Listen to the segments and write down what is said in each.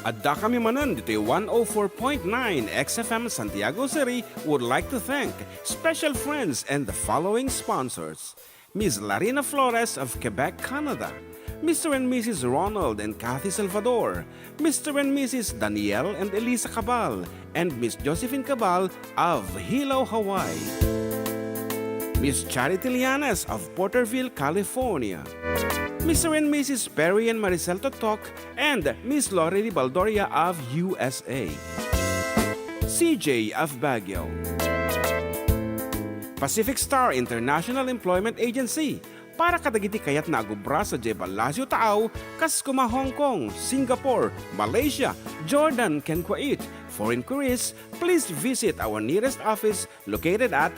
Adda kami Manen, Ditoy 104.9 XFM Santiago City would like to thank special friends and the following sponsors. Ms. Larina Flores of Quebec, Canada. Mr. and Mrs. Ronald and Kathy Salvador. Mr. and Mrs. Danielle and Elisa Cabal. And Miss Josephine Cabal of Hilo, Hawaii. Miss Charity Lianes of Porterville, California. Mr. and Mrs. Perry and Maricel Totok and Miss Lori Baldoria of USA. CJ of Baguio. Pacific Star International Employment Agency. Para kadagiti kayat na agubra sa Jebalasyo Tao, Kaskuma, Hong Kong, Singapore, Malaysia, Jordan, ken Kuwait. For inquiries, please visit our nearest office located at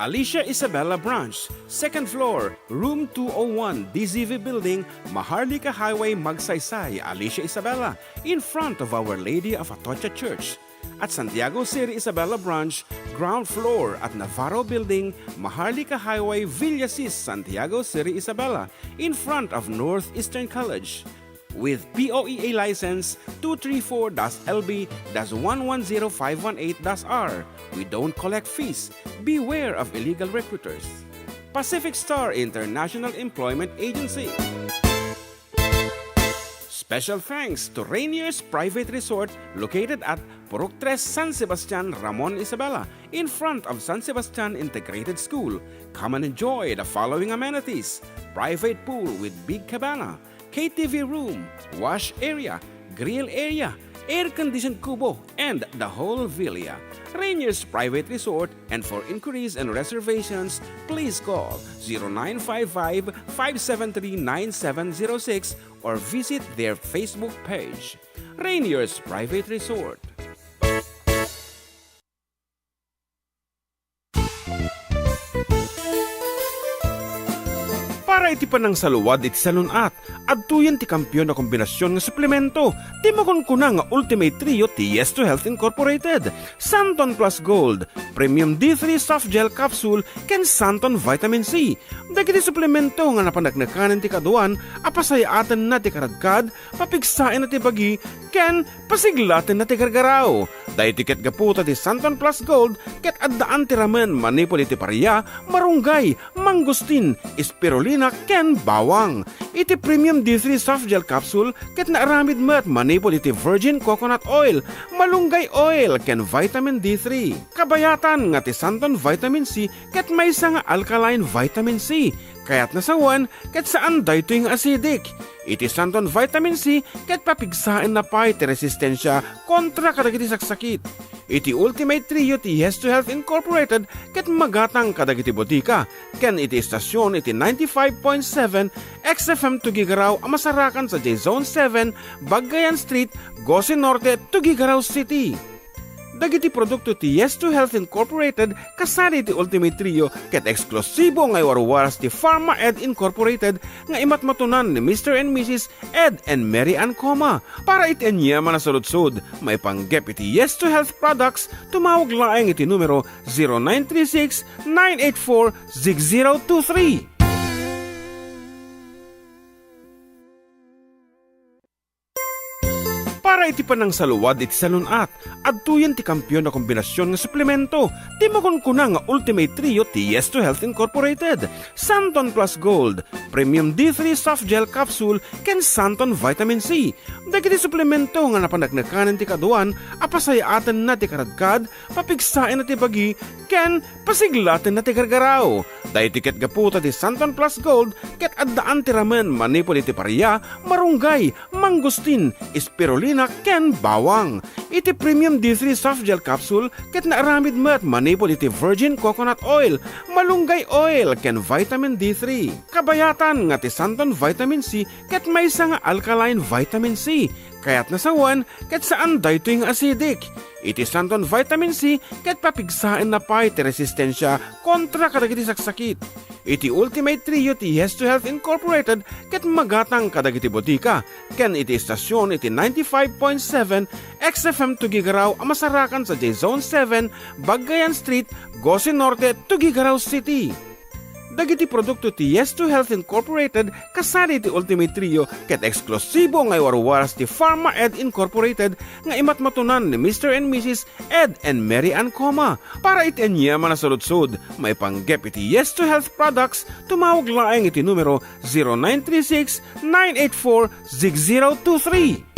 Alicia Isabella Branch, 2nd floor, room 201, DZV Building, Maharlika Highway, Magsaysay, Alicia Isabella, in front of Our Lady of Atocha Church. At Santiago City Isabella Branch, ground floor at Navarro Building, Maharlika Highway, Villasis, Santiago City Isabella, in front of Northeastern College. With POEA license 234-LB-110518-R. We don't collect fees. Beware of illegal recruiters. Pacific Star International Employment Agency. Special thanks to Rainier's Private Resort located at Purok 3, San Sebastian, Ramon, Isabela, in front of San Sebastian Integrated School. Come and enjoy the following amenities: private pool with big cabana, KTV room, wash area, grill area, air-conditioned kubo, and the whole villa. Rainier's Private Resort, and for inquiries and reservations, please call 0955-573-9706 or visit their Facebook page. Rainier's Private Resort. Para iti panang saluwad iti salunat, adtuyan ti kampyon na kombinasyon ng suplemento, ti makunkuna nga Ultimate Trio ti Yes to Health Incorporated, Santon Plus Gold, Premium D3 Soft Gel Capsule, ken Santon Vitamin C. Dagiti suplemento nga napanagnakanan ti kaduan, apasayatan na ti karadkad, papigsain na ti bagi, ken pasiglatin na ti gargaraw. Dahil tiket gaputa ti Santon Plus Gold, ket addaan ti ramen manipol iti paria, marunggay, mangustin, spirulina, ken bawang. Iti Premium D3 Soft Gel Capsule, ket naaramid met manipol iti virgin coconut oil, malunggay oil, ken vitamin D3. Kabayatan nga ti Santon Vitamin C, ket maysa nga alkaline vitamin C. Kaya't nasawan, ket saan daytoy nga acidic. Iti Santon Vitamin C, ket papigsain na pa iti resistensya kontra kadagiti saksakit. Iti Ultimate Trio ti Yes to Health Incorporated, ket magatang kadagiti botika. Ken iti istasyon iti 95.7 XFM Tuguegarao amasarakan sa J-Zone 7, Bagayan Street, Gosi Norte, Tuguegarao City. Dagiti produkto ti Yes to Health Incorporated kasali ti Ultimate Trio ket eksklusibo nga warwaras ti Pharma Ed Incorporated nga imatmatunan ni Mr. and Mrs. Ed and Mary Ann Coma. Para iti anyaman na saludsod, may panggep iti Yes to Health products, tumawag laeng iti numero 0936-984-6023. Para iti panang saluwad iti salunat, adtuyan ti kampyon na kombinasyon nga suplemento, ti makunkuna nga Ultimate Trio ti Yes to Health Incorporated, Santon Plus Gold, Premium D3 Soft Gel Capsule, ken Santon Vitamin C. Dagiti suplemento nga napanagnakanan ti kaduan, apasayatan na ti karadkad, papigsain na ti bagi, ken pasiglatin na ti gargaraw. Dahil tiket gaputa ti Santon Plus Gold, ket addaan ti ramen manipol iti paria, marunggay, mangustin, spirulina, ken bawang. Iti Premium D3 Soft Gel Capsule, ket naaramid met manipol iti virgin coconut oil, malunggay oil, ken vitamin D3. Kabayatan nga ti Santon Vitamin C, ket maysa nga alkaline vitamin C. Kaya't nasawan, ket saan daytoy nga acidic. Iti Santon Vitamin C, ket papigsain na pa iti resistensya kontra kadagiti saksakit. Iti Ultimate Trio ti Yes to Health Incorporated, ket magatang kadagiti botika. Ken iti istasyon iti 95.7 XFM Tuguegarao amasarakan sa J-Zone 7, Bagayan Street, Gosi Norte, Tuguegarao City. Dagiti produkto ti Yes to Health Incorporated kasali ti Ultimate Trio ket eksklusibo nga warwaras ti Pharma Ed Incorporated nga imatmatunan ni Mr. and Mrs. Ed and Mary Ann Coma. Para itenyaman na saludsod, may panggep iti Yes to Health products, tumawag laeng iti numero 0936-984-6023.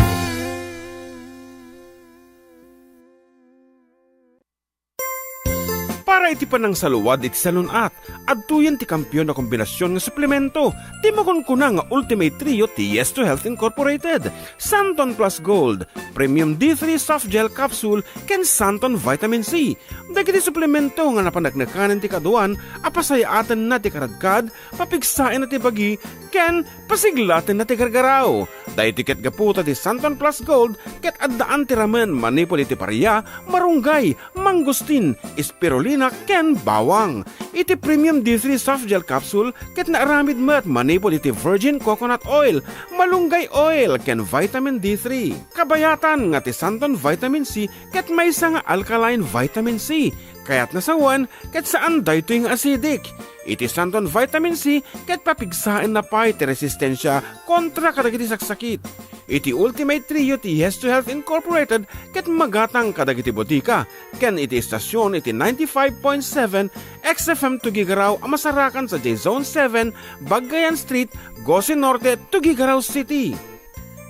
Para iti panang saluwad iti salunat, adtuyan ti kampyon na kombinasyon nga suplemento, ti makunkuna nga Ultimate Trio ti Yes to Health Incorporated, Santon Plus Gold, Premium D3 Soft Gel Capsule, ken Santon Vitamin C. Dagiti suplemento nga napanagnakanan ti kaduan, apasayatan na ti karadkad, papigsain na ti bagi, ken pasiglatin na ti gargaraw. Dahil tiket gaputa ti Santon Plus Gold, ket addaan ti ramen manipol iti paria, marunggay, mangustin, spirulina, ken bawang. Iti Premium D3 Soft Gel Capsule ket naaramid met manipol iti virgin coconut oil, malunggay oil, ken vitamin D3. Kabayatan nga ti Santon Vitamin C ket maysa nga alkaline vitamin C. Kaya't nasawan ket saan daytoy nga acidic. Iti Santon Vitamin C ket papigsain na pa iti resistensya kontra kadagiti saksakit. Iti Ultimate Trio ti Yes to Health Incorporated ket magatang kadagiti botika. Ken iti istasyon iti 95.7 XFM Tuguegarao amasarakan sa J-Zone 7, Bagayan Street, Gosi Norte, Tuguegarao City.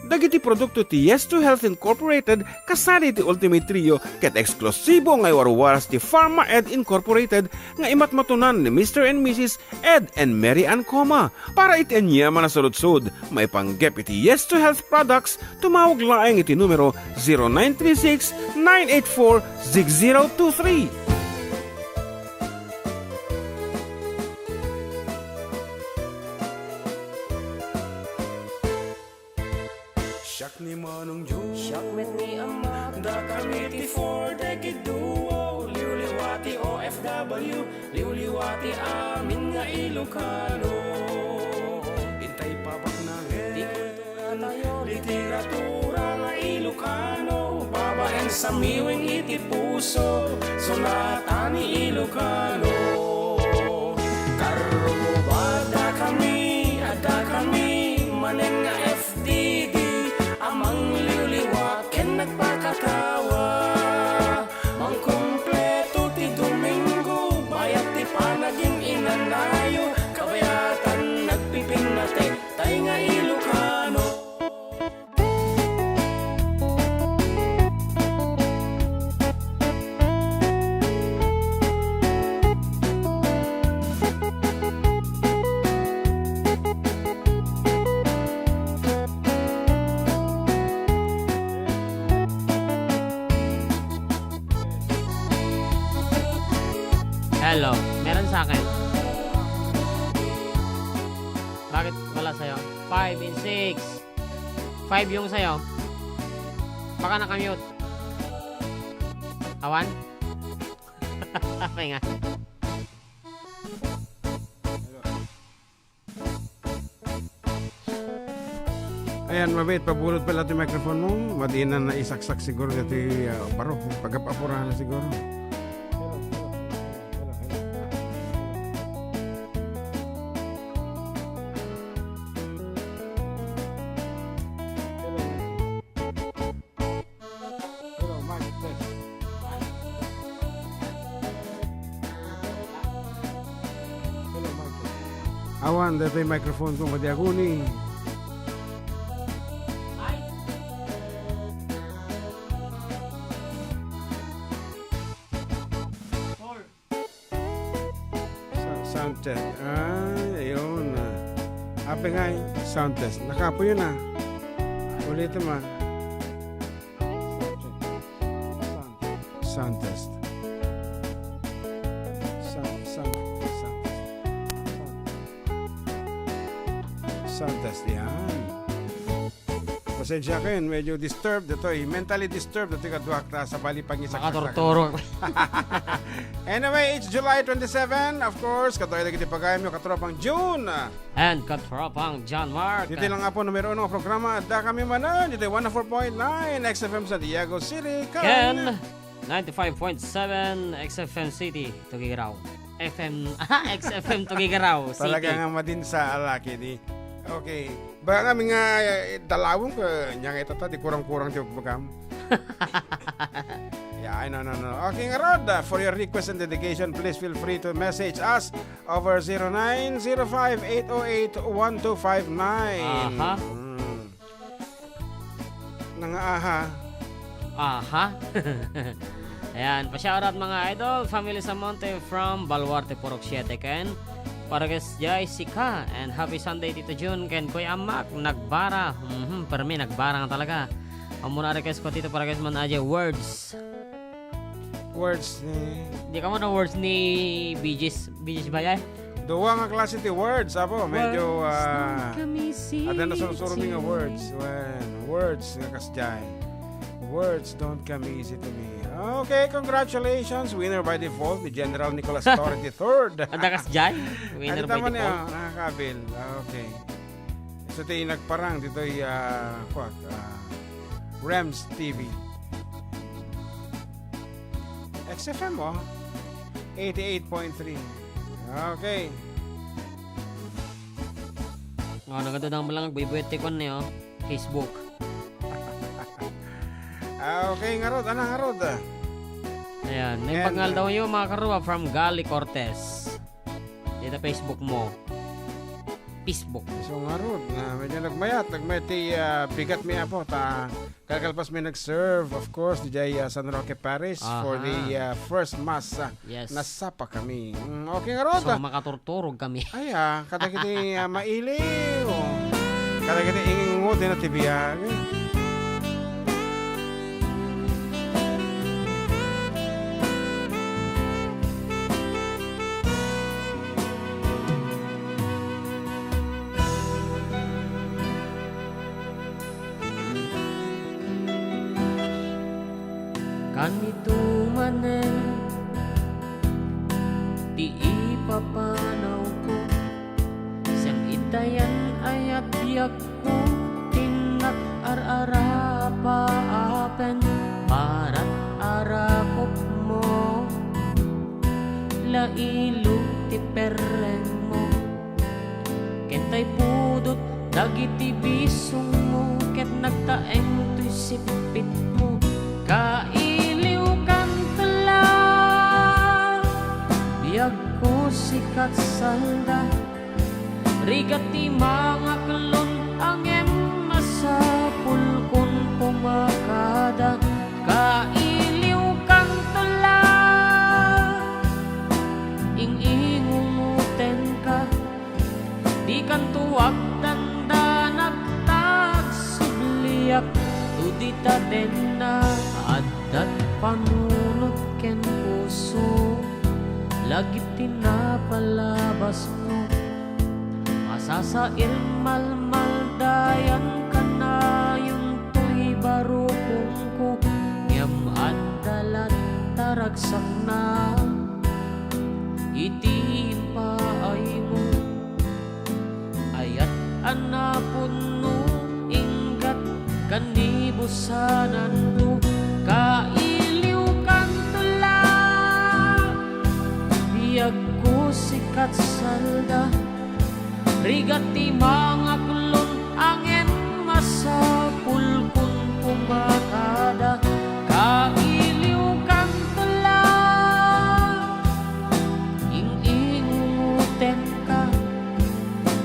Dagiti produkto ti Yes to Health Incorporated kasali ti Ultimate Trio ket eksklusibo nga warwaras ti Pharma Ed Incorporated nga imatmatunan ni Mr. and Mrs. Ed and Mary Ann Coma. Para itenyaman na saludsod, may panggep iti Yes to Health products, tumawag laeng iti numero 0936-984-6023. Siak ni Manong Jun, siak met ni Ama, da kami ti for decade duo, liwliwati OFW, liwliwati amin nga Ilocano. Intay papak na di kultura tayo, literatura nga Ilocano, babaeng sa miwing iti puso, sonata ni Ilocano. Karo ba da kami, Adda kami, Manen nga FDD, amang liwliwa ken nagpakatawa, mang kumpleto ti Domingo, bayat ti panaging inanayo, kabayatan nagpiping nate, tay nga Ilocano. Hello, meron sa akin. Bakit wala sa'yo? 5 and 6. 5 yung sa'yo. Baka nakamute. Awan? Okay nga. Ayan, mabait, pabulot pala ito microphone mo. Madinan na isaksak siguro ito baro. Pagkapapurahan na siguro. Awan, dito yung microphone ko, madiaguni. Sound test. Ayun. Ape nga sound test. Nakapo yun Ulit ma. Sound test. Sound test yan. Pasensya kayo, medyo disturbed ito mentally disturbed ito kaduhak na sa bali pag-isak. Makatortoro. Anyway, it's July 27. Of course, katoy lagi pagayam yung katropang June. And katropang John Mark. Dito lang nga po numero 1 programa. Adda kami Manen. Dito 104.9 XFM Santiago City. Ken 95.7 XFM City, Tuguegarao. FM, XFM Tuguegarao City. Talaga nga madin sa alaki di. Okay. Ba nga mga dalawang ka nyang ito di kurang-kurang di magam. Yeah, no. Okay, nga Rod, for your request and dedication, please feel free to message us over 0905-808-1259. Aha. Nangaaha. Aha. Ayan, pa-shoutout mga idol, family sa Monte from Baluarte, Purok 7, ken Paragas Jai Sika, and happy Sunday Tito June, ken Kuya Amak, nagbara. Permi, nagbara nga talaga. Ang muna request ko Tito Paragas man aja words. Words ni... Di ka mo na words ni Bijis ba yan? Duwa nga klase ti words, apo. Medyo... Ada na surusurumin nga words. Words nga kasjay. Words don't come easy to me. Okay, congratulations. Winner by default, the General Nicolas Torre III. Ada kasjay? Winner by default. Nakakabil. Okay. So, ito nagparang dito Rems TV. XFM mo, 88.3. Okay. Nagadodang mo lang nagbibuete ko niyo, Facebook. Okay, ngarod. Anong ngarod? Ayan, may pangal daw yung mga karuwa from Gali Cortez. Dito Facebook mo. Facebook. So ngarod, medyo nagmayat ti bigat mi apo ta kalkalpas mi nag-serve of course di San Roque Parish for the first mass. Yes. Nasapa kami. Okay ngarod. So makaturturog kami. Ay kadagiti mailiw. Kadagiti ingingot na tibiyag. Kanito manen, di ipapanaw ko, siyang itayan ayat yak ko, tinak-ar-ara paapen, parat arakop mo, lailu ti pereng mo, ketay pudot, dagiti bisong mo, ket nagtaeng to'y sipit mo, kailiw kantala, biyag ko sikat salda, rigati mga klon ang masapul kun pumakada, kailiw kantala, ing-ingunguten ka, di kan tuwag danda nagtag subliyak, tudita den na adat panunot ken puso, lagit tinapalabas mo, masasail malmaldayan ka na yung tuy barupong ko, ngam adalat taragsak na, itiin pa ay mo, ayat anapon no, ingat kanibusanan mo, kailiw kantula, biyag ko sikat salda, rigati mga kulon angin masapul kun pumakada, kailiw kantula, ing-ingunguten ka,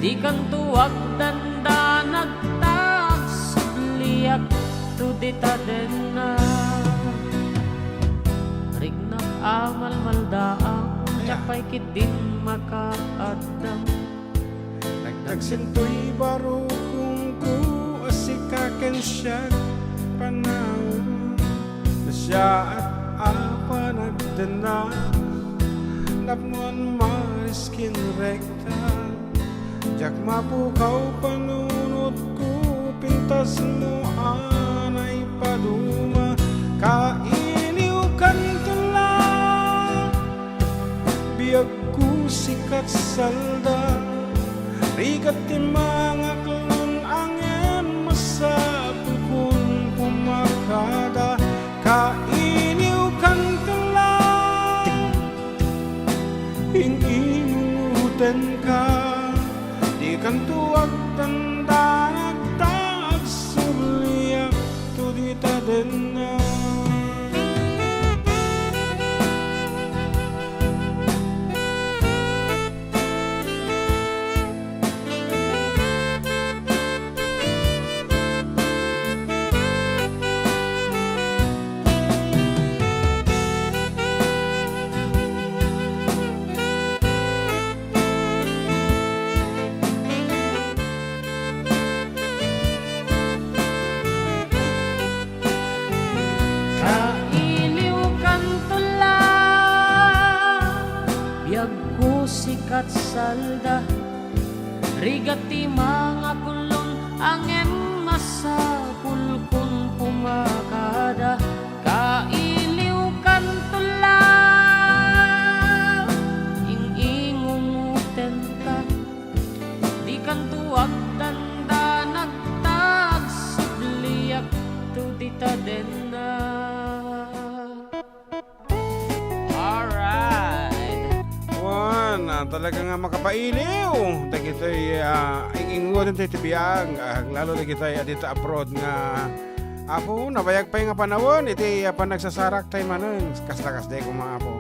di kan tuwag danda nagtag subliyak, tudita den na, rignak amal maldaang, tsapay kitin makaadam, nagsintoy baro kung ku asikaken siya panahon, na siya at apa nagdana, napmon mariskin rekta, jak mapukaw panunot ko, pintas mo anay paduma, kailiw kantula, biyag ko sikat salda, rigati mga klon angin masapul kun pumakada, kailiw kantula, open ka, di kan tuwag tanda nagtaag subliyak to di taden na. Sikat salda rigati mga kulon angem masapul kun pumakada kailiw kan tula ingingunguten ka di kan tuwag tanda nagtag subliyak tu ditaden na. Talaga nga makapailiw. Tagitoy ingingon tayo tibiyang lalo na kitay dito abroad nga apo nabayag pa yung panahon iti panagsasarak tayo manon kasda-kasda ko mga apo.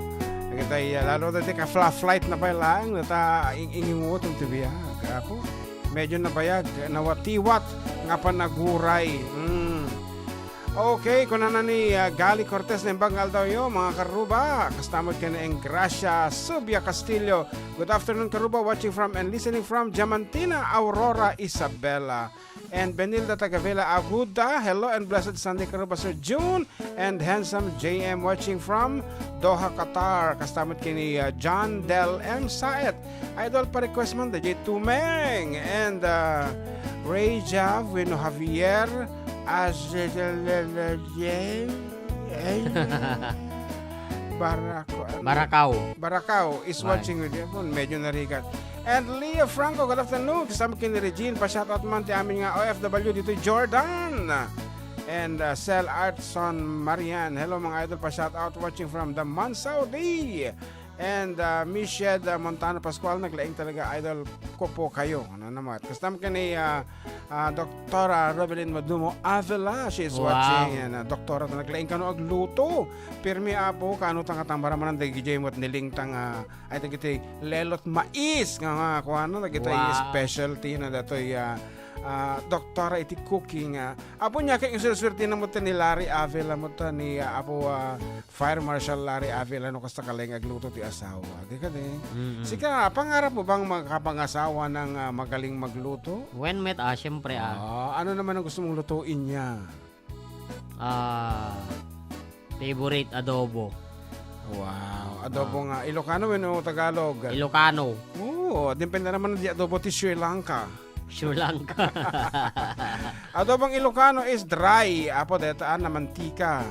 Tagitoy lalo na ka flight na pa lang nata ingingon tibiyang apo medyo nabayag nawatiwat nga panaguray. Okay, kung na ni Gali Cortez ng Bangal daw yun, mga karuba. Kastamod ka na ang Gracia Subia Castillo. Good afternoon, karuba, watching from and listening from Diamantina, Aurora, Isabela. And Benilda Tagavela Aguda, hello and blessed Sunday, karuba, Sir June. And handsome JM watching from Doha, Qatar. Kastamod ka ni John Del M. Saet. Idol pa request man, DJ Tumeng. And Ray Jav, Wino Javier. Baracao is watching with you. Medyo narigat. And Leah Franco, good afternoon. Kasama kini Regine. Pa-shoutout man ti amin nga OFW dito Jordan. And Sel Artson Marian. Hello mga idol. Pa-shoutout watching from the Man Saudi. And Michelle Montano Pascual, naglaing talaga idol ko po kayo. Ano naman? Kasama ka ni Dr. Robelyn Madumo Avila. She is watching. And Doktora, naglaing ka no agluto. Pirmi apo, kano tang katambara man ang dagijay mo at nilingtang ay tagitay lelot mais. Nga kung ano, nagitay specialty na datoy doktora iti cooking. Apo niya kay isuswerte na mo ni Larry Avila mo ni apo Fire Marshal Larry Avila no kasta kaleng agluto ti asawa. Di ka din. Sika, pangarap mo bang makapangasawa ng magaling magluto? When met syempre ano naman ang gusto mong lutuin niya? Favorite adobo. Wow, adobo nga Ilocano o Tagalog? Ilocano. Oo, depende naman di adobo ti Sri Lanka. Sure lang ka. Adobong Ilocano is dry. Apo, detaan na mantika.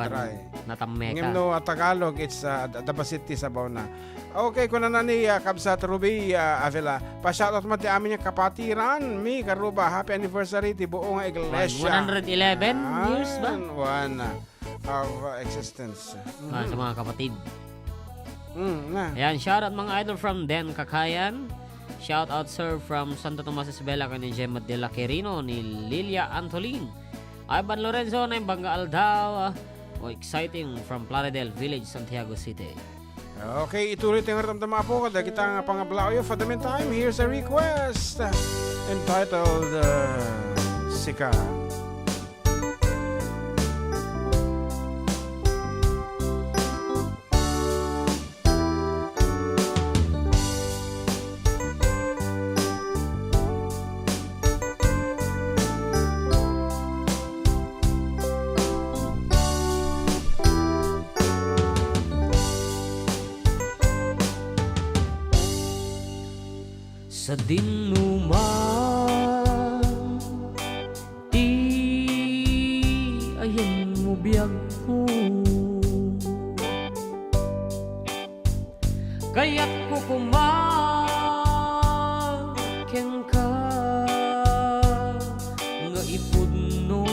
Dry. Natameka. Ngayon no, Tagalog, it's dabasiti sabaw na. Okay, kung na ni Kabsat Ruby Avila, pa-shoutout mo ti amin yung kapatiran. Mi, karuba, happy anniversary ti buong iglesia. 111 years ba? One of existence. Sa mga kapatid. Na. Ayan, shoutout mga idol from Den Kakayan. Shout out sir from Santo Tomas Isabela ni Gemma de la Quirino ni Lilia Antolin. Ivan Lorenzo na Banga Aldao. Exciting from Plaridel Village, Santiago City. Okay, ituloy tayong ramdama po kada kita nga pangablayo. For the meantime, here's a request entitled Sika. Sa dinuman ti ayan mo biyag ko kaya't ko kumakeng ka nga ipudno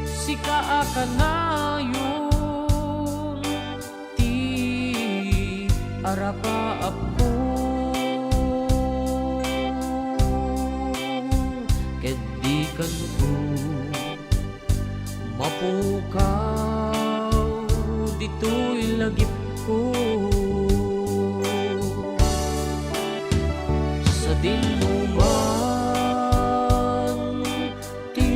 sika ka na yun ti arapa ako kedikan ko mapukaw dito'y lagip ko sa dinuman ti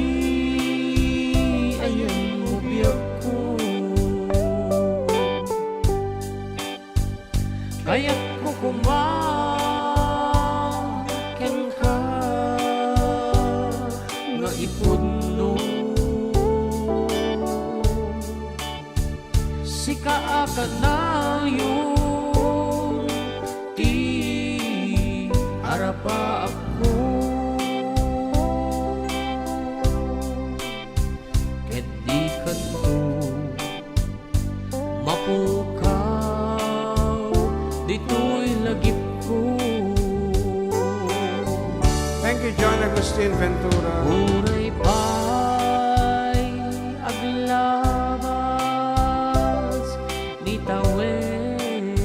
ayan mo biyak ko kaya't ko kumaken ka nga ipunno sika ka na yung ti arapa ako ket di kanto mapukaw dito'y lagip ko Thank you, John Agustin Ventura. uray pa'y aglabas ni tawen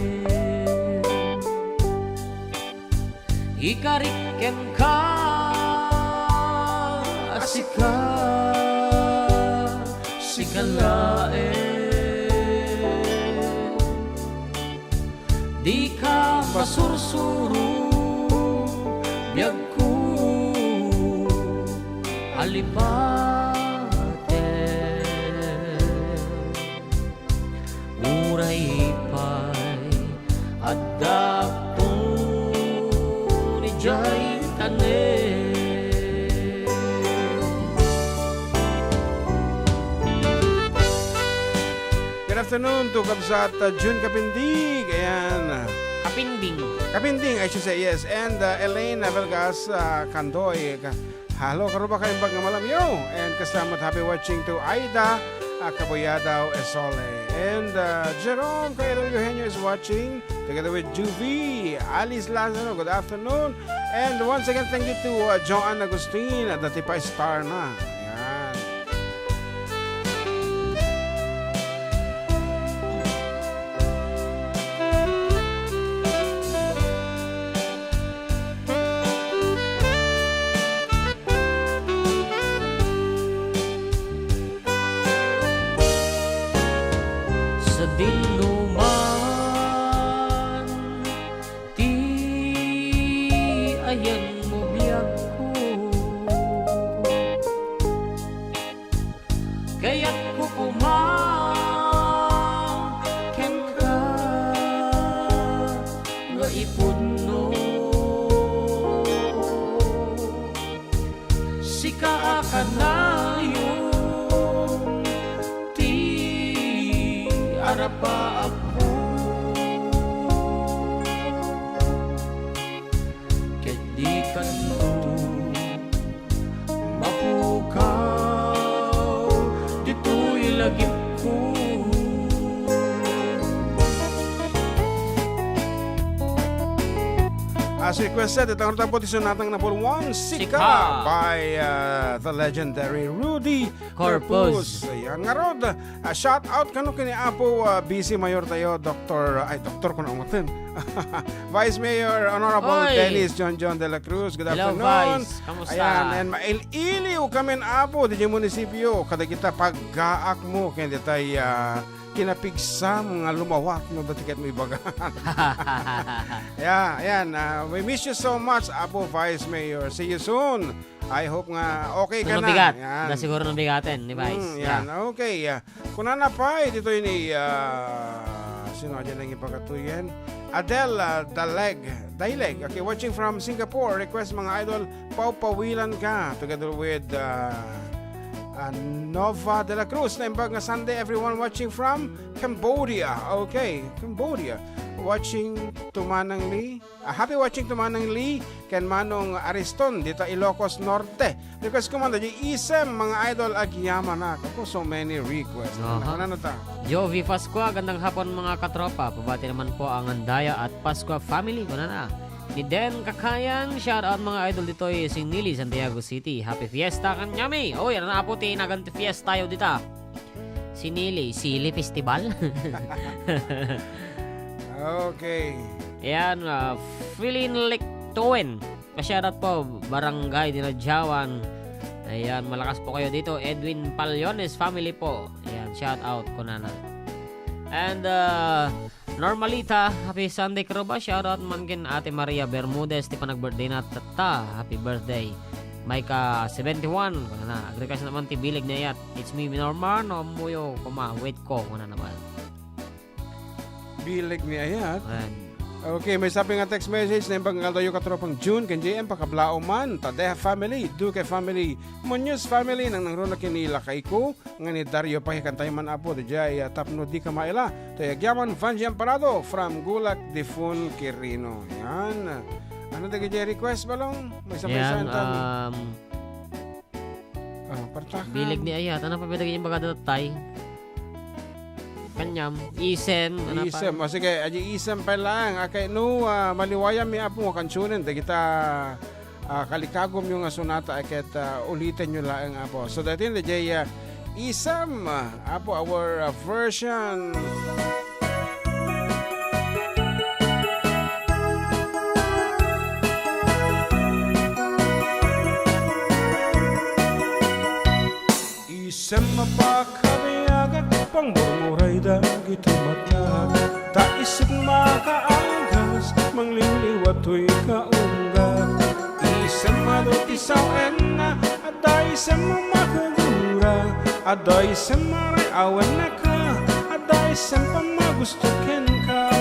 ikariken ka asika sikalaen di ka masursuro biyag ko alipaten uray pa'y adda po ni jay tanen Good afternoon to Kabsat June Kapindig. Ayan. kapinding Kapinding, I should say, yes. And Elaine Velgas Kandoy. Halo, karuba kayong bag nga malamyo. And kasama't happy watching to Aida Kaboyadaw Esole. And Jerome Cairo Eugenio is watching together with Juvie, Alice Lazaro. Good afternoon. And once again, thank you to Joanne Agustin at dati pa star na. Ayan. sa dinuman ti ayan mo biyag ko kaya't ko kumaken ka nga ipunno sika ka na yung ti arapa ako ket di kanto mapukaw dito'y lagip ko As requested, ito ang tapotisyon natang number 1, Sika, Sika. by the legendary Rudy Corpus. Ayan nga rod, shout out kano kini Apo busy mayor tayo, Doktor ko na umatin. Vice Mayor Honorable Oy. Dennis John de la Cruz. Good Hello, afternoon. Vice. Kamusta? Ayan, and mail-iliw kami Apo di munisipyo kada kita paggaak mo kaya di tayo kinapigsa mga lumawak no datikat mo ibagan. Yeah, ayan. We miss you so much, Apo Vice Mayor. See you soon. I hope nga okay ka Nung na. bigat. Yan. Na siguro nung bigatin ni Vice. Yan, okay. Kung nanapay, dito yun sino dyan ang ipagkatuyan? Adele Daleg. Okay, watching from Singapore. Request mga idol, paupawilan ka together with Nova de la Cruz. Naimbag nga Sunday, everyone watching from Cambodia. Okay, Cambodia. Watching Tumanang Lee. Happy watching Tumanang Lee. Ken Manong Ariston, dito Ilocos Norte. Request ko man, isem mga idol agyama na. Ako, so many requests. Ano ta? Jovi Pascua, gandang hapon mga katropa. Pabati naman po ang Andaya at Pascua family. Kuna na. Ni Den Kakayang, shoutout mga idol dito si Nili, Santiago City. Happy Fiesta kanyami. Oh, yan na po, naganti fiesta tayo dito. Si Nili, Sili Festival. Okay. Ayan, Philin Liktoen. Pa-shoutout po, Barangay Dinadjawan. Ayan, malakas po kayo dito. Edwin Palyones family po. Ayan, shoutout ko na. And Normalita, happy Sunday Kroba. Shoutout man kin Ate Maria Bermudez. Di pa nag-birthday na tata. Happy birthday. Maika 71. Agrekas naman ti bilig na yat. It's me, Norman. No, muyo. Wait ko. Naman. Bilig ni Ayat. Ayan. Okay, may sabi nga text message na yung pangkaldayo katropang June, kan JM pakablao man, Tadeha family, Duque family, Munoz family, nang nangruna kinila kay ko, nga ni Dario Pahikantay man apo, dajay tapno di kamaila, tayagyaman Vanjian Parado, from Gulak Difun Quirino. Yan. Ano tayo kaya request balong? May sabay sa tabi. Partakan. Bilig ni Ayat. Ano pa ba yung pagkadatay? Kanyam, isem, isem. O sige, aji isem pa lang. Okay, no, maliwaya mi apo mo kansunin. Da kita kalikagom yung sonata akit ulitin nyo lang apo. So datin, dajay isem, apo, our version. Isem mapakabiyagat pang murmuray dagiti mata ta isip makaanggas mangliliwat to'y kaunggat isem madutisawen na ada isem makagura ada isem mariawan na ka ada isem pamagustukin ka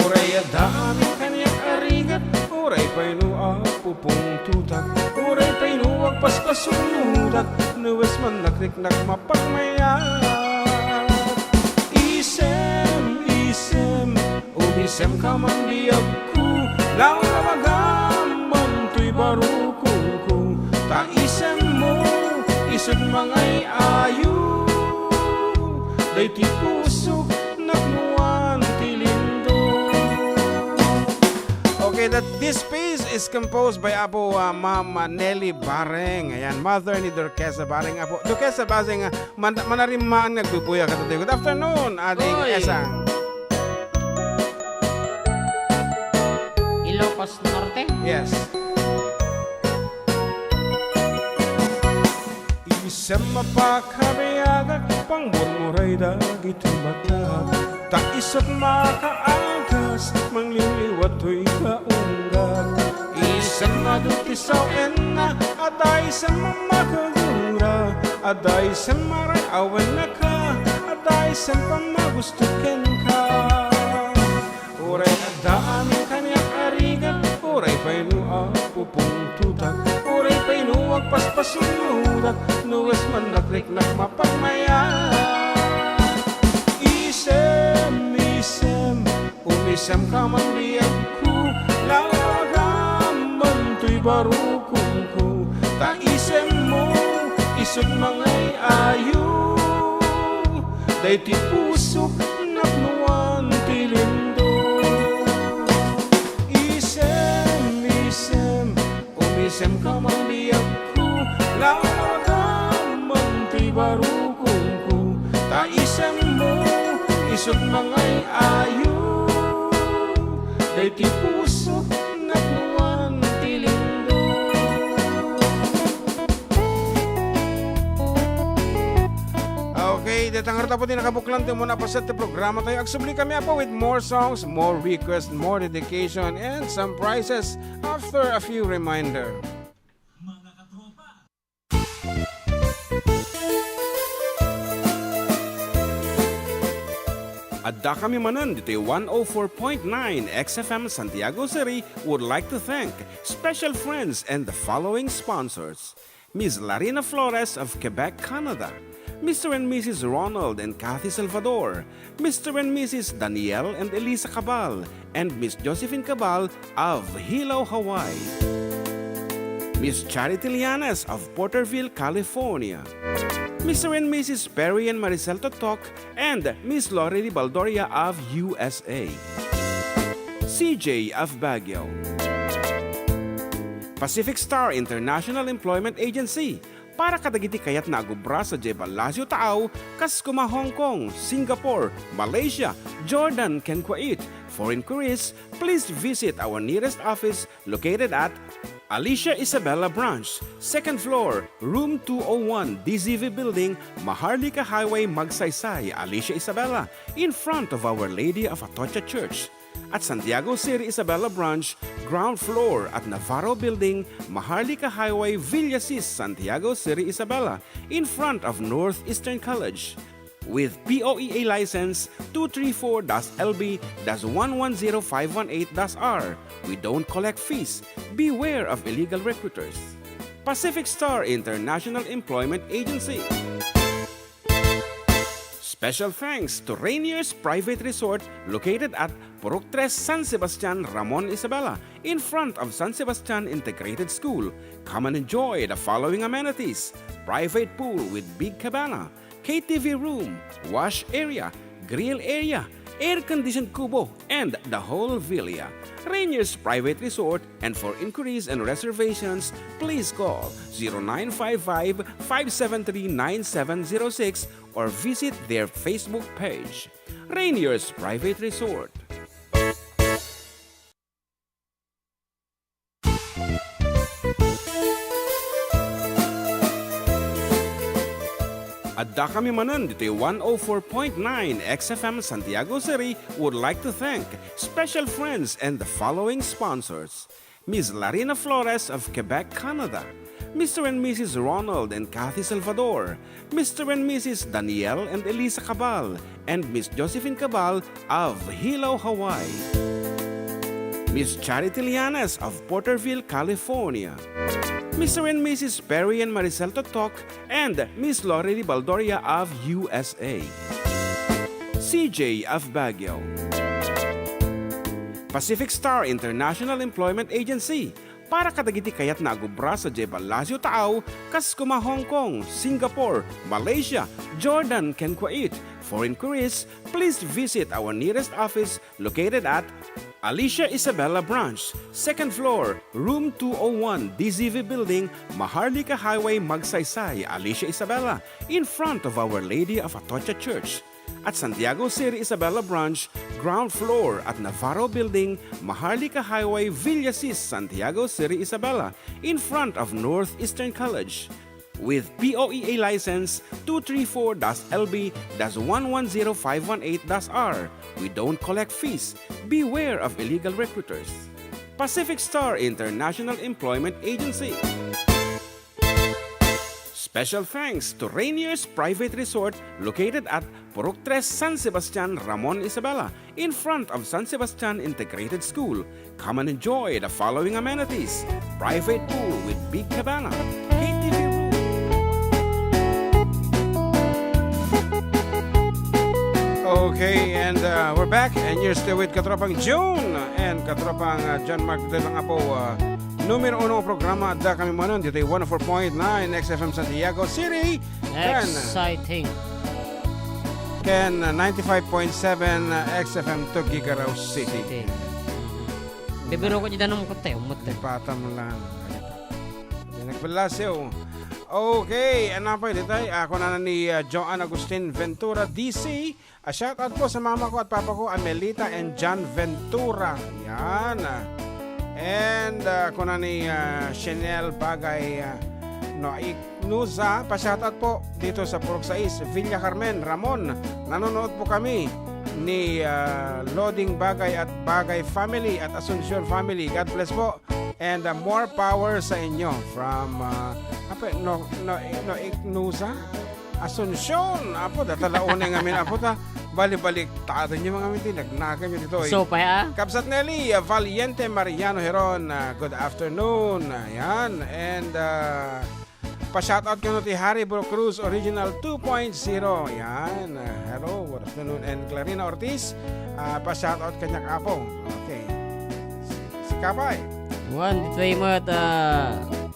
uray adami kanyak arigat uray painu pupung tutak uray painu agpaspasunudat nuwes man nakriknak mapagmayat Umisem ka man liyag ko lang namagaman to'y barukong ko ta isem mo isip mangay ayo day ti pusok naknuan tilindo. Okay, that this piece is composed by Apo Mama Nelly Bareng. Ayan, mother ni Duquesa Bareng. Apo Duquesa Bareng, manarimaan nagbubuya ka today. Good afternoon, ating esang. Ilocos Norte? Yes. Isem mapakabiyagat pang murmuray dagiti mata ta isip makaangkas mangliliwat to'y kaunggat isem madutisawen na ada isem makagura ada isem mariawan na ka ada isem pamagustukin ka uray ada amin kanyak arigat uray painu pupung tutak uray painu agpaspasunudat nuwes man nakriknak mapagmayat isem umisem ka man liyag ko lagaman to'y barukong ko ta isem mo isip mangay ayo day ti pusok naknuan tilindo Umisem ka man liyag ko lagaman to'y barukong ko ta isem mo isip mangay ayo day ti pusok naknuan tilindo. Okay, datang harta po din nakabuklan tayo muna pa sa programa tayo. Agsubli kami po with more songs, more requests, more dedication, and some prizes after a few reminder. Adda kami manan dito 104.9 XFM Santiago City would like to thank special friends and the following sponsors. Ms. Larina Flores of Quebec, Canada. Mr. and Mrs. Ronald and Kathy Salvador, Mr. and Mrs. Danielle and Elisa Cabal, and Miss Josephine Cabal of Hilo, Hawaii. Miss Charity Lianes of Porterville, California. Mr. and Mrs. Perry and Maricel Totok, and Miss Lori Baldoria of USA. CJ of Baguio. Pacific Star International Employment Agency, para kadagiti kayat na agubra sa Jebalasyo Taaw, Kaskuma, Hong Kong, Singapore, Malaysia, Jordan, ken Kuwait. For inquiries, please visit our nearest office located at Alicia Isabella Branch, 2nd floor, room 201, DZV Building, Maharlika Highway, Magsaysay, Alicia Isabella, in front of Our Lady of Atocha Church. At Santiago City Isabella Branch, ground floor at Navarro Building, Maharlika Highway, Villasis, Santiago City Isabella, in front of Northeastern College. With POEA license 234-LB-110518-R. We don't collect fees. Beware of illegal recruiters. Pacific Star International Employment Agency. Special thanks to Rainier's Private Resort located at Purok 3, San Sebastian, Ramon, Isabela, in front of San Sebastian Integrated School. Come and enjoy the following amenities: private pool with big cabana, KTV room, wash area, grill area, air-conditioned kubo, and the whole villa. Rainier's Private Resort, and for inquiries and reservations, please call 0955-573-9706 or visit their Facebook page. Rainier's Private Resort. Adda kami Manen, Ditoy 104.9 XFM Santiago City would like to thank special friends and the following sponsors: Ms. Larina Flores of Quebec, Canada, Mr. and Mrs. Ronald and Kathy Salvador, Mr. and Mrs. Danielle and Elisa Cabal, and Miss Josephine Cabal of Hilo, Hawaii, Miss Charity Lianes of Porterville, California, Mr. and Mrs. Perry and Maricel Totok, and Miss Lori Baldoria of USA, CJ of Baguio, Pacific Star International Employment Agency, para kadagiti kayat na agubra sa Jebalasyo Taaw, Kaskuma, Hong Kong, Singapore, Malaysia, Jordan, ken Kuwait. For inquiries, please visit our nearest office located at Alicia Isabella Branch, 2nd floor, room 201, DZV Building, Maharlika Highway, Magsaysay, Alicia Isabella, in front of Our Lady of Atocha Church. At Santiago City Isabella Branch, ground floor at Navarro Building, Maharlika Highway, Villasis, Santiago City Isabella, in front of Northeastern College. With POEA license 234-LB-110518-R. We don't collect fees. Beware of illegal recruiters. Pacific Star International Employment Agency. Special thanks to Rainier's Private Resort located at Purok 3, San Sebastian, Ramon, Isabela, in front of San Sebastian Integrated School. Come and enjoy the following amenities: private pool with big cabana, KTV room. Okay, and we're back, and you're still with Katropang June and Katropang John Mark de lang po. Numero 1 programa, Adda kami Manen, dito 104.9 XFM Santiago City. Exciting. Ken 95.7 XFM Tuguegarao City. Bibiro ko dyan ng kote, umot din. Patam lang. Nagbalasyo. Okay, ano po dito? Ako na ni Joan Agustin Ventura, DC. Shoutout po sa mama ko at papa ko, Amelita and John Ventura. Yan. And ako na ni Chanel Bagay Noiknuza. Pa-shoutout po dito sa Purok 6, Villa Carmen, Ramon. Nanonood po kami ni Loading Bagay at Bagay Family at Asuncion Family. God bless po. And more power sa inyo from Noiknuza, Asuncion. Apo, datalaon nga min. Apo ta, balik-balik taatan nyo mga minti. Nagnagan nyo dito. So, pa Kapsat Nelly, Valiente Mariano Heron. Good afternoon. Ayan. And pa-shoutout ko ti Harry Bro Cruz, Original 2.0. Ayan. Hello, good afternoon. And Clarina Ortiz, pa-shoutout kanyak apo. Okay. Si Kapay. One, ditoy mo at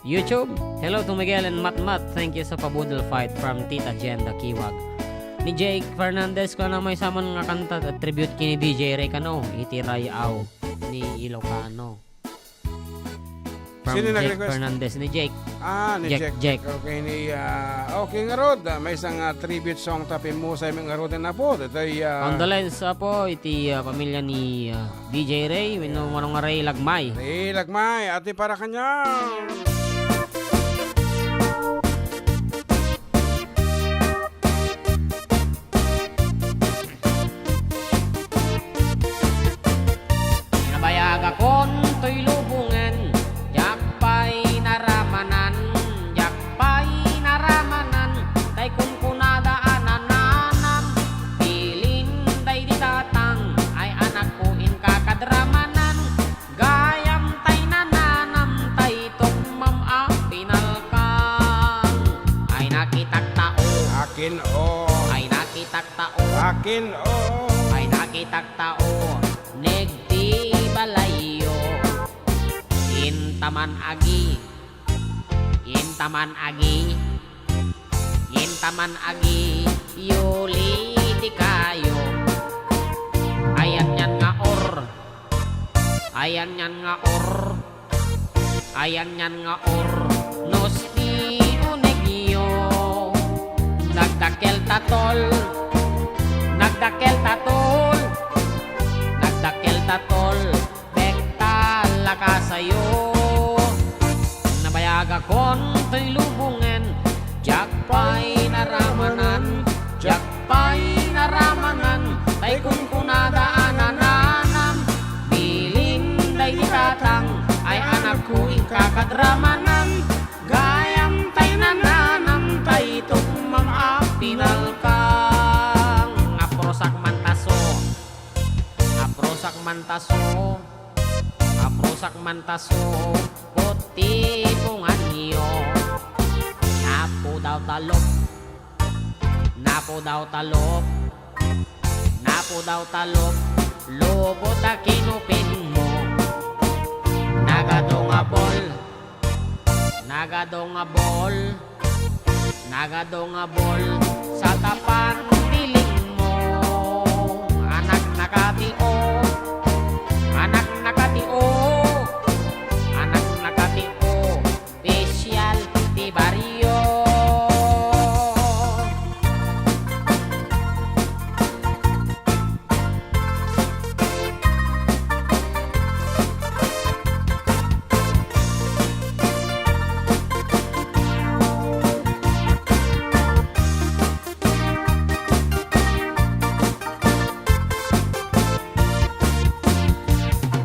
YouTube. Hello to Miguel and Matmat. Thank you sa pabudol fight from Tita Jenda Kiwag. Ni Jake Fernandez ko na may samon nga kanta at tribute kini DJ Recano, Itiray Aw ni Ilocano. from Sino Jake nag-request? Fernandez. Ni Jake. Ni Jack, Jack. Jack. Okay, okay nga rod. May isang tribute song tapi mo sa mga rod na po. Ito ay... Condolence po, iti pamilya ni DJ Ray. Manong Ray Lagmay. Ray Lagmay. Ati para kanya. Nabayag akon to'y lubungan, jakpay naramanan, tay kung kunadaanan nanam, pilin tay ditatang, ay anak ko in kakadramanan, gayam tay nananam, tay tukmam pinalkang, ay nakitak tao, Akin o. ay nakitak tao, Akin o. ay nakitak tao, negdi balayo, intaman agi, intaman agi, intaman agi, yuli di kayo, ayan yan nga or, ayan yan nga or, ayan yan nga or, nos di unegyo, nagdakel tatol, nagdakel tatol, nagdakel tatol, bektal lakasayo, nabayag akon to'y lubungan, jakpay naramanan, jakpay naramanan, tay kung kunadaanan nanam, bilin tay ditatang, ay anak ko ikakadramanan, gayam tay nananam, tay tukmam pinalkang, aprosak mantaso, aprosak mantaso, aprosak mantaso, puti bungan niyo, napo daw talop, napo daw talop, napo daw talop, lobo ta kinupin mo, nagadongabol, nagadongabol, nagadongabol, sa tapan piling mo, anak nakatio, anak nakatio, anak nakatio, special di barrio.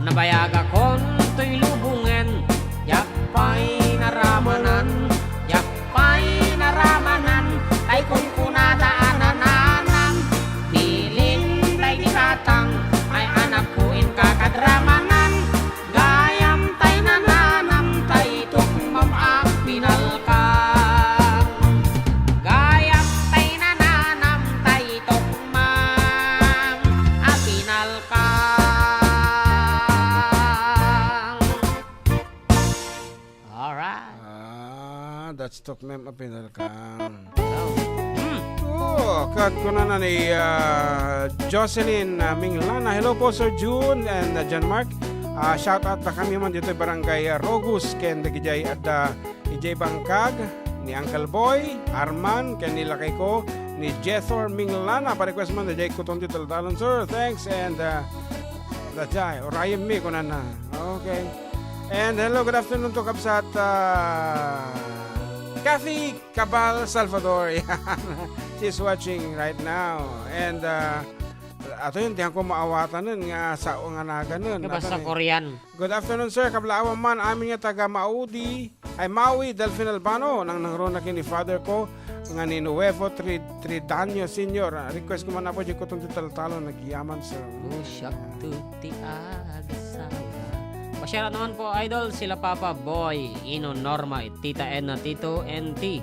Nabayag akon to'y lubungan, jakpay naramanan, jakpay naramanan, tay kung kunadaanan nanam, bilin tay ditatang, ay anak ko in kakadramanan, gayam tay nananam, tay tukmam pinalkang, gayam tay nananam, tay tukmam pinalkang. Alright. That's tok mem apinal kang. Kat ko na ni Jocelyn Minglana. Hello po Sir June and John Mark. Shout out na kami man dito barangay Rogus ken dagijay Adda ijay Bangkag ni Uncle Boy Arman ken nilakay ko ni Jethor Minglana pa request man dajay ko tonti talon sir. Thanks and dajay orayem mi ko na. Okay. And hello, good afternoon to Kapsat Kathy Cabal Salvador. She's watching right now. And ato yun, diyan ko maawatan nun nga sa nga naga nun. Basta Korean. Good afternoon sir, kablaawan man amin nga taga Maui Delfin Albano nang nangron na kini father ko nga ni Nuevo Tridanio Senior. Request ko man na po di ko itong tital-talo nagyaman sir. Usyak tuti agasawa. Pasyara naman po idol sila Papa Boy, Ino Norma, Tita Edna, Tito NT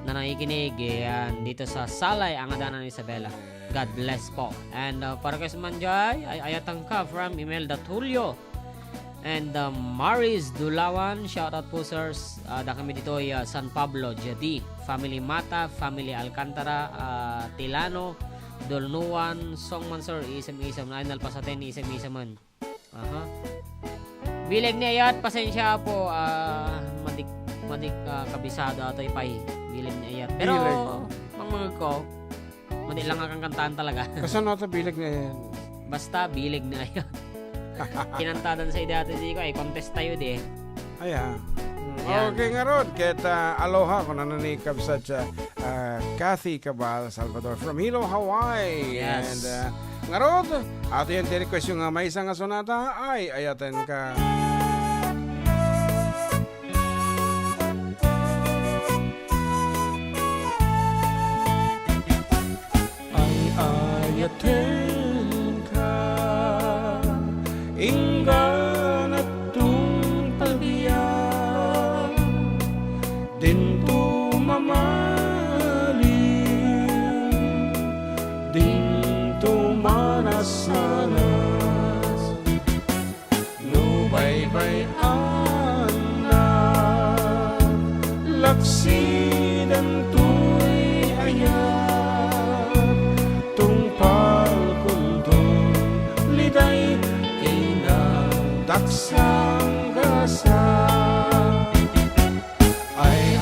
na nakikinig yan dito sa Salay ang Adda ni Isabela. God bless po. And para kayo manjay ay ayatang ka from Imelda Tulio and Maris Dulawan. Shoutout po sirs. Da kami dito San Pablo, Jadi, Family Mata, Family Alcantara, Tilano, Dolnuan, Songman sir, isam-isam na nalpasaten isam-isaman. Bilig niya yat, pasensya po. madik kabisado ato'y pay. Bilig niya ayat. Pero, Bilig. mga ko, madi lang akang kantaan talaga. Kasan ito bilig na yan? Basta, bilig na ayat. Kinantadan sa ida ito di ko, ay contest tayo di. Ayan. Yan. Okay nga ron. Kita aloha kung nananikab sa Kathy Cabal Salvador from Hilo, Hawaii. Yes. And nga ron, ato yung request yung may isang sonata ay ayaten ka. Ay ayaten ka inggan at tung pagbiyak dinto mamaling dinto manasanas no baybay-an na laksidan to'y ayat tungpal kuntong liday daksang gasa ay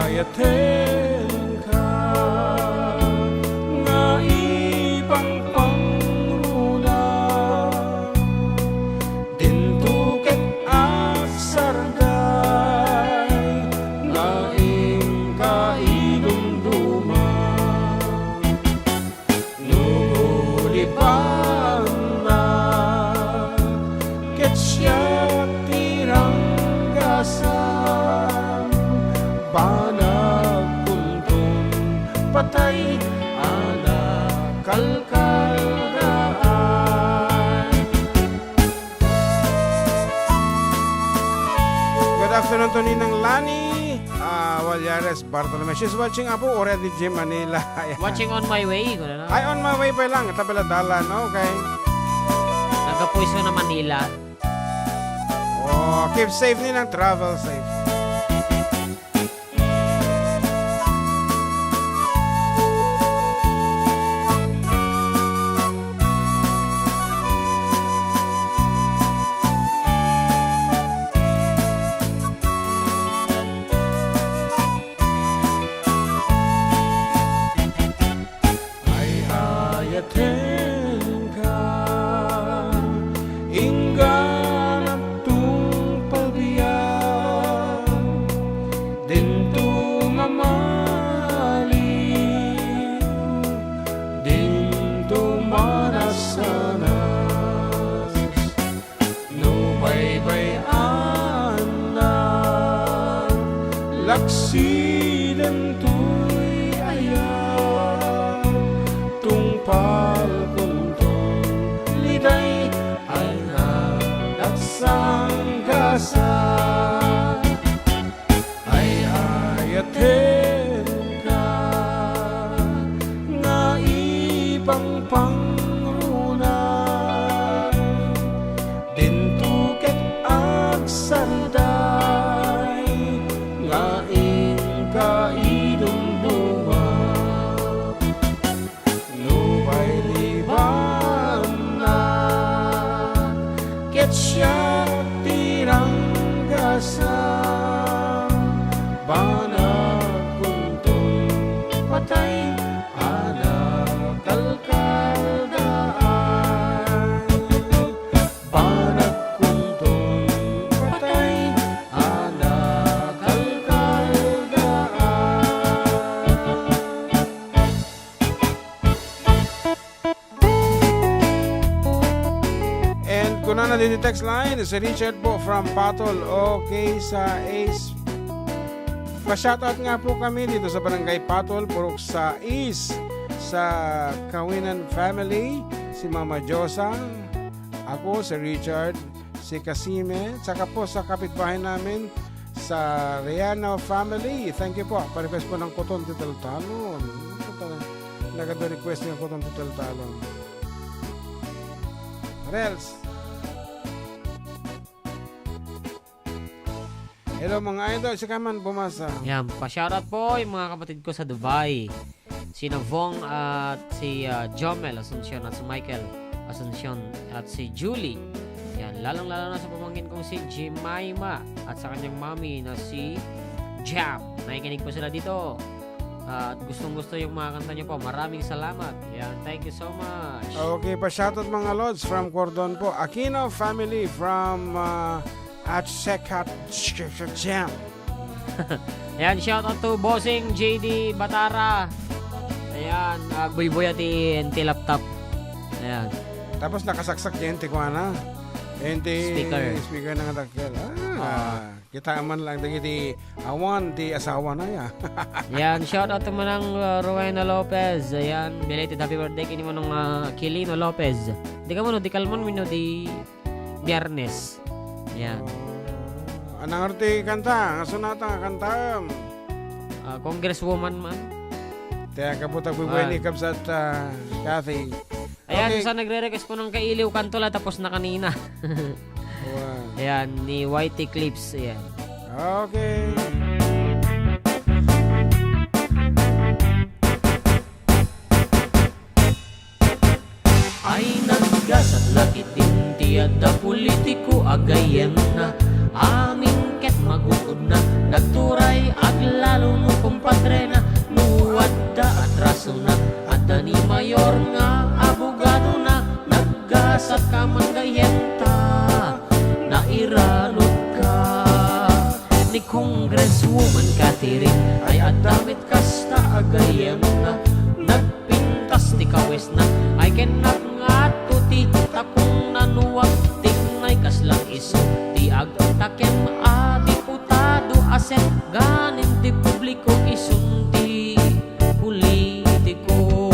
ayaten ka nga ibang pangruna dinto ket aksarday nga ingkaidumduma nugulipan na siya tiranggasan panagkuntong patay anak kalkaldaan. Good afternoon to Ninang Lani Walyares Bartolome. She's watching Apo already Jim Manila. Watching on my way. Ay, on my way pa lang. Tabela dalan. Okay. Nagapuiso na Manila. Oh, keep safe nilang travel safe. Ay ayaten ka inggan at tung pagbiyak dinto mamaliw dinto manasanas no baybay-an na laksidan to'y ayat tungpal kuntong liday ay nadaksang gasa ay ayaten ka nga ibang pangruna dinto ket aksarday nga ingkaidumduma no bailiban na ket siya tiranggasan banagkuntong patay anak kalkaldaan banagkuntong patay anak kalkaldaan. And kung na din text line, si Richard po from Patol. Okay, sa Ace. Pa-shoutout nga po kami dito sa Barangay Patol, Purok sa East, sa Kawinan Family, si Mama Josa, ako, si Richard, si Kasime, tsaka po sa kapitbahay namin, sa Rihanna Family. Thank you po. Pa-request po ng Kuton Tital Talon. Nagado-request ng Kuton Tital Talon. Rels. Hello mga idol, si Kaman bumasa. Yan, pa-shoutout po yung mga kapatid ko sa Dubai. Si Navong at si Jomel Asuncion at si Michael Asuncion at si Julie. Yan, lalong-lalo na sa pamangkin kong si Jemima at sa kanyang mami na si Jam. Nakikinig po sila dito. At gustong-gusto yung mga kanta nyo po. Maraming salamat. Yan, thank you so much. Okay, pa-shoutout mga lods from Cordon po. Aquino family from at Sekat Jam. Ayan, shoutout to Bossing JD Batara. Ayan, Buyboy at NT Laptop. Ayan. Tapos nakasaksak yung tikwana. Speaker ng adakil. Kita man lang dagiti awan di asawa na ya. Yan, shout out to manang Rowena Lopez. Ayan, belated happy birthday kini mo nung Kilino Lopez. Di ka mo no, di kalmon mo di Biyernes. Ayan. Anang arti kanta, nga sunata nga kanta. Congresswoman man. Kaya kaputag bubuhay ni Kabsat Kathy. Ayan, Okay. sa nagre-request po ng Kailiw Kantola tapos na kanina. Wow. Ayan, ni Whitey Clips. Ayan. Okay. Ay naggasat lakit inti Adda politiko agayem na aming ket magukod na nagturay aglalo no kumpadre na nuwadda atraso na Adda ni mayor nga abogado na naggasat ka manggayenta nairanod ka ni Congresswoman Catherine ay adamit kasta agayem na nagpintas ti kawes na ay kenak nga tuti takong nanuwag tingnay kaslang iso ti agtakem a diputado asen ganin ti publiko isunti politiko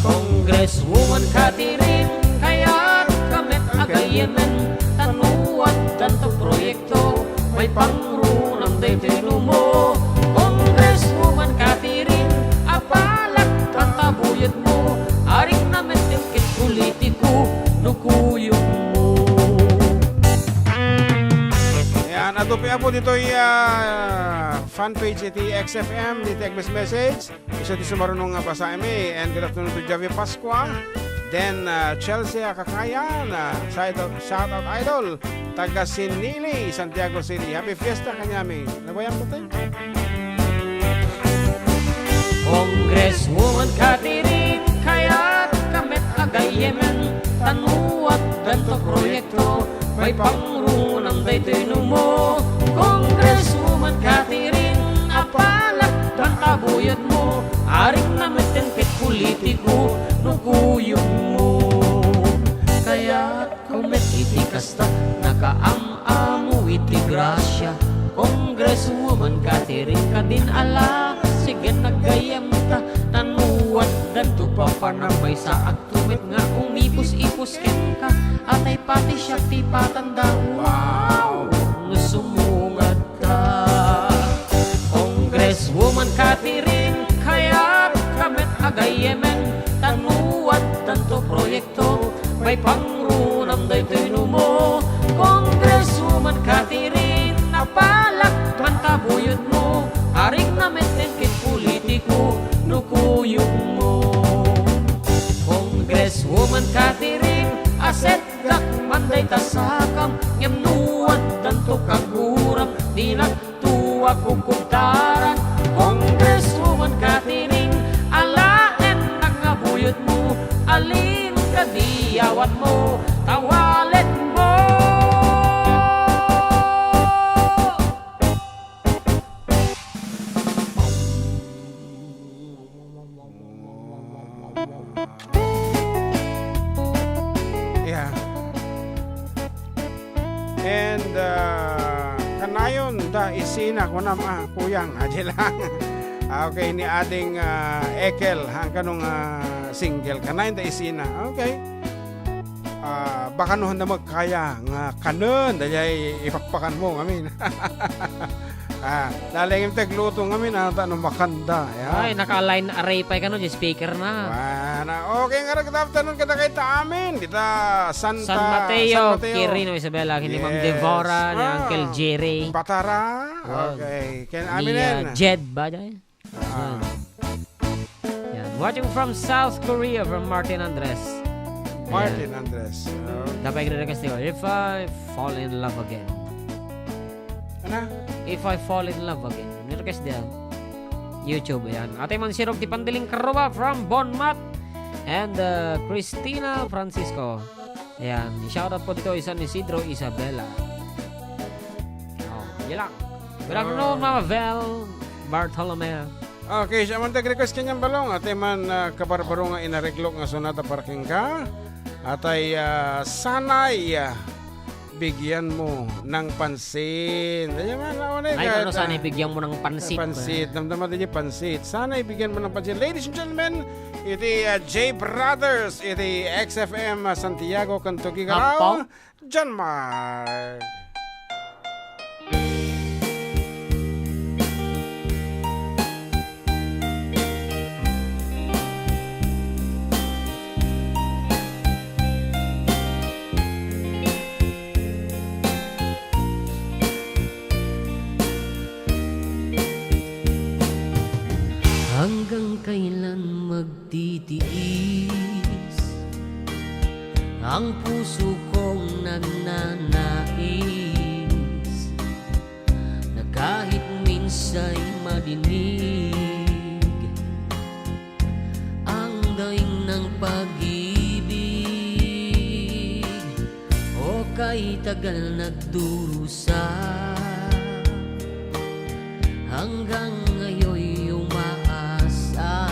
Congresswoman Catherine kaya't kamet agayemen tanuwat danto proyekto may pangrunang daytino mo Congresswoman Catherine apalak tantabuyot mo aring namin tingkit politiko nukuyong mo Ayan, atupi po dito yung fanpage iti XFM, dito text message. Isa di sumarunong nga pa sa emi. And good afternoon to Javi Pasqua. Then, Chelsea Kakayan, shout out idol. Taga Sinili, Santiago City. Happy Fiesta kanyami. Nabayang po tayo? Congresswoman Catherine kaya't kamet agayemen tanuat danto proyekto may pangrunang daytino mo Congresswoman Catherine apalak tantabuyot mo aring nameten ket politiko nukuyong mo kaya't kumet iti kasta nakaam-amu iti grasya Congresswoman Catherine kadin ala sige nagayam ta tanuwat danto pa panambay sa agtumit nga umipos-ipos ken ka atay pati siya ti patanda wow nusumungad ka Congresswoman Catherine kaya't kamet agayemen tanuwat danto proyekto may pangrunam daytoy mo Congresswoman Catherine napalak mantabuyot mo aring nameten kit politiko nukuyong mo Congresswoman Catherine aset dak manday tasakam ngemnuat danto kaguram di nagtuwa kukuptaran Congresswoman Catherine alaen nagngabuyot mo alin kadiyawat mo tawalet mo Yeah. And kanayon da isina ko na kuyang adi lang. Okay ni ading Ekel hang kanong single kanayon da isina. Okay. Baka nuhan na magkaya nga kanon dayay ipakpakan mo ngamin. Daling yung tagluto ngamin ano makanda. Ay, naka-line array pa ka no, di speaker na. Okay nga good afternoon kada kay ta amin. Kita San Mateo, Quirino, Isabela, ni Ma'am Devora, ni Uncle Jerry. Batara. Okay. Ken amin Ni Jed ba dyan? Yan. Watching from South Korea from Martin Andres. Martin Andres. Dapat i-request ko, If I Fall in Love Again. Ano? If I Fall in Love Again. Nirequest dia. YouTube, ayan. Ate man sirog ti Pandiling Karuba from Bonmat. And Christina Francisco. Ayan. Shoutout po dito isa ni Isidro Isabela. Oh, yun lang. Good afternoon, Mama Vel Bartolomeo. Okay, siya man tag-request kanyang balong. Ate man kabarbaro nga inareglo nga sonata parking ka. Atay sanay bigyan mo ng pansin. Ayan man, Ay, ano sana ibigyan mo ng pansit? Pansit. Namdaman din yung pansit. Sana ibigyan mo ng pansit. Ladies and gentlemen, iti J Brothers, iti XFM Santiago Tuguegarao, John Mark. Hanggang kailan magtitiis ang puso kong nagnanais na kahit minsa'y madinig ang daing ng pag-ibig o kay tagal nagdurusa hanggang ngayoy umaasa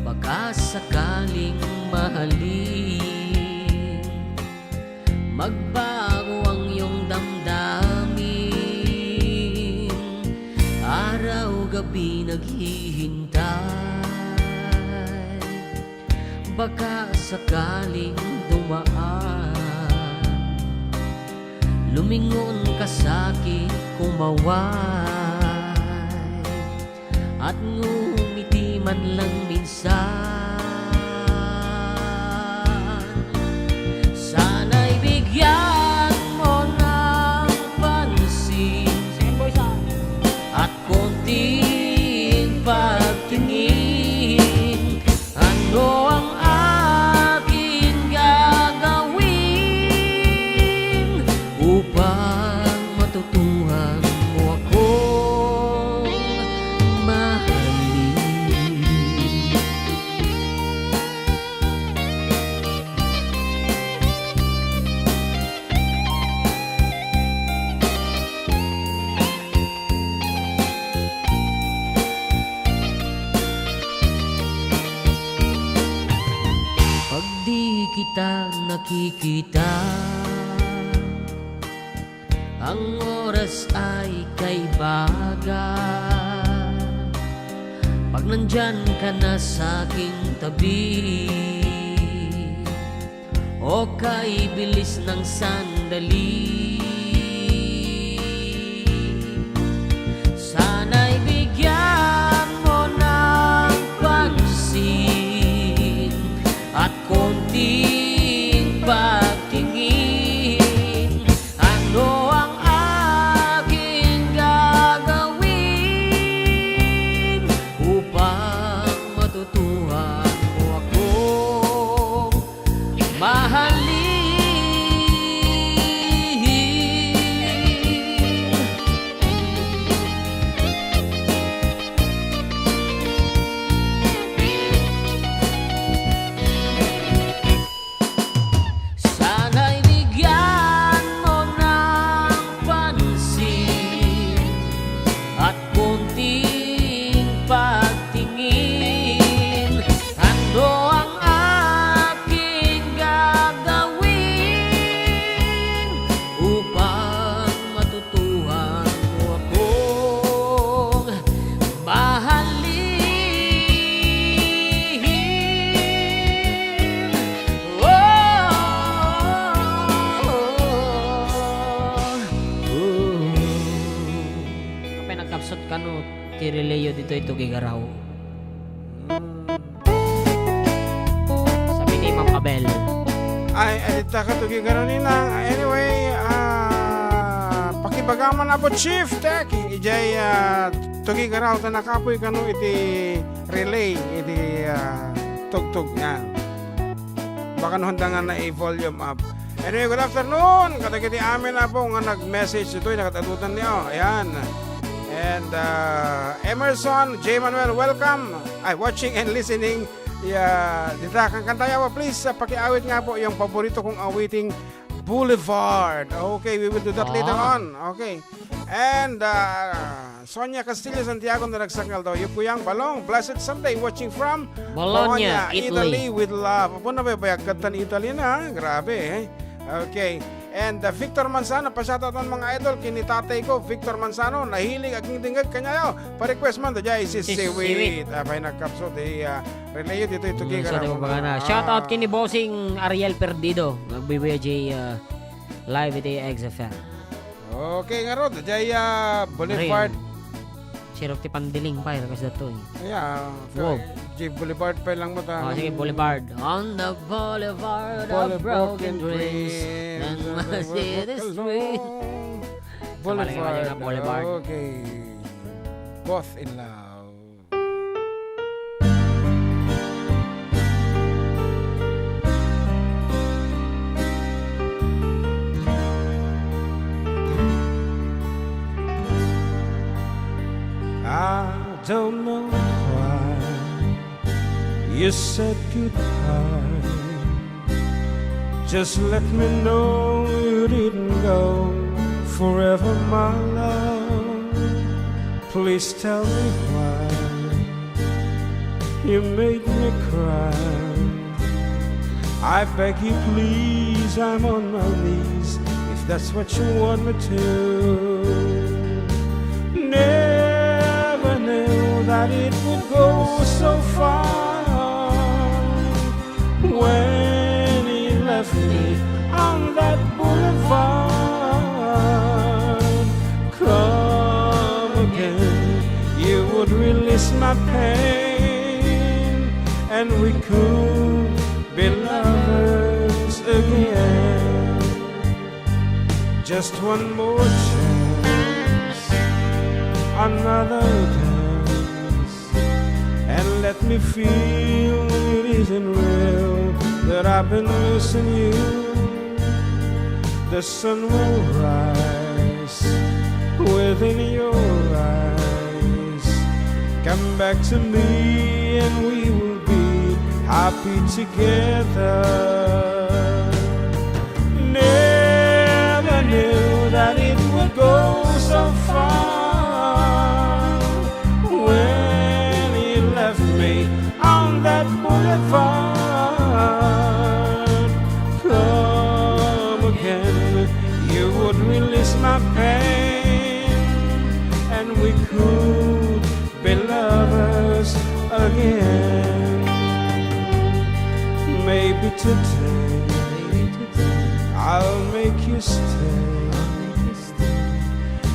baka sakaling mahalin magbago ang iyong damdamin araw-gabi naghihintay baka sakaling dumaan lumingon ka sa'kin kumaway at ngumiti man lang minsan sana'y bigyan mo ng pansin at konting pagtingin ano ang aking gagawin upang matutuhan mo akong mahalin. Pag di kita nakikita ang oras ay kay baga pag nandyan ka na sa aking tabi o kay bilis ng sandali sana'y bigyan mo ng pansin at konting pagtingin ano ang aking gagawin upang matutuhan mo akong mahalin. Sana'y bigyan mo ng pansin at konting pagtingin ano ang aking gagawin upang matutuhan mo akong mahalin. Kapag nagkapsot ka no, Tireleo dito ito Tuguegarao. Sabi ni Ma'am Abel. Ay, alita ka Tuguegarao nina. Anyway, pakibagaman na po Chief Tech. Ijay Tuguegarao ta nakapoy kano iti relay, iti tugtog yan. Baka no handangan na i-volume up. Anyway, good afternoon. Kadagiti amin na po nga nag-message ito, nakatatutan niyo. Ayan. And Emerson, J. Manuel, welcome. Watching and listening. Dita kang kantayawa, please. Pakiawit nga po yung paborito kong awiting Boulevard. Okay, we will do that later on. Okay. And Sonia Castillo Santiago na nagsakal daw. Yung kuyang balong, Blessed Sunday, watching from Bologna, Italy. with love. Apo na ba bayagkatan Italy na? Grabe eh. Okay. And Victor Manzano, pa-shoutout ng mga idol, kinitatay ko, Victor Manzano, nahilig aking tingag kanyayo. Pa-request man, dajay si Siwit. Abay nagkapso, relayo dito ito Tuguegarao. Shoutout kini bossing Ariel Perdido. Nagbibigay live iti XFM. Okay nga ro, dajay Boulevard. Sirok ti pandiling pa, kasi dato eh. Wow. J. Boulevard pa lang mo ta. Sige, Boulevard. On the boulevard of broken dreams and see the street. Boulevard. Okay. Both in love. I don't know why you said goodbye. Just let me know you didn't go forever, my love. Please tell me why you made me cry. I beg you please, I'm on my knees, if that's what you want me to. Never knew that it would go so far. When he left me on that boulevard, come again, you would release my pain, and we could be lovers again. Just one more chance, another dance, and let me feel it isn't real that I've been losing you. The sun will rise within your eyes. Come back to me and we will be happy together. Never knew that it would go so far. When he left me on that boulevard, come again, you would release my pain, and we could be lovers again. Maybe today I'll make you stay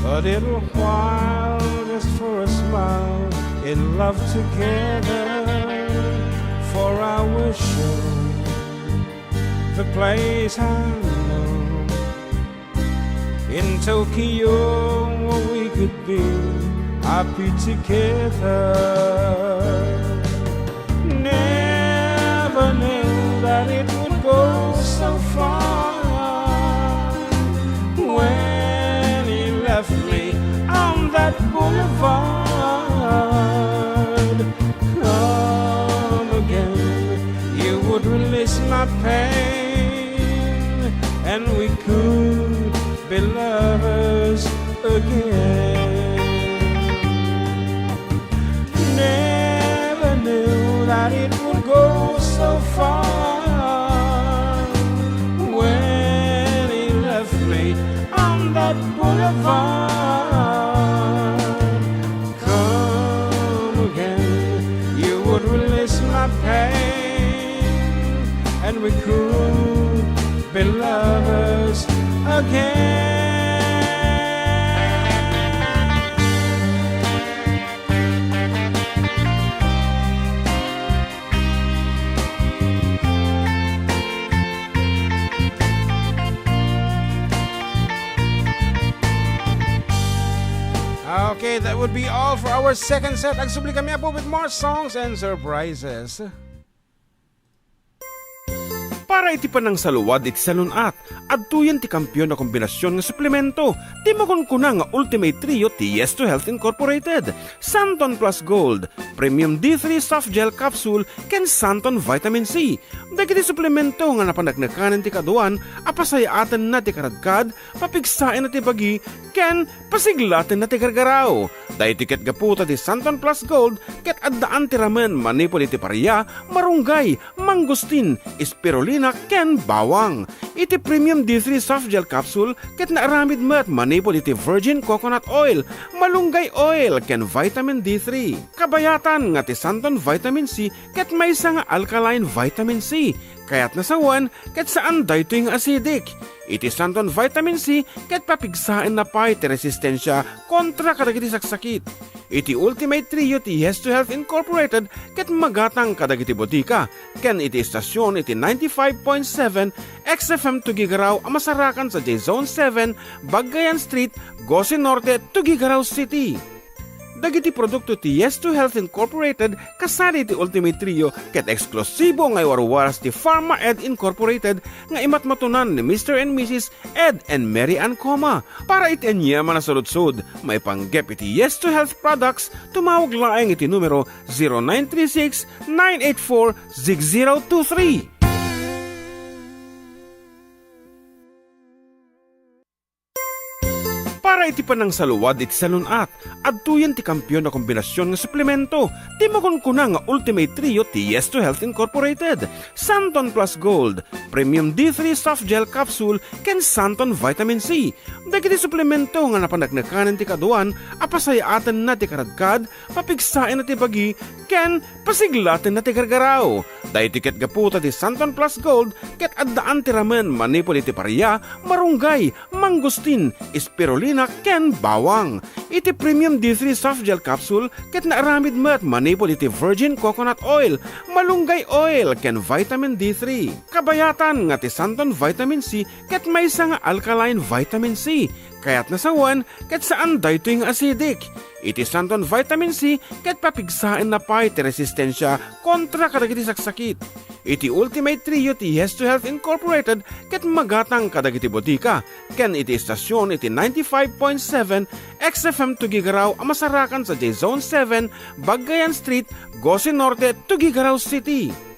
a little while, just for a smile, in love together. For I will show the place I know in Tokyo, where we could be happy together. Never knew that it would go so far. When he left me on that boulevard, come again, you would release my pain, and we could be lovers again. Never knew that it would go so far. When he left me on that boulevard, come again, you would release my pain, and we could be lovers again. Okay, that would be all for our second set. Agsubli kami po with more songs and surprises. Para iti panang saluwad iti salunat, adtuyan ti kampiyon na kombinasyon nga suplemento, ti makunkuna nga Ultimate Trio ti Yes to Health Incorporated, Santon Plus Gold, Premium D3 Soft Gel Capsule, ken Santon Vitamin C. Dagiti suplemento nga napanagnakanan ti kaduan, apasayaatan na ti karadkad, papigsain na ti bagi, ken pasiglatin na ti gargaraw. Dahil tiket gaputa ti Santon Plus Gold, ket addaan ti ramen manipol iti paria, marunggay, mangustin, spirulina, ken bawang. Iti Premium D3 Soft Gel Capsule, ket naaramid met manipol iti virgin coconut oil, malunggay oil, ken vitamin D3. Kabayatan nga ti Santon Vitamin C, ket may nga alkaline vitamin C. Kaya't nasawan, ket saan daytoy nga acidic. Iti Santon Vitamin C, ket papigsain na pa iti resistensya kontra kadagiti saksakit. Iti Ultimate Trio ti Yes to Health Incorporated, ket magatang kadagiti botika, ken iti istasyon iti 95.7 XFM Tuguegarao amasarakan sa J-Zone 7, Bagayan Street, Gose Norte, Tuguegarao City. Dagiti produkto ti Yes to Health Incorporated kasali ti Ultimate Trio ket eksklusibo nga warwaras ti Pharma Ed Incorporated nga imatmatunan ni Mr. and Mrs. Ed and Mary Ann Coma. Para itenya manasaludsod, may panggep iti Yes to Health products, tumawag laeng iti numero 0936-984-6023. Para iti panang saluwad iti salunat, adtuyan ti kampiyon na kombinasyon nga suplemento, ti makunkuna nga Ultimate Trio ti Yes to Health Incorporated, Santon Plus Gold, Premium D3 Soft Gel Capsule, ken Santon Vitamin C. Dagiti suplemento nga napanagnakanan ti kaduan, apasayaatan na ti karadkad, papigsain na ti bagi, ken pasiglatin na ti gargaraw. Dahil tiket gaputa ti Santon Plus Gold, ket addaan ti ramen manipol iti paria, marunggay, mangustin, spirulina, ken bawang. Iti Premium D3 Soft Gel Capsule, ket naaramid met manipol iti virgin coconut oil, malunggay oil, ken vitamin D3. Kabayatan nga ti Santon Vitamin C, ket may nga alkaline vitamin C. Kaya't nasawan, ket saan daytoy nga acidic. Iti Santon Vitamin C, ket papigsain na pa iti resistensya kontra kadagiti saksakit. Iti Ultimate Trio ti Yes to Health Incorporated, ket magatang kadagiti botika, ken iti istasyon iti 95.7 XFM Tuguegarao amasarakan sa J-Zone 7, Bagayan Street, Gose Norte, Tuguegarao City.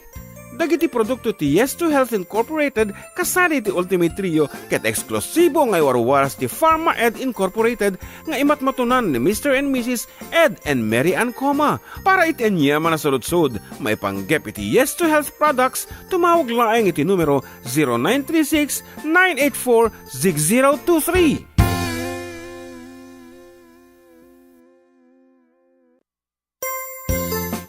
Dagiti produkto ti Yes to Health Incorporated kasali ti Ultimate Trio ket eksklusibo nga warwaras ti Pharma Ed Incorporated nga imatmatunan ni Mr. and Mrs. Ed and Mary Ann Coma. Para itenya manasaludsod, may panggep iti Yes to Health products, tumawag laeng iti numero 0936-984-6023.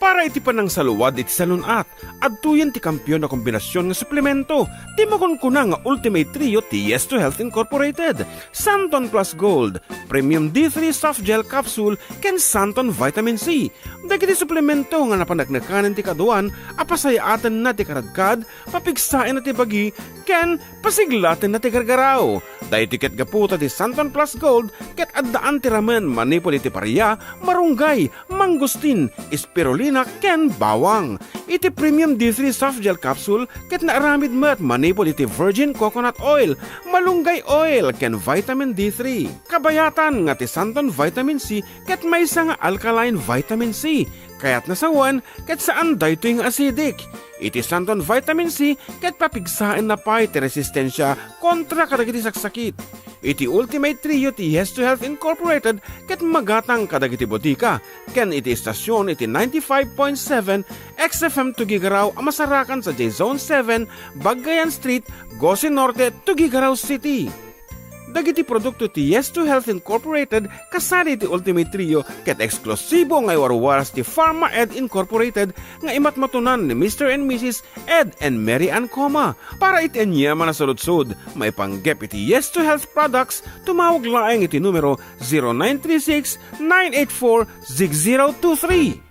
Para iti panang saluwad iti salunat, adtuyan ti kampiyon na kombinasyon nga suplemento, ti makunkuna nga Ultimate Trio ti Yes to Health Incorporated, Santon Plus Gold, Premium D3 Soft Gel Capsule, ken Santon Vitamin C. Dagiti suplemento nga napanagnakanan ti kaduan, apasayaatan na ti karadkad, papigsain na ti bagi, ken pasiglatin na ti gargaraw. Dahil tiket gaputa ti Santon Plus Gold, ket addaan ti ramen manipol iti paria, marunggay, mangustin, spirulina, ken bawang. Iti Premium D3 Soft Gel Capsule, ket naaramid met manipol iti virgin coconut oil, malunggay oil, ken vitamin D3. Kabayatan nga ti Santon Vitamin C, ket may nga alkaline vitamin C. Kaya't nasawan, ket saan daytoy nga acidic. Iti Santon Vitamin C, ket papigsain na pa iti resistensya kontra kadagiti saksakit. Iti Ultimate Trio ti Yes to Health Incorporated, ket magatang kadagiti botika, ken iti istasyon iti 95.7 XFM Tuguegarao amasarakan sa J-Zone 7, Bagayan Street, Gose Norte, Tuguegarao City. Dagiti produkto ti Yes to Health Incorporated kasali ti Ultimate Trio ket eksklusibo nga warwaras ti Pharma Ed Incorporated nga imatmatunan ni Mr. and Mrs. Ed and Mary Ann Coma. Para itenya manasaludsod, may panggep iti Yes to Health products, tumawag laeng iti numero 0936-984-6023.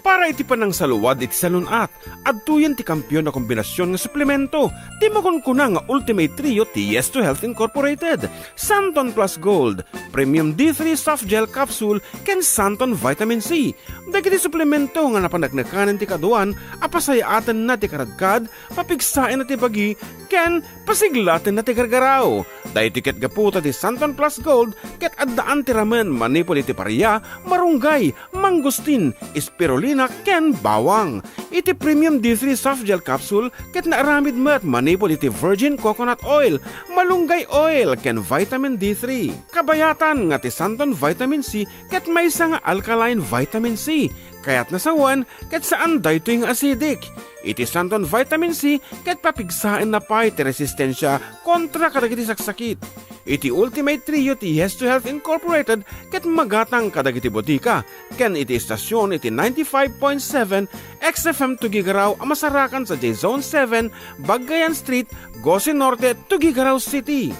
Para Para iti panang saluwad iti salunat, adtuyan ti kampiyon na kombinasyon nga suplemento, ti makunkuna nga Ultimate Trio ti Yes to Health Incorporated, Santon Plus Gold, Premium D3 Soft Gel Capsule, ken Santon Vitamin C. Dagiti suplemento nga napanagnakanan ti kaduan, apasayatan na ti karagkad, papigsain na ti bagi, ken pasiglatin na ti gargaraw. Dahil tiket gaputa ti Santon Plus Gold, ket addaan ti ramen manipol iti paria, marunggay, mangustin, spirulina, ken bawang. Iti Premium D3 Soft Gel Capsule, ket naaramid met manipol iti virgin coconut oil, malunggay oil, ken vitamin D3. Kabayatan nga ti Santon Vitamin C, ket maysa nga alkaline vitamin C. Kaya't nasawan, ket saan daytoy nga acidic. Iti Santon Vitamin C, ket papigsain na pa iti resistensya kontra kadagiti saksakit. Iti Ultimate Trio ti Yes to Health Incorporated, ket magatang kadagiti botika, ken iti istasyon iti 95.7 XFM Tuguegarao amasarakan sa J-Zone 7, Bagayan Street, Gose Norte, Tuguegarao City.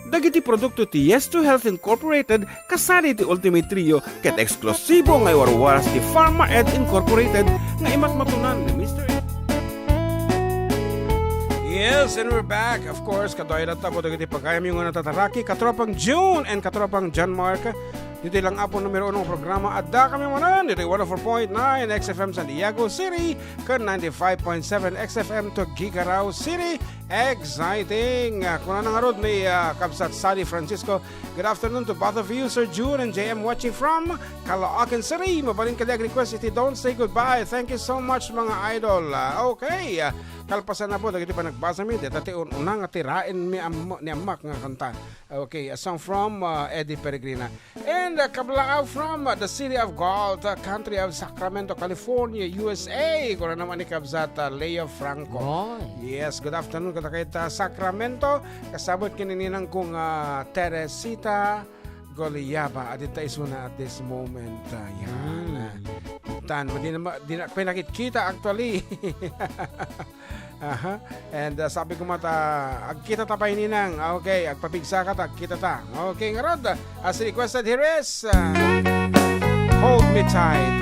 Dagiti produkto ti Yes to Health Incorporated kasali ti Ultimate Trio ket eksklusibo nga iwarwaras ti Pharma Ed Incorporated nga imatmatunan ni Mr. Ed. Yes, and we're back. Of course, kadoy na tabo dagiti pagayam yung natataraki, katropang June and katropang John Mark. Dito lang apo numero 1 programa Adda kami Manen. Dito 104.9 XFM Santiago City, kan 95.7 XFM Tuguegarao City. Exciting! Kung na nga rod, may Kabsat Sally Francisco. Good afternoon to both of you, Sir June and JM watching from Caloocan City. Mabalin kadag request iti Don't Say Goodbye. Thank you so much mga idol. Okay, kalpasan na po, dagiti pa nagbasa mi. Dati unang atirain ni Amak nga kanta. Okay, a song from Eddie Peregrina. And kablaaw from the city of gold, country of Sacramento, California, USA. Kung na naman ni Kabsat Leo Franco. Boy. Yes, good afternoon kada kahit Sacramento. Kasabot kinininang kong Teresita Goliaba. Adita isuna at this moment. Yan. Tan, di na pinakikita actually. And sabi ko mata, agkita ta pa ininang. Okay, agpapigsa ka ta, agkita ta. Okay, ngarod. As requested, here is Hold Me Tight.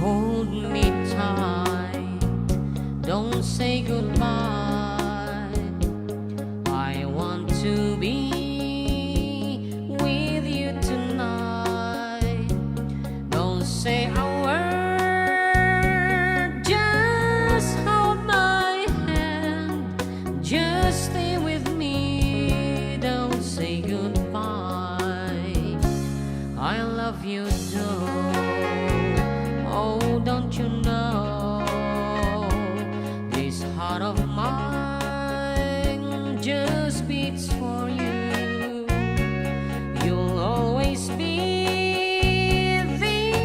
Hold me tight, don't say goodbye. I want to be with you tonight. Don't say a word, just hold my hand. Just stay with me, don't say goodbye. I love you too. Oh, don't you know, this heart of mine just beats for you. You'll always be the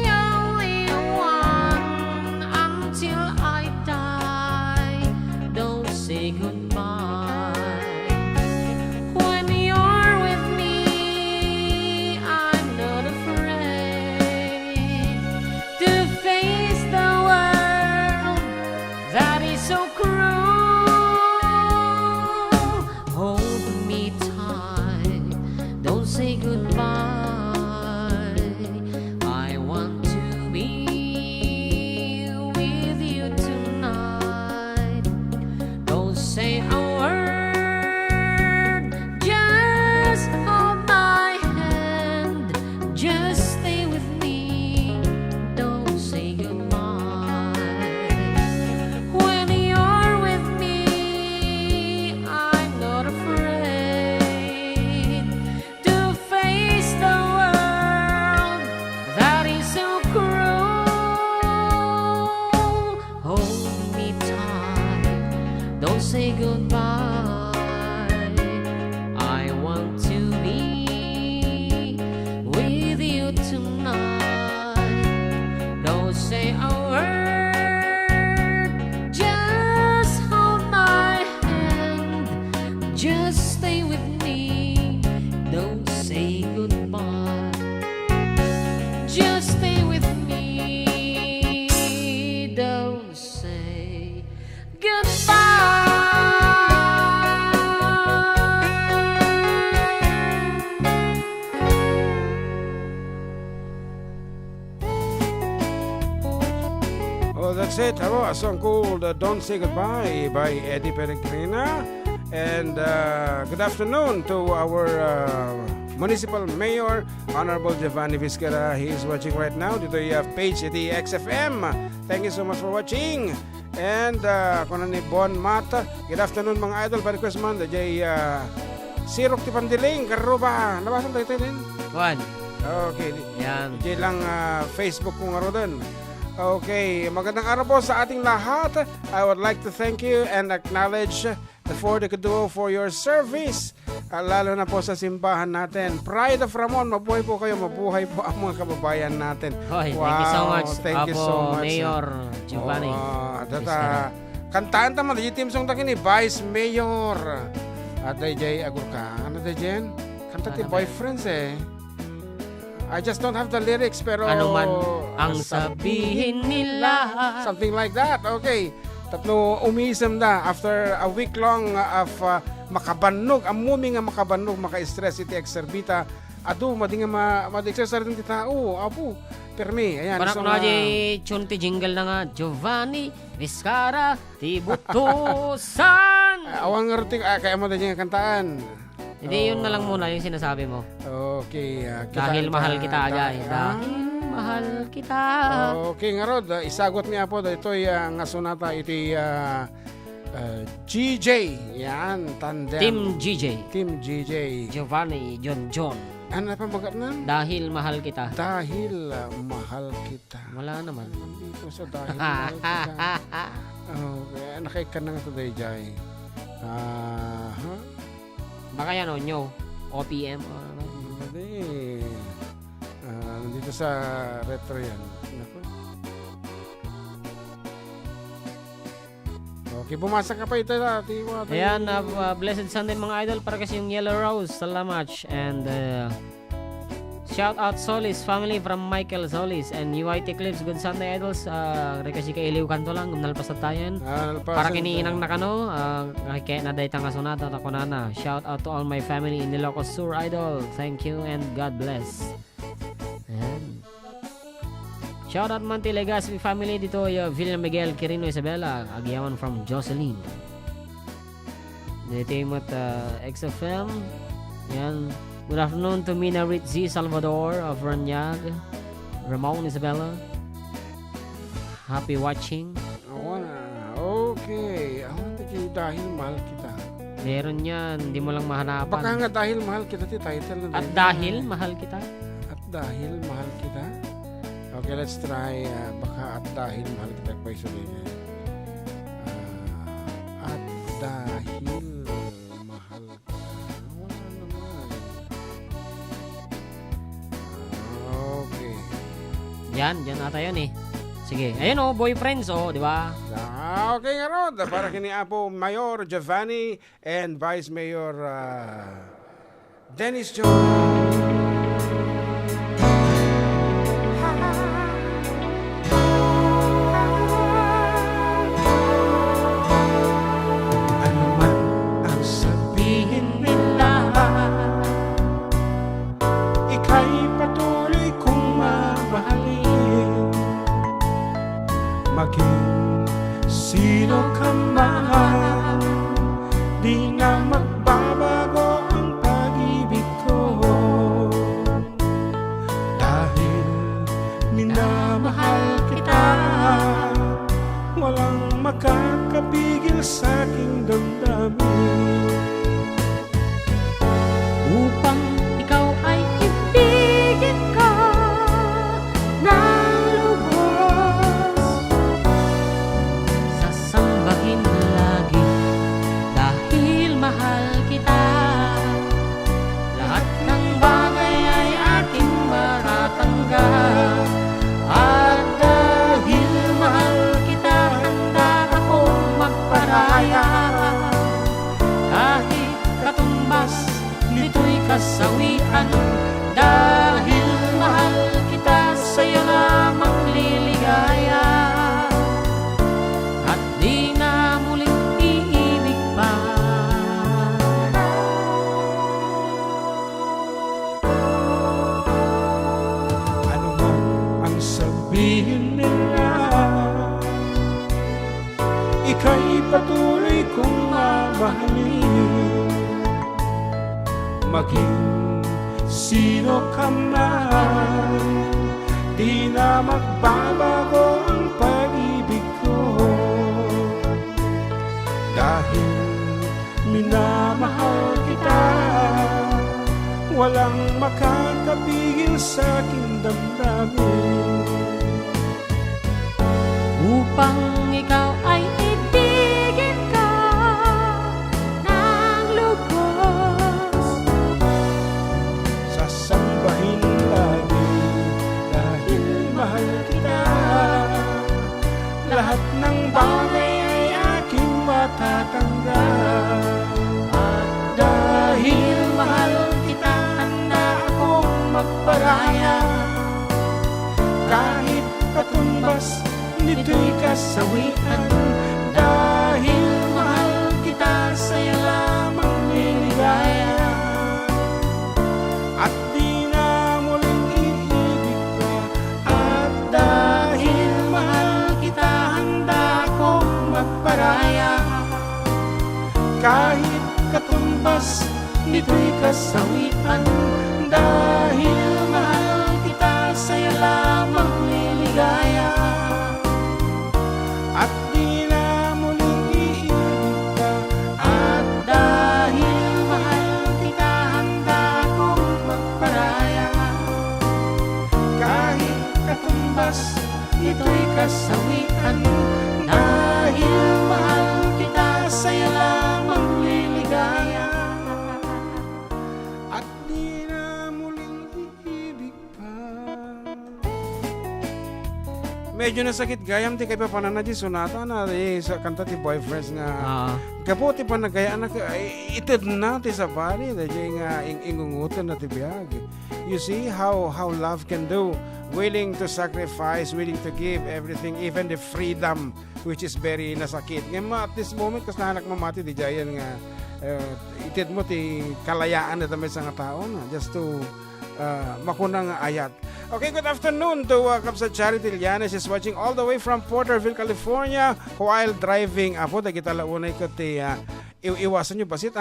only one until I die. Don't say goodbye. When you're with me, I'm not afraid to face the world that is so cruel. Hold me tight, don't say goodbye. I want to be with you tonight. Don't say a word, just hold my hand. Just stay with me, don't say goodbye. When you're with me, I'm not afraid to face the world that is so cruel. Hold me tight, don't say goodbye. I want to be with you tonight. Don't say a word, just hold my hand. Just stay with me, don't say goodbye. Just stay with me, don't say goodbye. Abo, a song called Don't Say Goodbye by Eddie Peregrina. And good afternoon to our Municipal Mayor, Honorable Giovanni Vizcara. He is watching right now dito yung page iti XFM. Thank you so much for watching. And kung ni Bon Mata, good afternoon mga idol. Pa-request man, dajay Sirok ti Pandiling, karuba. Nabasan tayo din? Juan. Okay. Yan. Dajay lang Facebook kung aro din. Okay, magandang araw po sa ating lahat. I would like to thank you and acknowledge the Ford Duo for your service. Lalo na po sa simbahan natin. Pride of Ramon, mabuhay po kayo, mabuhay po ang mga kababayan natin. Hoy, Wow, thank you so much. thank you so much. Mayor Giovanni. Kantaan tama, di team song takin ni Vice Mayor. At DJ Agurka. Ano DJ? Kanta ti boyfriends eh. I just don't have the lyrics pero Ano man ang sabihin nila. something like that. Okay. Tapno umisem na after a week long of makabannog, amumi nga makabannog, maka-stress iti exerbita. Adu madi nga ma-exercise rin ti tao. Apo. Permi. Ayan. Panak na di chunti jingle na nga Giovanni Vizcara ti butusan. Awang ngerti kaya mo din nga kantaan. Hindi yun na lang muna yung sinasabi mo. Okay. Dahil mahal kita ajay. Dahil mahal kita. Okay nga Rod, isagot niya po ito nga sunata iti GJ. Yan, tandem. Team GJ. Team GJ. Giovanni John. Ano na pa bagat na? Dahil mahal kita. Dahil mahal kita. Wala naman. Dito sa dahil mahal kita. Okay, nakaikan na nga ito day, Jai. Baka yan o, nyo. OPM. Hindi. Nandito sa retro yan. Naku. Okay, bumasa ka pa ito. Ayan, blessed Sunday mga idol para kasi yung Yellow Rose. Salamat. And shout out Solis family from Michael Solis and UIT Clips. Good Sunday idols. Kasi kay Iliw Kanto lang. Nalpasat tayan. Para kiniinang nakano. Kaya naday tanga sunata. Tako na. Shout out to all my family in Ilocos Sur idol. Thank you and God bless. Ayan. Shout out man ti Legaspi family dito Villa Miguel Quirino Isabela Agyawan from Jocelyn. Dito yung XFM. Yan. Good afternoon to Mina Ritzi Salvador of Ranyag. Ramon Isabella. Happy watching. Okay. Dahil mahal kita. Meron yan. Hindi mo lang mahanapan. Baka nga dahil mahal kita ti title na At dahil mahal kita. At dahil mahal kita. Okay, let's try baka at dahil mahal kita pa isulihin. At dahil mahal kita. Wala naman. Okay. Yan ata yun eh. Sige. Ayun oh, boyfriends oh, di ba? Okay nga Rod. Para kini Apo Mayor Giovanni and Vice Mayor Dennis John. Maging sino ka man, di na magbabago ang pag-ibig ko. Dahil minamahal kita, walang makakapigil sa aking damdamin. Upang ikaw ay ibigin ko ng lubos, sasambahin lagi dahil mahal mahalin. Maging sino ka man, di na magbabago ang pag-ibig ko. Dahil minamahal kita, walang makakapigil sa aking damdamin. Upang ikaw ay ibigin ka ng lubos, Sasambahin lagi dahil mahal kita. Lahat ng bagay ay aking matatanggap. At dahil mahal kita, handa akong magparaya. Kahit katumbas nito'y kasawian. Dahil mahal kita, sa'yo lamang liligaya. At di na muling iibig pa. At dahil mahal kita, handa akong magparaya. Kahit katumbas nito'y kasawian. Dahil mahal kita, sa'yo lamang liligaya. At di na muling iibig pa. At dahil mahal kita, handa akong magparaya. Kahit katumbas nito'y kasawian. Dahil mahal kita, sa'yo lamang liligaya. At di na muling iibig pa. Medyo nasakit gayam ti kay papanan na di sunata na sa kanta ti boyfriends nga kaputi pa nagayaan na itid na ti sa bali na nga ingungutan na ti biyag. You see how love can do, willing to sacrifice, willing to give everything, even the freedom which is very nasakit. Ngayon at this moment kas nahanak mamati di jayan nga itid mo ti kalayaan na tamay sa nga tao na just to makunang ayat. Okay, good afternoon to Kapsa Charity Lianes is watching all the way from Porterville, California while driving. Apo, da kita launay ko ti iwasan nyo basit.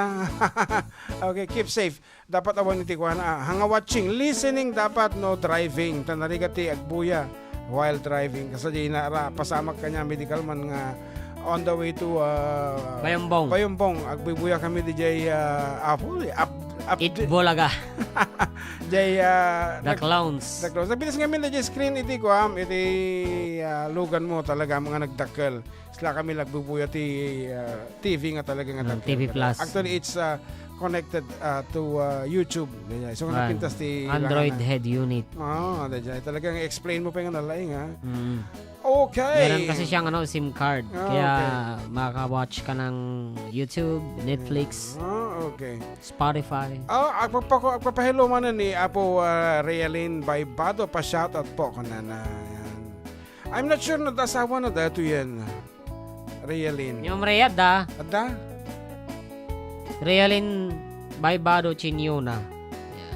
Okay, keep safe. Dapat awan niti ko hanga watching, listening dapat no driving. Tanariga ti agbuya while driving. Kasi di na pasamak kanya medical man nga on the way to Bayambong. Agbuya kami di jay Apo, Bolaga. Jay The Clowns. Nagbilis nga min na screen iti ko iti lugan mo talaga mga nagdakkel. Sila kami nagbubuya ti TV nga talaga nga dakkel. TV Plus. Actually it's connected to YouTube. So napintas ti Android head unit. talagang explain mo pa nga nalaing ha. Okay. Meron kasi siyang SIM card. Kaya makaka-watch ka ng YouTube, Netflix, okay. Spotify. Agpapahelo man ni Apo Realin Baybado pa shoutout po ko na I'm not sure na asawa na dato yan. Realin. Yung Adda. Adda? Realin Baybado Chinyuna.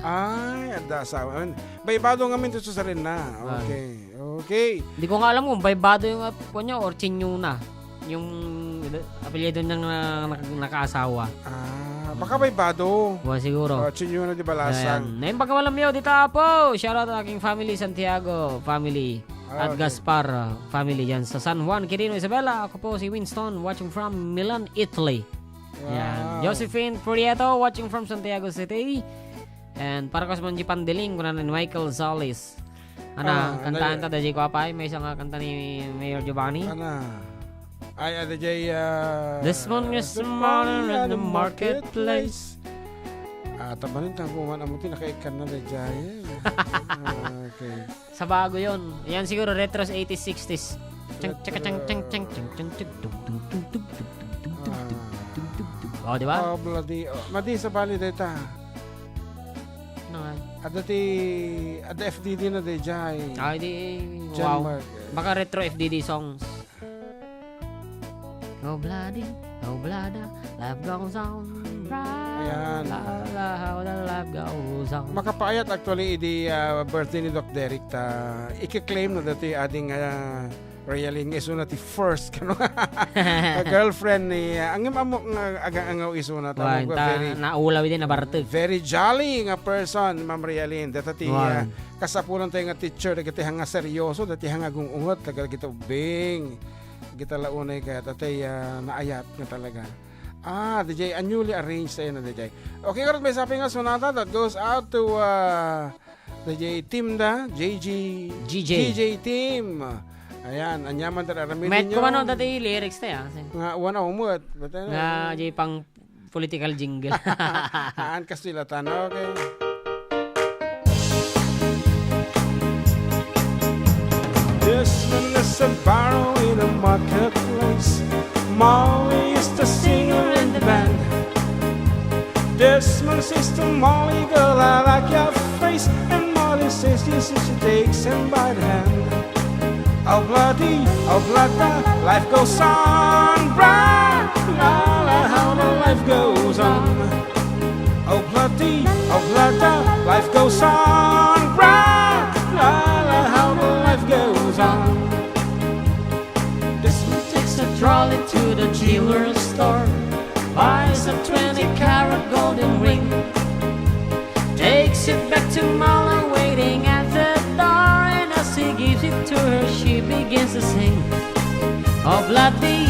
Ay, Adda asawa. Baybado nga min sa rin na. Okay. Hindi ko nga alam kung Baybado yung apo niya or Chinyuna. Yung apelyido niyang nakaasawa. Baka Baybado. Siguro. Chinyuna di Balasang. Ngayon pagka walang miyo, dito po. Shoutout ang aking family, Santiago family. At Gaspar family dyan sa San Juan, Quirino, Isabela. Ako po si Winston, watching from Milan, Italy. Yan. Josephine Prieto, watching from Santiago City. And para ko sa mga pandiling, kuna na ni Michael Solis. Kantaan ta da ko apay, may isang kanta ni Mayor Giovanni. Ay, ada jay This morning is the morning in the marketplace. Tabanin tang kuman amuti nakaikan na da jay. Okay. Sa bago yon. Yan siguro retros 80s 60s. Di ba? Bloody. Madi sa bali data. Ada FDD na de jay. Wow. Baka retro FDD songs. Oh bloody, life goes on. Ayan. How the life goes on. Makapaayat actually di birthday ni Doc Derek ta. Iki-claim na dati ading Really nga iso na ti first kano girlfriend ni ang amok nga agang-angaw iso na Wan, very naulaw din na barteg. very jolly nga person, Ma'am Rialin. Dati Wan. kasapulan tayo nga teacher, dati nga seryoso, dati nga gungungot, tagal kita bing. Kita launay kaya tatay naayat nga talaga. DJ, a newly arranged tayo na DJ. Okay, karot may sabi nga sonata that goes out to DJ Team da, GJ Team. Ayan, anyaman ta ramitin Met nyo. ko man dati lyrics tayo. Nga, wana umut. Nga, jay pang political jingle. Haan kasilatan, okay. This one is a barrow in a marketplace. Molly is the singer in the band. This one says to Molly, girl, I like your face. And Molly says, yes, she takes him by the hand. Oh bloody, life goes on, bright, la la, how the life goes on. Oh bloody, life goes on, bright, la la, how the life goes on. This one takes a trolley to the jeweler's store, buys a 20-carat golden ring, takes it back to Molly waiting at the door, and as he gives it to her, she begins to sing. Oh bloody,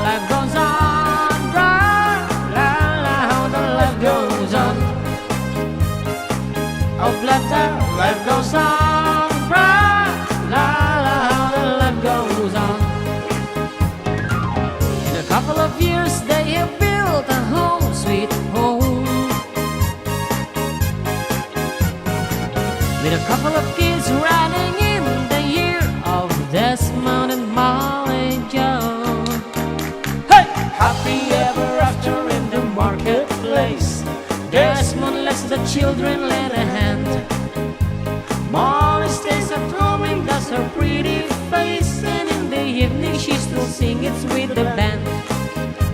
life goes on, bright, la la, how the life goes on. Oh bloody, life goes on, bright, la la, how the life goes on. In a couple of years they have built a home, sweet home, with a couple of kids riding in the year of Desmond and Molly Jones. Hey! Happy ever after in the marketplace. Desmond lets the children lend a hand. Molly stays at home and does her pretty face, and in the evening she still sings with the band.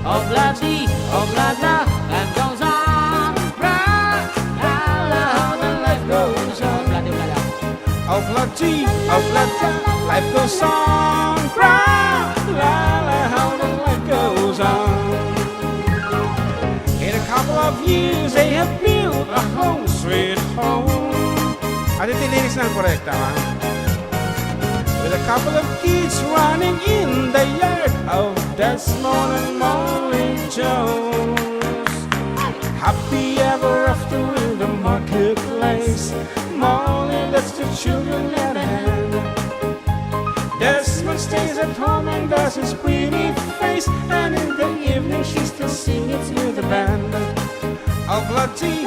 Oh bloody, life goes on, bright, la la, how the life goes on. Oh bloody, life goes on, bright, la la, how the life goes on. In a couple of years they have built a home, sweet home. Ano yung lyrics na korekta, ha? With a couple of kids running in the yard of Desmond and Molly Jones. Happy ever after in the marketplace. Molly lets the children lend a hand. Desmond stays at home and does his pretty face, and in the evening she still sings with the band. Oh bloody,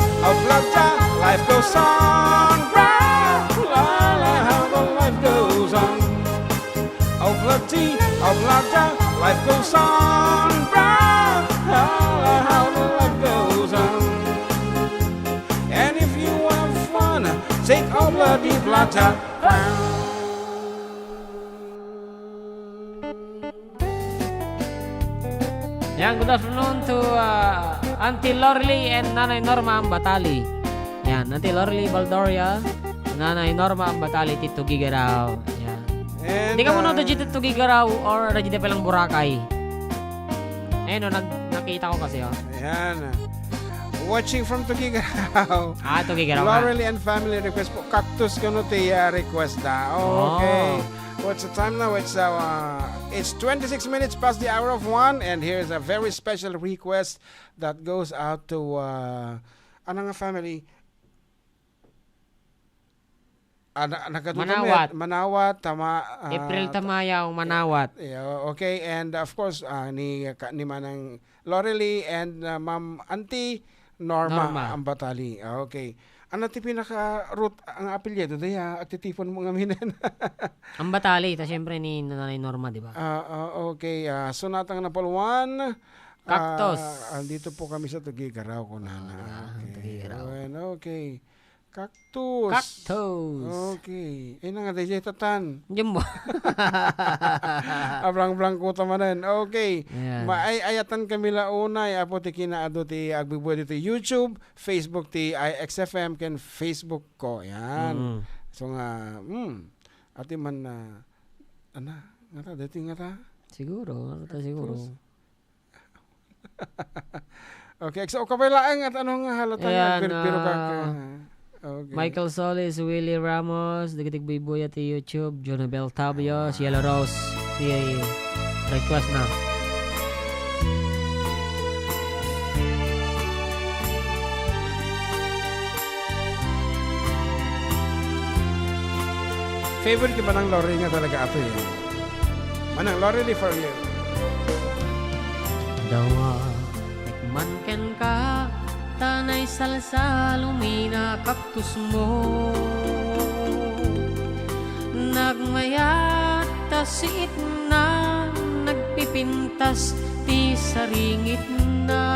life goes on, bright, la la, how the life goes on. Oh bloody, life goes on, bright, la la, how the life goes on. And if you want fun, take a bloody blotter. Yan, good afternoon to Auntie Lorly and Nanay Norma Ambatali. Yan, Auntie Lorly Baldoria, Nanay Norma Ambatali, Tito Tuguegarao. Yan. Hindi ka muna dito Tuguegarao or dito palang Boracay. Ayun, nakita ko kasi. Ayan. Watching from Tuguegarao. Tuguegarao. Lorely and family request po. Cactus ka no request da. Okay. What's the time now? It's 26 minutes past the hour of 1, and here's a very special request that goes out to anong family? Manawat, April Tamayaw, Manawat. Yeah, okay, and of course ni Manang Lorely and Ma'am Auntie Norma Ambatali. Okay. Ano ti pinaka-root ang apelyido? Daya, agtitipon mo nga minin. Ang Batali, ta siyempre ni Nanay Norma, di ba? Okay, sunatang number 1. Cactus. Dito po kami sa Tuguegarao ko na. Tuguegarao. Okay. Cactus. Okay. Ay nga, DJ Tatan. Diyan mo. Ablang-blang ko tamanan. Okay. Ayan. Maayatan kami launay. Apo ti kinaado ti agbibuhay ti YouTube, Facebook ti IXFM ken Facebook ko. Yan. So nga, ati man na Ana, ngata, dating ngata. Siguro, ano ta siguro. Okay, so kapay laang at anong halata nga, Ayan, pero ka. Okay. Michael Solis, Willie Ramos, Digitig Biboy at YouTube, Jonabel Tabios, Yellow Rose, request na. Favorite ka ba ng Lori nga talaga ato eh? Manang Lori for you. Dawa, tikman ken ka, tanay salsa, lumina, kaktus mo. Nagmayat, tasit na, nagpipintas, ti saringit na.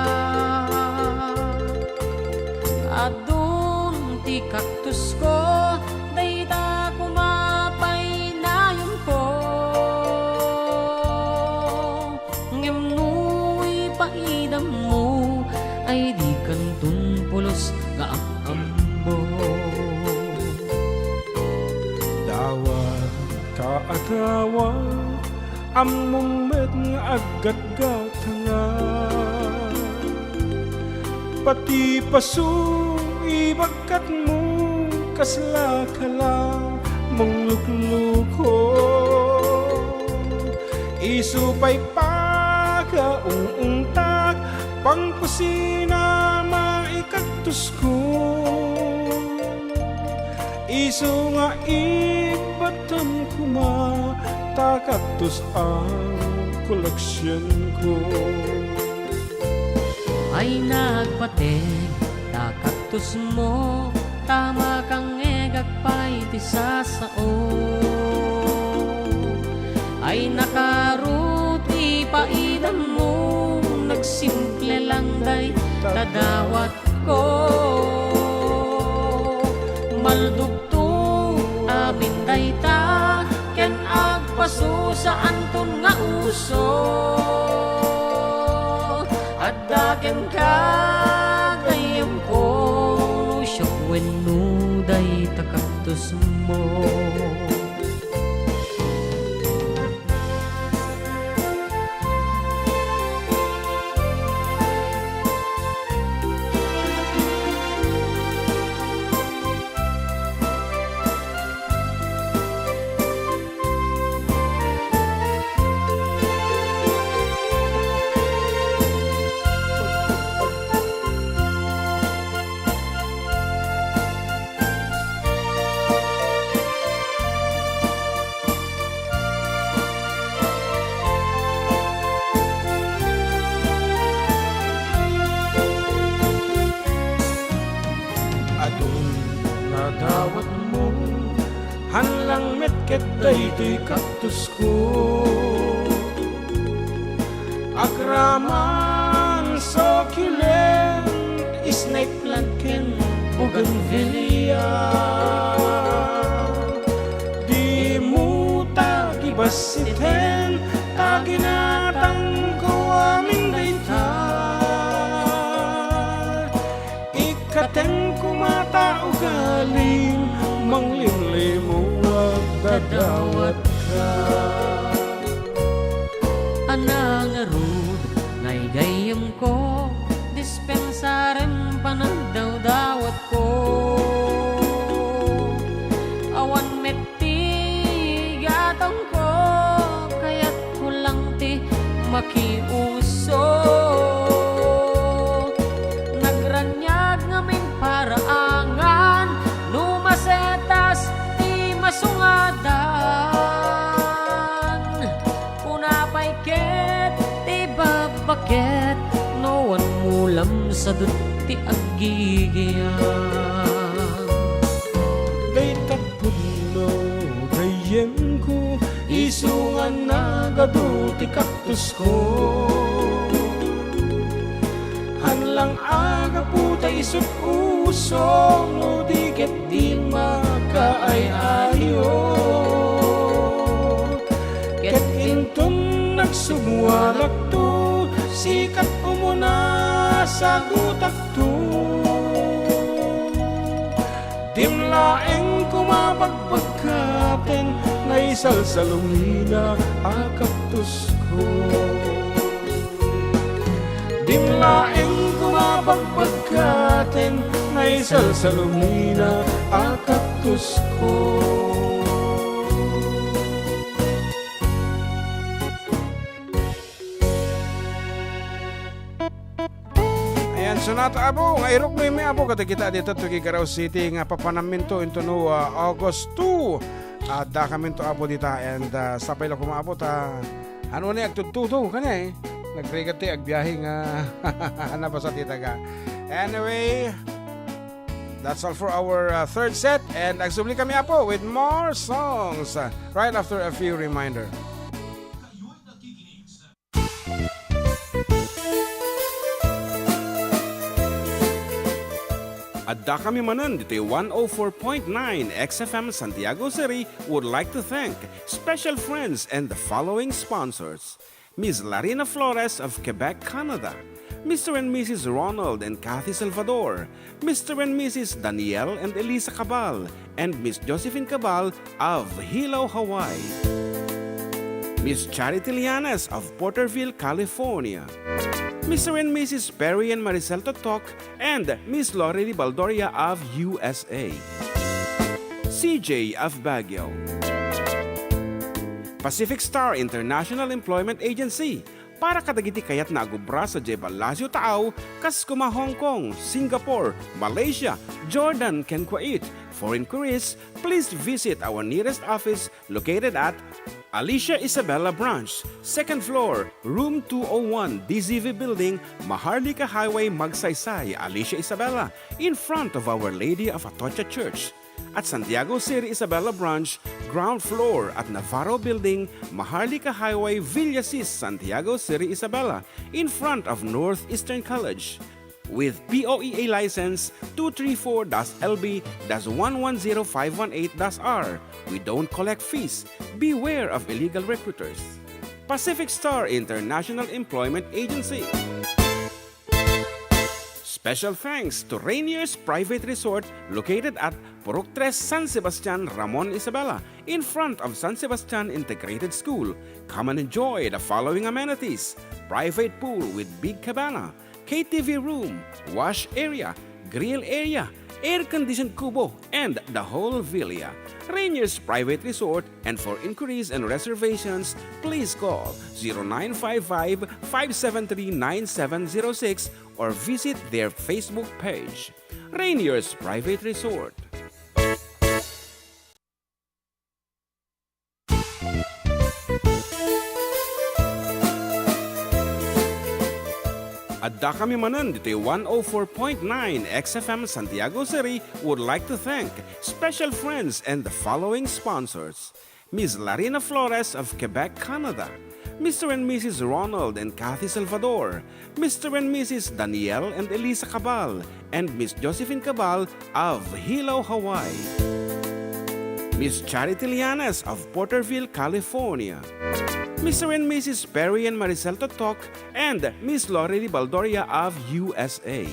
Adun, ti kaktus ko, dayta kumapay na yun ko. Ngemnu'y paidam mo, ay di kantun pulos nga ambo. Dawa kaatawa among met nga aggat-gatanga. Pati pasu ibagkat mo kasla ka lang mong lukluko. Isupay pa ka ungtak pangkusina maikaktus ko. Isu nga ibatan kuma takaktus ang koleksyon ko. Ay nagpating, takaktus mo, tama kang egagpay ti sasao. Ay nakaruti paidam mo, nagsimple lang day tadawat ko. Maldugto amin day ta, ken agpaso sa anton nga uso. Adda ken kagayem ko, syok wenno day takaktus mo. Nadawat mo hanlang metket daytoy kaktus ko. Akraman succulent snake plant ken bougainvillea. Di mo tagibasiten taginatang ko aming dayta. Ikaten kumata ugaling manglimli mo at dadawat ka. Anang arud, ngay gayem ko, dispensarem panagdaw-dawat ko. Awan metti gatong ko, kaya't kulang ti makiuso. Nagranyag ngamin paraangan, numasetas ti masungadan. Kunapay ket ti babaket, no one mulam sa duti agigiyan. Daytat pudno gayem ko, isungan na gaduti kaktus ko. Hanlang aga putay isut uso, no diket di makaay-ayo. Ket intun nagsugwalak to, sikat umuna sa gutak to. Timlaeng kumabagbag kapten, ngay salsalumina akaktus ko. Dimlaeng kumabagbagkaten ngay salsalumina akaktus ko. Ayan, sonata abo, nga irok may abo kada kita dito Tuguegarao City nga papanaminto into no August 2. Adda kami to abo dita and sapay lang kumaabot ano na agtututo kanya nagregati agbiyahe nga nabasa tita ka. Anyway, that's all for our third set and agsubli kami apo with more songs right after a few reminder. Adda kami Manen, Ditoy 104.9 XFM Santiago City would like to thank special friends and the following sponsors. Ms. Larina Flores of Quebec, Canada. Mr. and Mrs. Ronald and Kathy Salvador. Mr. and Mrs. Danielle and Elisa Cabal. And Miss Josephine Cabal of Hilo, Hawaii. Miss Charity Lianes of Porterville, California. Mr. and Mrs. Perry and Maricel Totok, and Miss Lorely Baldoria of USA. CJ of Baguio. Pacific Star International Employment Agency, para kadagiti kayat na agubra sa Jebal Lazio Tao, Kaskuma, Hong Kong, Singapore, Malaysia, Jordan, ken Kuwait. For inquiries, please visit our nearest office located at Alicia Isabella Branch, 2nd floor, room 201, DZV Building, Maharlika Highway, Magsaysay, Alicia Isabella, in front of Our Lady of Atocha Church. At Santiago City Isabella Branch, ground floor at Navarro Building, Maharlika Highway, Villasis, Santiago City Isabella, in front of Northeastern College. With POEA license 234-LB-110518-R. We don't collect fees. Beware of illegal recruiters. Pacific Star International Employment Agency. Special thanks to Rainier's Private Resort located at Purok 3, San Sebastian, Ramon, Isabela, in front of San Sebastian Integrated School. Come and enjoy the following amenities: private pool with big cabana, KTV room, wash area, grill area, air-conditioned kubo, and the whole villa. Rainier's Private Resort, and for inquiries and reservations, please call 0955-573-9706 or visit their Facebook page. Rainier's Private Resort. Adda kami Manen, Ditoy 104.9 XFM Santiago City would like to thank special friends and the following sponsors. Ms. Larina Flores of Quebec, Canada. Mr. and Mrs. Ronald and Kathy Salvador. Mr. and Mrs. Danielle and Elisa Cabal. And Miss Josephine Cabal of Hilo, Hawaii. Miss Charity Lianes of Porterville, California. Mr. and Mrs. Perry and Maricel Totok, and Miss Lorely Baldoria of USA.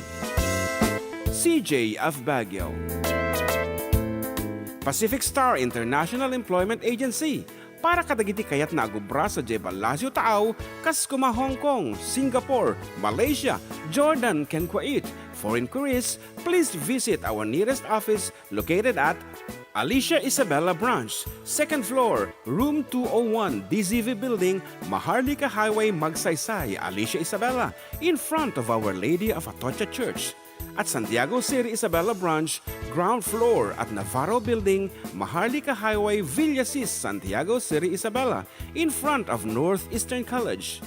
CJ of Baguio. Pacific Star International Employment Agency, para kadagiti kayat na agubra sa Jebal Lazio Tao, Kaskuma, Hong Kong, Singapore, Malaysia, Jordan, ken Kuwait. For inquiries, please visit our nearest office located at Alicia Isabella Branch, 2nd floor, room 201, DZV Building, Maharlika Highway, Magsaysay, Alicia Isabella, in front of Our Lady of Atocha Church. At Santiago City Isabella Branch, ground floor at Navarro Building, Maharlika Highway, Villasis, Santiago City Isabella, in front of Northeastern College.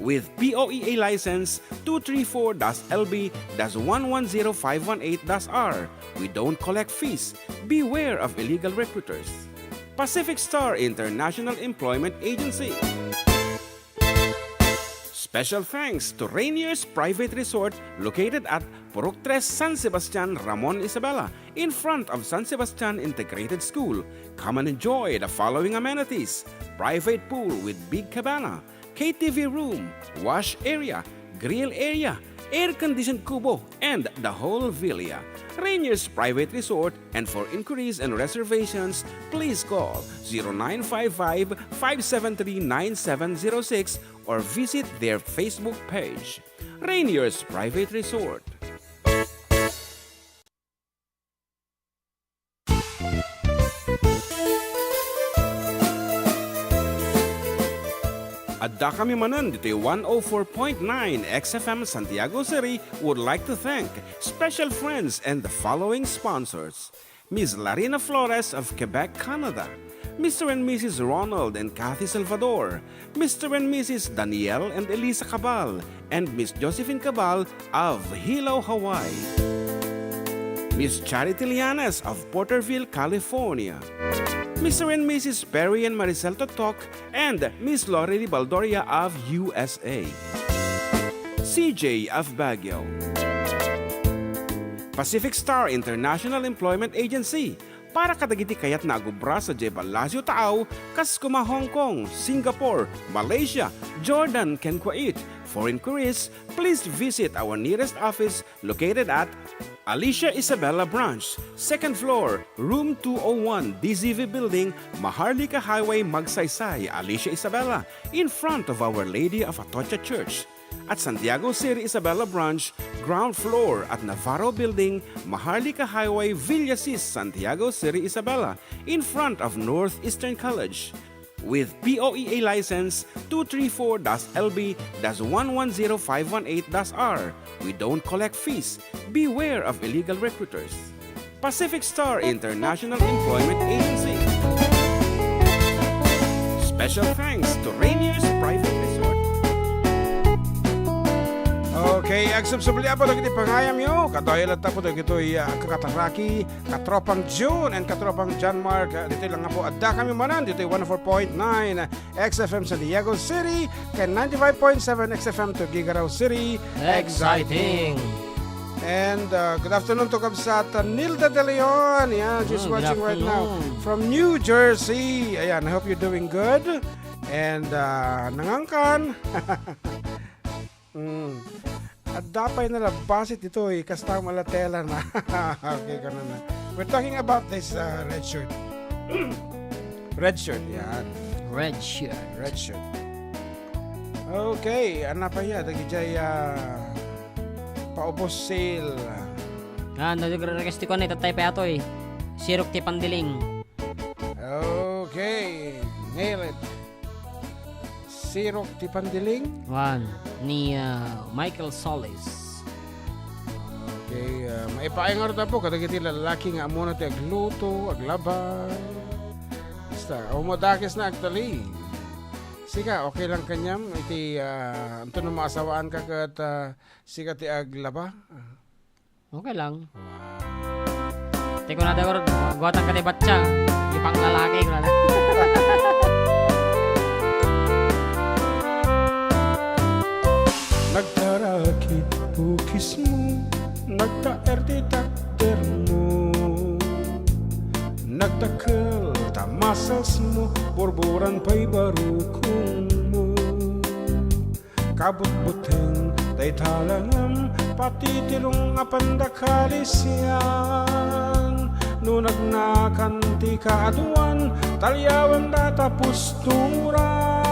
With POEA license 234-LB-110518-R. We don't collect fees. Beware of illegal recruiters. Pacific Star International Employment Agency. Special thanks to Rainier's Private Resort located at Purok 3, San Sebastian, Ramon, Isabela, in front of San Sebastian Integrated School. Come and enjoy the following amenities: private pool with big cabana, KTV room, wash area, grill area, air-conditioned kubo, and the whole villa. Rainier's Private Resort, and for inquiries and reservations, please call 0955-573-9706 or visit their Facebook page. Rainier's Private Resort. Adda kami Manen, Ditoy 104.9 XFM Santiago City would like to thank special friends and the following sponsors. Ms. Larina Flores of Quebec, Canada. Mr. and Mrs. Ronald and Kathy Salvador. Mr. and Mrs. Danielle and Elisa Cabal. And Miss Josephine Cabal of Hilo, Hawaii. Miss Charity Lianes of Porterville, California. Mr. and Mrs. Perry and Maricel Totok, and Miss Lorely Baldoria of USA. CJ of Baguio. Pacific Star International Employment Agency. Para kadagiti kayat nagubra sa Jebalasyo Tao, Kaskuma, Hong Kong, Singapore, Malaysia, Jordan, can Kuwait. For inquiries, please visit our nearest office located at Alicia Isabella Branch, 2nd floor, room 201, DZV Building, Maharlika Highway, Magsaysay, Alicia Isabella, in front of Our Lady of Atocha Church. At Santiago City Isabella Branch, ground floor at Navarro Building, Maharlika Highway, Villasis, Santiago City Isabella, in front of Northeastern College. With POEA license 234-LB-110518-R. We don't collect fees. Beware of illegal recruiters. Pacific Star International Employment Agency. Special thanks to Rainier's Private Resort. Okay, agsubsubli po ito pangayam nyo. Katoy lang po ito kakataraki, katropang June and katropang John Mark. Dito lang nga po, Adda kami Manen. Dito 104.9 XFM Santiago City, and 95.7 XFM Tuguegarao City. Exciting! And good afternoon to Kabsat Nilda De Leon. Yeah, she's watching right now from New Jersey. Ayan, I hope you're doing good. And nangangkan. At dapay na labasit ito kasta malatela na. Okay, ganun na. We're talking about this red shirt. Red shirt, yan. Red shirt. Red shirt. Okay, ano pa yan? Dagijay paubos sale. Nag-request ko na itatay pa ito Sirok ti Pandiling. Okay, nail it. Sirok ti Pandiling. Ni Michael Solis. Okay, maipaingar na po kadagiti lalaki nga amo na ti agluto, aglaba. Basta, umadakis na actually. Sika, okay lang kanyam iti anto na maasawaan ka kat sika ti aglaba. Okay lang. Teko na daw guwatan ka ti batsa. Ipang lalaki ko na. Nagtarakit bukis mo, nagtaerti takder mo, nagtakal tamasas mo, borboran pa'y barukong mo. Kabut-buteng tay talangam, pati tilong apandakalis yan. Nunag na kanti kaaduan, talyawan datapos turan.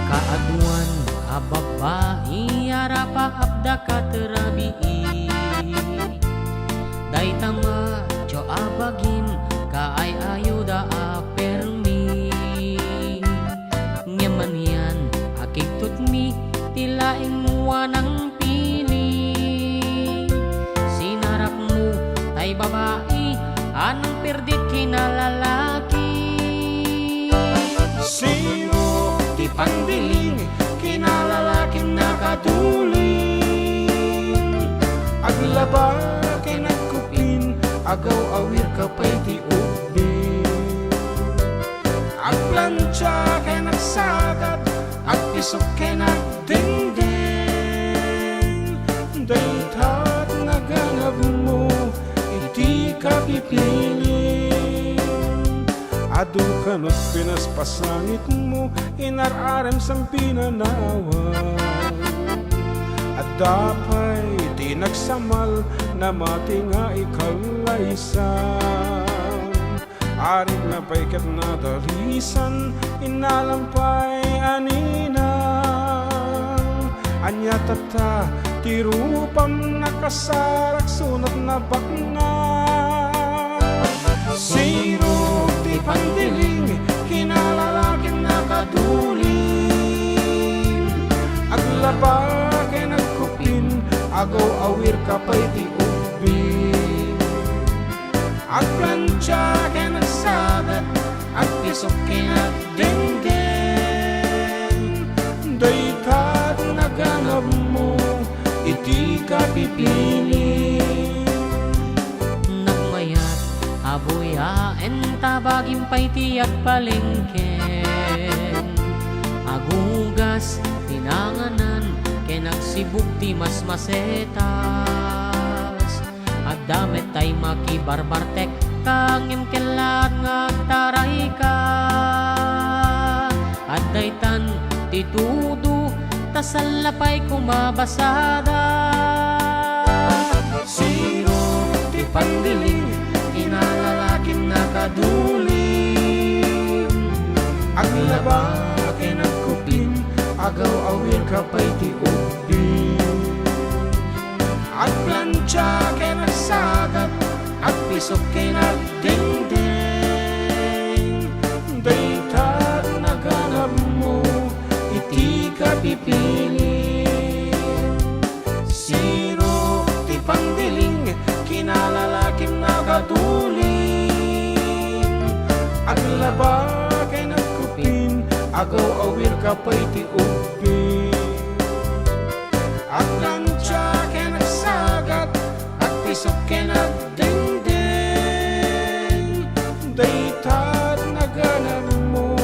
Kaaduan babae arapa abda katerabi day tama jo abagin kaay ayuda apermi nyaman yan akiktot mi tilaing wanang pili sinarap mo tay babae anang perdit kinalalaki sino ti Pandiling kinalalaking nakatuling aglaba kay nagkupin agaw awir ka pa'y ti ubin agplansya kay nagsagat agpisok kay nagdingding daytat naganap mo iti kapipiling adu kanot pinaspasangit mo inararem sang pinanawa at Dapay di nagsamal na matinga ikalaysan. Aring na paikat na dalisan, inalampay aninang. Anya tata, tirupam nakasarak sunat na bakna. Siro ti pandiling, kinalalaking nakaduling. Aglabake nagkupin, agaw awir kapay ti ubin. Agplansya ke nagsadat, at pisok kinagdengdeng. Daytad naganap mo, iti ka pipili. Nagmayat, abuyaen, tabagin pa'y tiyak palengken. Agugas, tinanganan, ke nagsibuk ti mas masetas. At damit tay makibarbartek, kangim kelat ngagtaray ka. At daytan titudo, tasalapay kumabasada. Siro ti pandiling, inalalaking nakaduling. Aglabake nagkupin, agaw awir kapay ti ubin. Agplansya ke nagsagat, at pisok ke nagdengdeng. Daytad naganap mo, iti ka pipili. Siro ti pandiling, kinalalaking nakaduling. Aglabake nagkupin, agaw awir kapay ti ubin. Aglansya ke nagsagat, at pisok ke nagdengdeng. Daytad naganap mo,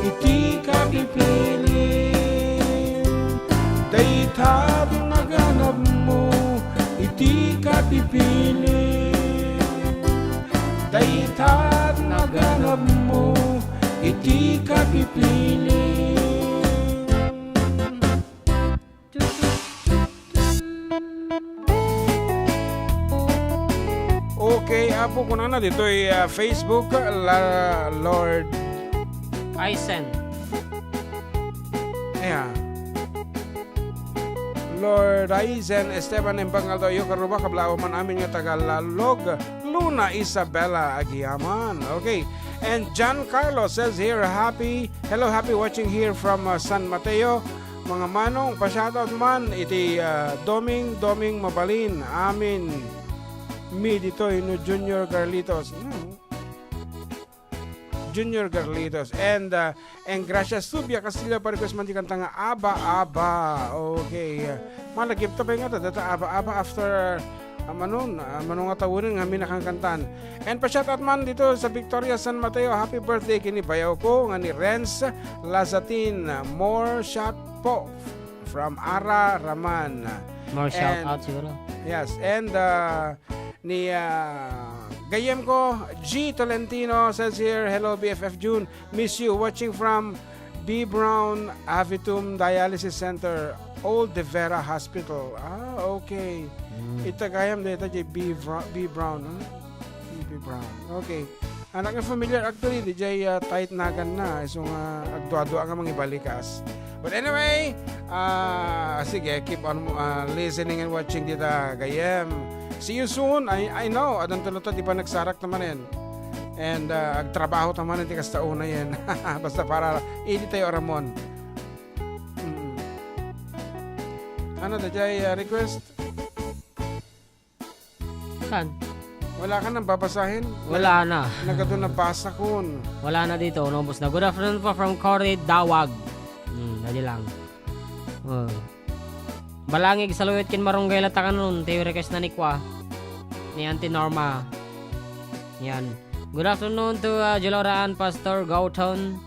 iti ka pipili. Daytad naganap mo, iti ka pipili. Daytad naganap mo, iti ka pipili. Okay, apo ko na dito'y Facebook, Lord. Aisen. Ayan. Lord Aizen Esteban Empangaldo yo karuba kablao man amin nga Tagalog, Luna Isabella Agiaman. Okay. And John Carlos says here, happy watching here from San Mateo. Mga manong, pa-shoutout man iti Doming Mabalin. Amin. Mi Ditoy no Junior Garlitos. No. Junior Garlitos. And Gracia Subia Castillo pa request man di kanta nga Aba. Okay. Malagip to pa nga ta data Aba after manong nga tawunin nga minakangkantan. And pa-shoutout man dito sa Victoria San Mateo. Happy birthday kini bayaw ko nga ni Renz Lazatin. More shot po from Ara Raman. More shout out siguro. Yes, and ni gayem ko G Tolentino says here, hello BFF June, miss you, watching from B Brown Avitum Dialysis Center, Old De Vera Hospital. Okay. Itagayam dito B Brown, huh? B Brown. Okay. Anak nga familiar actually DJ tight nagan na so nga agduado nga mga ibalikas. But anyway, sige, keep on listening and watching dito gayem. See you soon. I know, adang tulot di pa nagsarak naman yan. And agtrabaho naman hindi kasta una yan. Basta para hindi tayo Ramon. Ano da jay request? Saan? Wala ka nang babasahin? Wala na. Nagado na basa kun. Wala na dito. Inubos na. Good afternoon po from Cory Dawag. Dali lang. Balangig saluyot kin marunggay latakan nun. Tayo request na ni Kwa. Ni Auntie Norma. Yan. Good afternoon to Joloraan Pastor Gauton.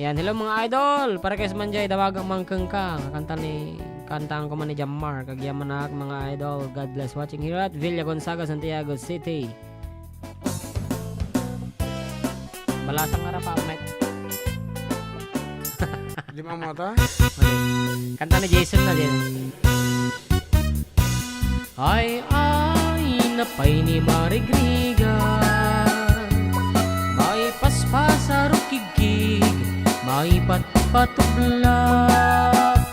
Yan. Hello mga idol. Para kayo man dyan, dawagang mangkeng ka. Kantaan ko man ni Jamar. Kagyaman na mga idol. God bless watching here at Villa Gonzaga, Santiago City. Balasang harap, Mike. Di mo mata? Kanta ni Jason na din. Ay, napay ni Marigriga, may paspasa rukigig, may patpatublak,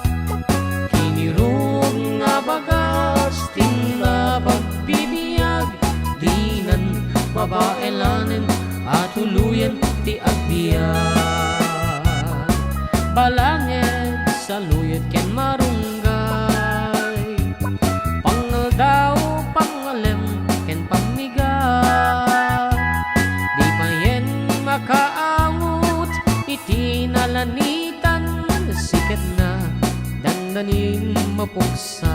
kinirog nga bagas, tinga pagbibiyag, dinan babaelanen, at tuluyan ti agbiyak. Balangit sa luyot ken marunggay, pangal daw pangalem ken pamigat, di pa yen makaangot iti nalanitan, sikat na dandanin mapuksat.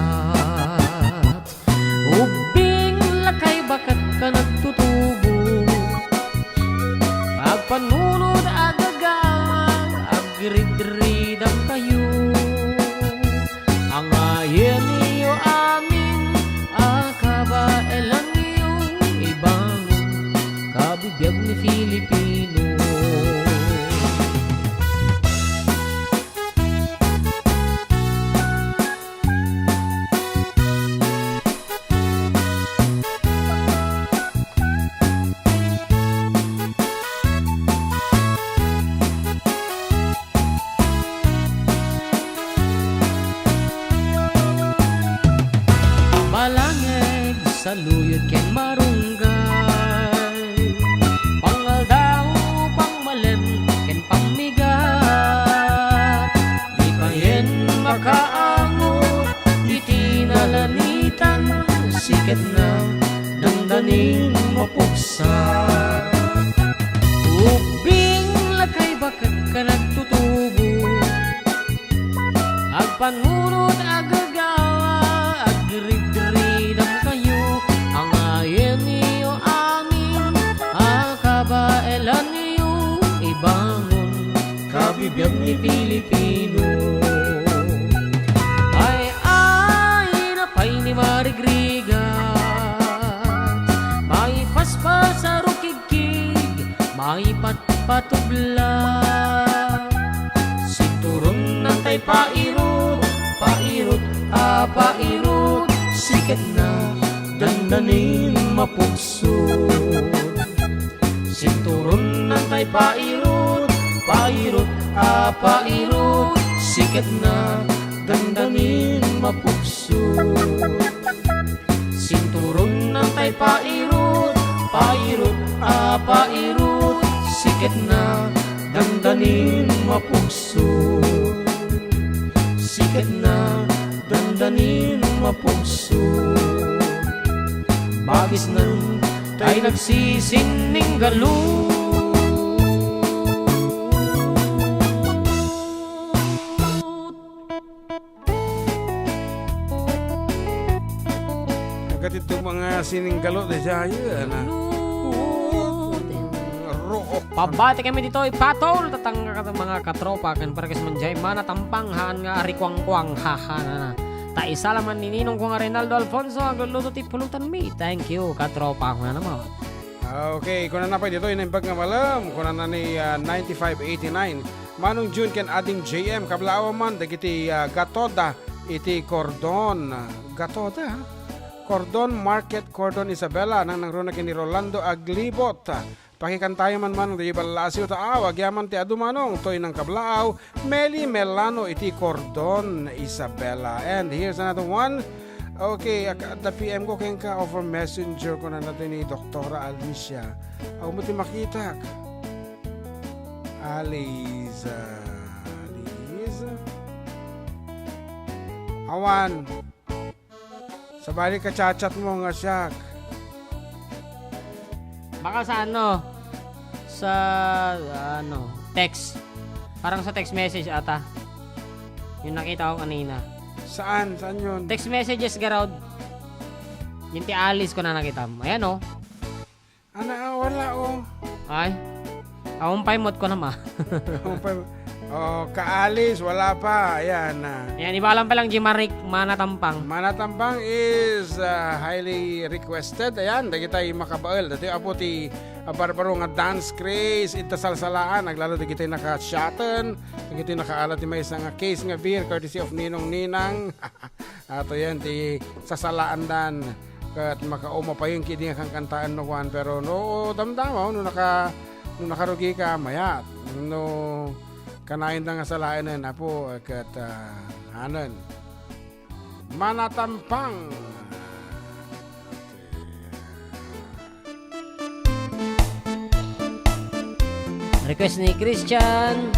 Ubing lakay bakat ka nagtutubo, agpanunod agagang agrid-ridang kayo, ang ayen niyo amin akabaelan niyo ibang kabibiyag ni Filipino. Balangeg sa luyot ken marunggay, pangal daw pangmalem ken pamigat, di pa yen makaangot iti nalanitan, sikat na dandanin mapuksa. Ubing lakay bakat ka nagtutubo, agpanunod agagawa, agrid-ridang kayo, ang ayen niyo amin akabaelan niyo ibangon kabibiyag ni Pilipino. Ay napay ni Marigriga, may paspas sa rukigkig, may patpatubla, sinturon ng tay pairot, pairot, pairot, sikat na dandanin mapuksod. Sinturon ng tay pairot, pairot, pairot, sikat na dandanin mapuksod. Sinturon ng tay pairot, pairot, pairot, sikat na dandanin mapuksod. Sikat na dandanin mapuksod. Bagis nang tay nagsisining galo, Agad itong mga sininggalo de jaya na. Rook. Pabati kami dito ipatol tatangga ka mga katropa kan para kas manjay mana tampanghan nga arikwang-kwang haha na. Ta isa laman ni Ninong ko nga Rinaldo Alfonso agluto ti pulutan mi. Thank you katropa ko na naman. Okay, kuna na pa dito inimbag nga malam, kuna na ni 9589. Manong June ken ading JM kablaaw man dagiti gatoda iti cordon. Gatoda. Cordon Market Cordon Isabela nang nangruna kini Rolando Aglibot. Pakikantayo man manong di balasiw taawag yaman ti adu manong toy ng kablaaw Meli Melano iti Cordon Isabela. And here's another one. Okay, at the PM ko kaya ka over messenger ko na natin ni Doktora Alicia. Ako mo ti makita. Aliza. Awan. Sa balik ka chat mo nga siya. Baka sa ano sa text. Parang sa text message ata. Yung nakita ko kanina. Saan? Saan yun? Text messages garod. Yung ti Alice ko na nakita. Ayan oh. Wala oh. Ay. Akong paimot ko na ma. Oh, kaalis, wala pa. Ayan. Yan, iba alam pa lang Jimarik, Manatampang. Manatampang is highly requested. Ayan, dahil tayo makabaal. Dati apo ti barbaro nga dance craze, itasalsalaan. Naglalo di kita naka-shotten. Di kita nakaalat ti may isang case nga beer courtesy of Ninong Ninang. Ato yan, ti sasalaan dan. Kat makauma pa yung kidi nga kang kantaan no Juan. Pero no, damdama, no nakarugi ka, mayat. No, kanain na nga sa lain na po kat hanan Manatampang. Request ni Christian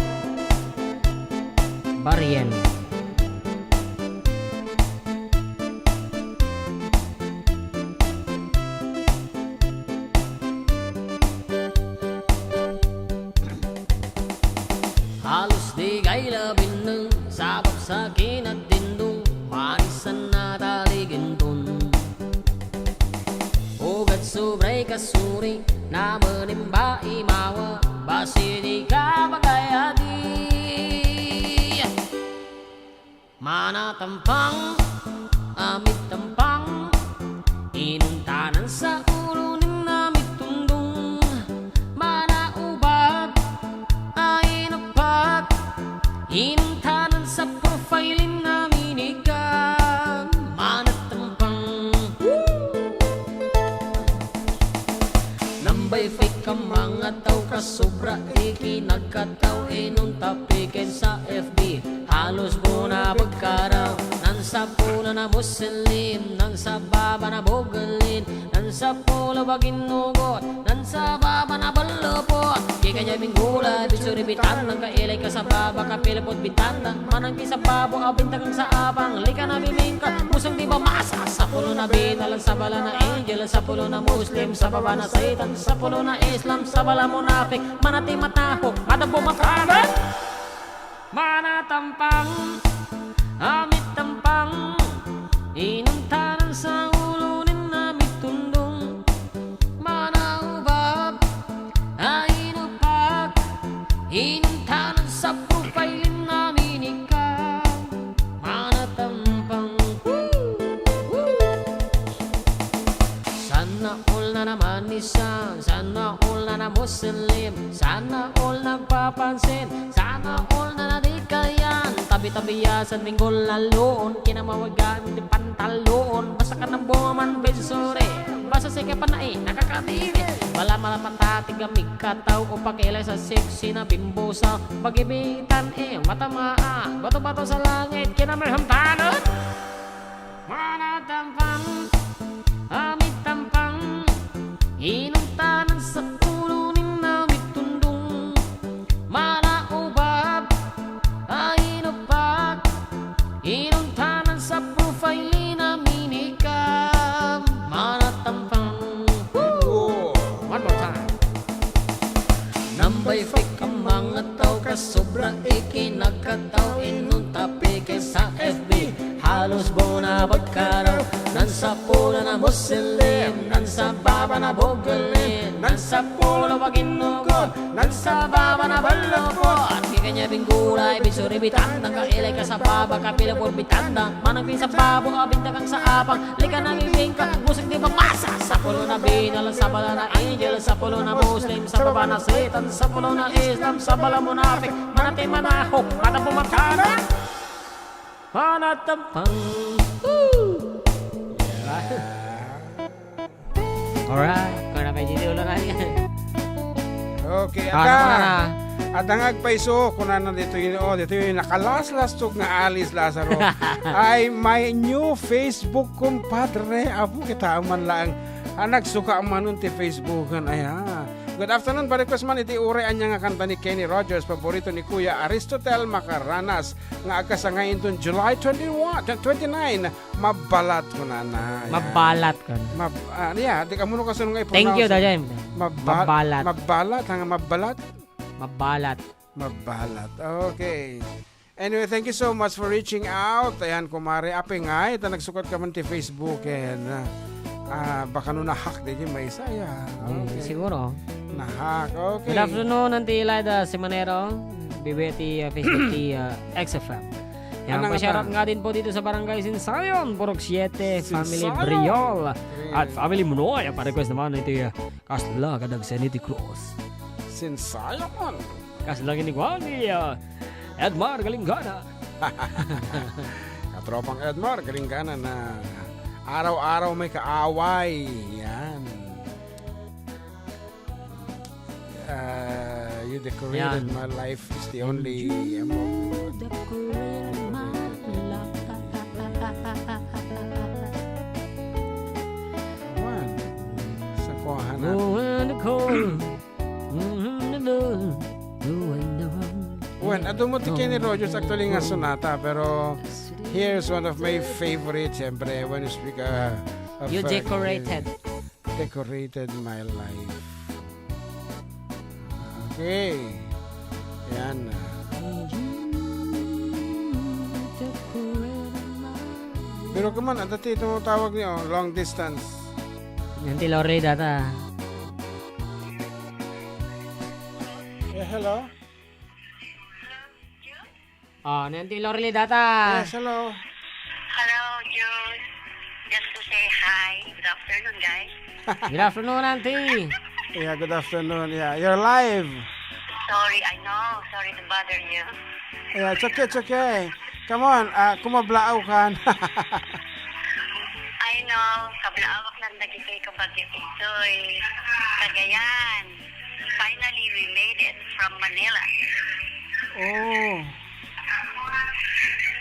Barien. Halos di kay labing ng sabak sa kinatindong manisan na taligintun. Ugat sobray kasuri na manimba imawa basi di ka magayadi. Manatampang, amit tampang, inuntanan sa ulo ni namit tundong. Manaubab, ay napat, inuntanan sa profiling namin ikaw. Manatampang, nambay fake ka mga tao ka sobra ikinagkataw inong tapikin sa FB. Halos mo na pagkaraw nang sa pula na Muslim, nang sa baba na bogalin, nang sa pula baginugot, nang sa baba na balupot. Di kanya minggula, bisuri bitan, nang kailay ka sa baba, kapilapot bitan, nang manangki sa babo, abintang sa abang, lika na bimingka, musang di ba masa, sa pulo na binalan, sa bala na angel, sa pulo na Muslim, sa baba na Satan, sa pulo na Islam, sa bala munafik, manati matahok, madabo makanan. Manatampang, amit tampang, inuntanan sa ulo ni namit tundong. Manaubab, ainupak, inuntanan sa profiling namin ikaw. Manatampang, sana all na naman isa, sana all na Muslim, sana all nagpapansin, sana all na nadikayan. Tabi-tabiyasan minggol laloon, kinamawagan di pantaloon, basta ka ng bumaman besore, basta sige pa na nakakatiri. Wala malapantatig amig kataw o pakilay sa sexy na bimbosa, pagibitan matamaa, bato-bato sa langit, kinamerhamtanan. Manatampang, amit tampang, inuntanan sa pulo ni namit tundong. Manaubab, ainupak, inuntanan sa profile namin ikaw. Manatampang, one more time. Nambay fake ang mga tao ka sobra ikinagkataw, inuntapi kay sa FB. Halos buo na pagkaraw nang sa pula na Muslim, nang sa baba na bogalin, nang sa pula baginugot, nang sa baba na balupot. Di kanya binggulay, bisuri bitandang, kailay ka sa baba, kapilapor bitandang, manangpin sa babo, abinta kang sa apang, lika na bibing ka, musik di bang masa. Sa pulo na binal, sa bala na angel, sa pulo na Muslim, sa baba na Satan, sa pulo na Islam, sa bala munafik, manati manahok, matapumatana. Manatampang. Alright, kung na may dito ulo na yan. Okay, Ano ko na na? At ang agpaiso, kung na dito yung nakalaslastok nga Alice Lazaro, ay may new Facebook kumpadre. Apo, kita man lang. Nagsuka man nun ti Facebookan. Ayan. Good afternoon, pa-request man iti urean niya nga kanta ni Kenny Rogers, paborito ni Kuya Aristotel Macaranas, nga agka sa ngayon dun, July 29, mabalat ko na na. Mabalat ka. Yeah, di ka muna kasi nung i-pronounce. Thank you, Dajem. Mabalat. Mabalat, hanga mabalat? Mabalat. Mabalat. Okay. Anyway, thank you so much for reaching out. Ayan, kumare, api nga, ito nagsukat ka man ti Facebook, and baka no na-hack din yung may saya. Okay. Siguro. Na-hack, okay. Good afternoon, Auntie Elida Simanero. BBT Facebook ti XFM. Yan, Anong pa-shoutout ata? nga din po dito sa Barangay Sinsayon, Purok 7, Family Sinsayon. Briol, at Family Munoy. Pa-request naman ito Kasla Kadagsen iti Cruz. Sinsayon. Kasla kiniguan ni Edmar Galinggana. Katropang Edmar, galing ka na araw-araw may kaaway. Yan. You decorated Yan. my life is the only One. Sa kuhanan. When ato mo ti Kenny Rogers actually nga sonata, pero here's one of my favorites. Siyempre, when you speak of, You decorated. Decorated my life. Okay. Yan. Pero kaman, at dati tumutawag niyo, long distance. Nanti Lori data. Hello? Oh, nanti Lori data. Yes, hello. Hello, June. Just to say hi. Good afternoon, guys. Good afternoon, nanti. Yeah, good afternoon. Yeah, you're live. Sorry, I know. Sorry to bother you. Yeah, it's okay, it's okay. Come on, kumablaaw ka na. I know. Kablaawak lang nagigay ko bagyo Ditoy. Cagayan. Finally, we made it from Manila. Oh.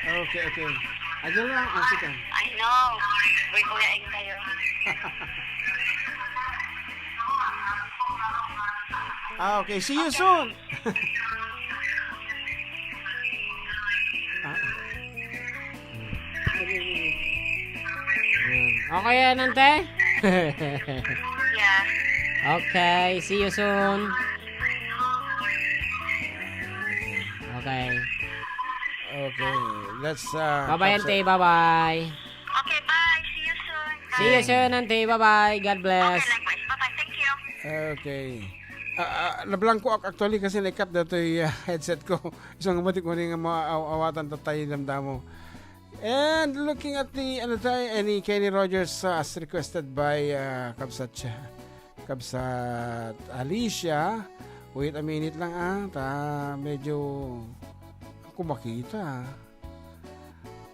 Okay, okay. Ayan lang, sige. I know. Buy-buyain kayo. Okay, see you soon. Okay, nante. Yeah. Okay, see you soon. Okay. Okay, let's Bye-bye, Ante. Bye-bye. Okay, bye. See you soon. See you soon, Ante. Bye-bye. God bless. Okay, likewise. Bye-bye. Thank you. Okay. Nablangko ako actually kasi naikat na ito yung headset ko. Isang matik mo rin nga maawatan tatay damdamo. And looking at the any Kenny Rogers as requested by Kabsat Alicia. Wait a minute lang medyo ako makita.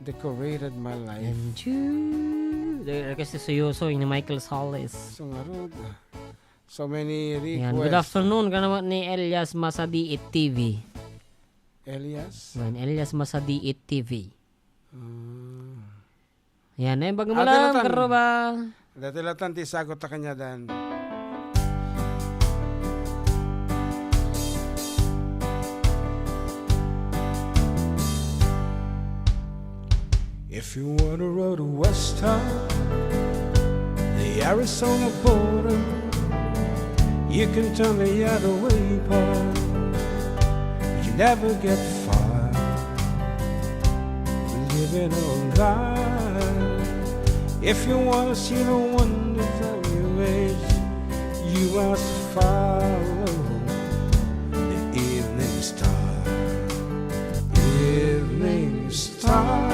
Decorated my life. And you. Request sa Yuso ni Michael Solis. So ngarod. So many requests. Yan. Good afternoon. Kanawa ni Elias Masadiit TV. Elias. Yan. Elias Masadiit TV. Yan. Ay, bago mo Ate lang. Latan. Karo ba? Dati latan ti sagot ta kanya dan. If you wanna road west of the Arizona border, you can turn the other way, Paul. You never get far living a life. If you wanna see the wonders of your age, you must follow the evening star. Evening star,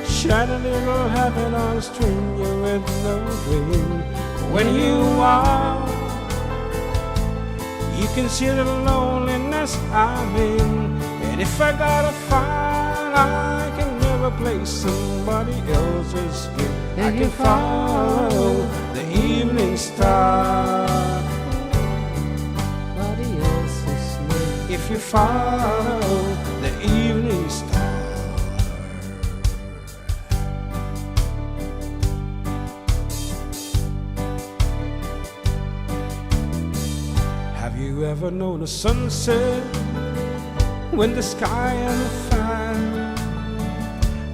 shine a little heaven on a string with no dream. When you are, you can see the loneliness I'm in. And if I gotta find, I can never play somebody else's game. I can follow the evening star. Somebody else's name. If you follow the evening star. Have you ever known a sunset when the sky on fire?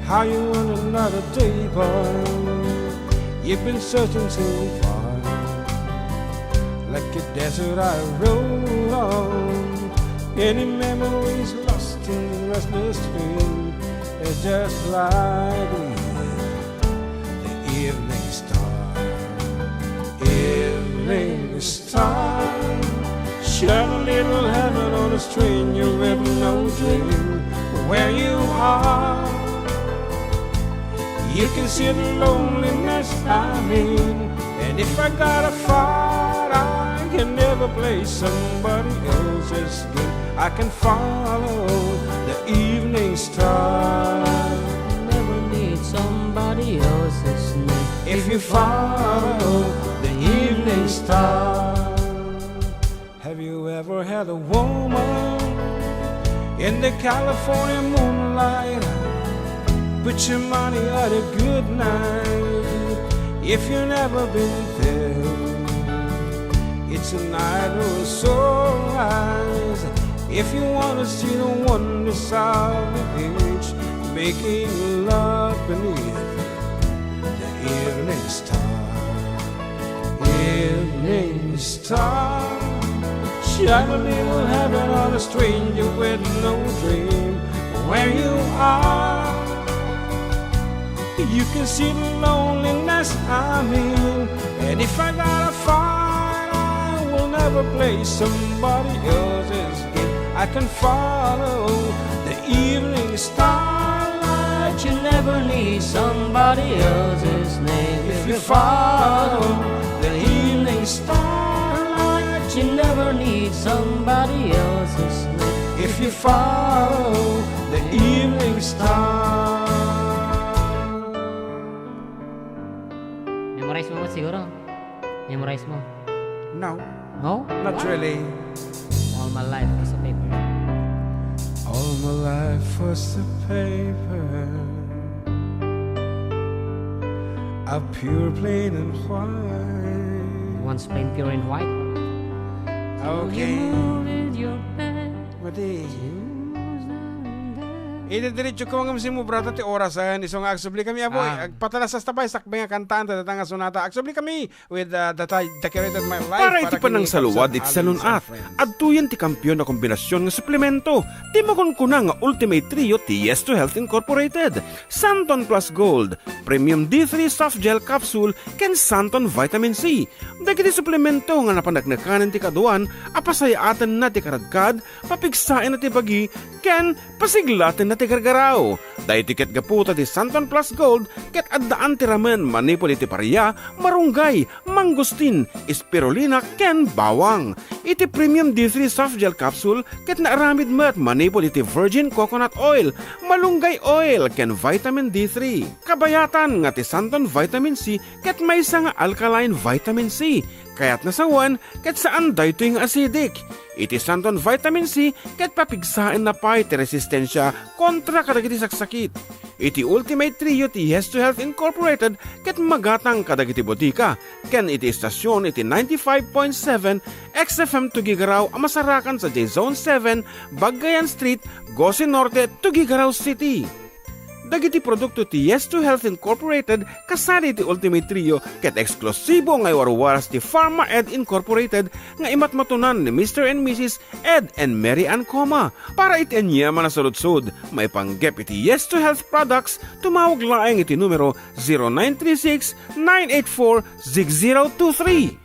How you want another day, boy? You've been searching so far, like a desert I rode on. Any memories lost in the restless wind, it's just like the evening star. Evening star, shine a little heaven on a a stranger with no dream where you are. You can see the loneliness I'm in, and if I gotta fight, I can never play somebody else's game. I can follow the evening star. Never need somebody else's name. If you follow the evening star. Have you ever had a woman in the California moonlight put your money at a good night? If you've never been there, it's a night of sunrise. If you want to see the wonders of the beach, making love beneath the evening star. Evening star, shine a little heaven on a stranger with no dream where you are. You can see the loneliness I'm in, and if I gotta fight, I will never play somebody else's game. I can follow the evening starlight. You never need somebody else's name. If you follow the evening starlight, You never need somebody else's name. if you follow the evening star. Memorize mo ba siguro? Memorize mo? No, No? not really. All my life was a paper. All my life was the paper, a pure plain and white. Once plain pure and white. Okay. With your pen. Mati. Diretso ko mga mo brata ti orasan isong agsubli kami abo patala sa tabay sakbay nga kantaan tatanga sonata agsubli kami with the decorated my life Para iti panang saluwad iti salunat at tuyan ti kampiyon na kombinasyon nga suplemento ti makunkuna nga Ultimate Trio ti Yes to Health Incorporated, Santon Plus Gold, Premium D3 Soft Gel Capsule ken Santon Vitamin C. Dagiti suplemento nga napanagnakanan ti kaduan apasayatan na ti karadkad, papigsain na ti bagi ken pasiglaten na ti gargaraw. Dahil tiket gaputa ti Santon Plus Gold ket addaan ti ramen manipol iti paria, marunggay, mangustin, spirulina ken bawang. Iti Premium D3 Soft Gel Capsule ket naaramid met manipol iti virgin coconut oil, malunggay oil ken vitamin D3. Kabayatan nga ti Santon Vitamin C ket maysa nga alkaline vitamin C. Kaya't nasawan ket saan daytoy nga acidic. Iti Santon Vitamin C ket papigsain na pa iti resistensya kontra kadagiti saksakit. Iti Ultimate Trio ti Yes to Health Incorporated ket magatang kadagiti botika. Ken iti istasyon iti 95.7 XFM Tuguegarao amasarakan sa J-Zone 7, Bagayan Street, Gosi Norte, Tuguegarao City. Dagiti produkto ti Yes to Health Incorporated kasali ti Ultimate Trio ket eksklusibo nga iwaruwaras ti Pharma Ed Incorporated nga imatmatunan ni Mr. and Mrs. Ed and Mary Ann Coma. Para iti anyama na saludsod, may panggep iti Yes to Health products, tumawag laeng iti numero 0936-984-6023.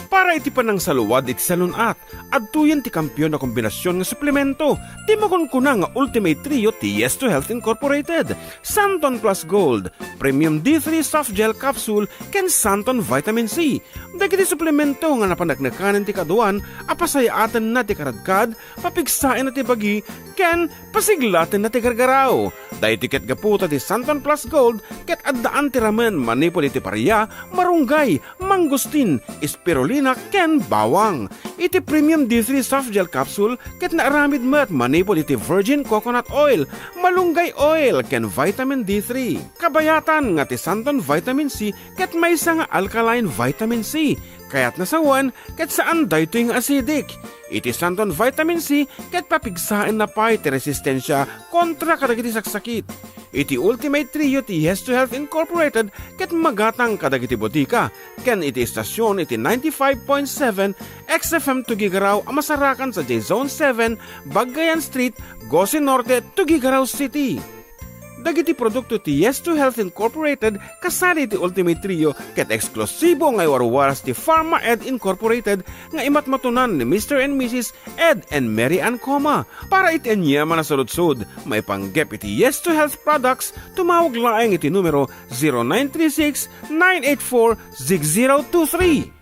Para iti panang saluwad iti salunat at tuyan ti kampiyon na kombinasyon nga suplemento ti makunkuna nga Ultimate Trio ti Yes to Health Incorporated, Santon Plus Gold, Premium D3 Soft Gel Capsule ken Santon Vitamin C. Dagiti suplemento nga napanagnakanan ti kaduan apasayatan na ti karadkad, papigsain na ti bagi ken pasiglaten na ti gargaraw. Dahil tiket gaputa ti Santon Plus Gold ket addaan ti ramen manipol iti paria, marunggay, mangustin, spirulina ken bawang. Iti Premium D3 Soft Gel Capsule ket naaramid met manipol iti virgin coconut oil, malunggay oil ken vitamin D3. Kabayatan nga ti Santon Vitamin C ket maysa nga alkaline vitamin C. Kaya't nasawan ket saan daytoy nga acidic. Iti Santon Vitamin C ket papigsain na pa iti resistensya kontra kadagiti saksakit. Iti Ultimate Trio ti Yes to Health Incorporated ket magatang kadagiti botika. Ken iti istasyon iti 95.7 XFM Tuguegarao amasarakan sa J-Zone 7, Bagayan Street, Gosi Norte, Tuguegarao City. Dagiti produkto ti Yes to Health Incorporated kasali ti Ultimate Trio ket eksklusibo nga warwaras ti Pharma Ed Incorporated nga imatmatunan ni Mr. and Mrs. Ed and Mary Ann Coma. Para itenya man saludsod, may panggep iti Yes to Health products, tumawag laeng iti numero 0936-984-6023.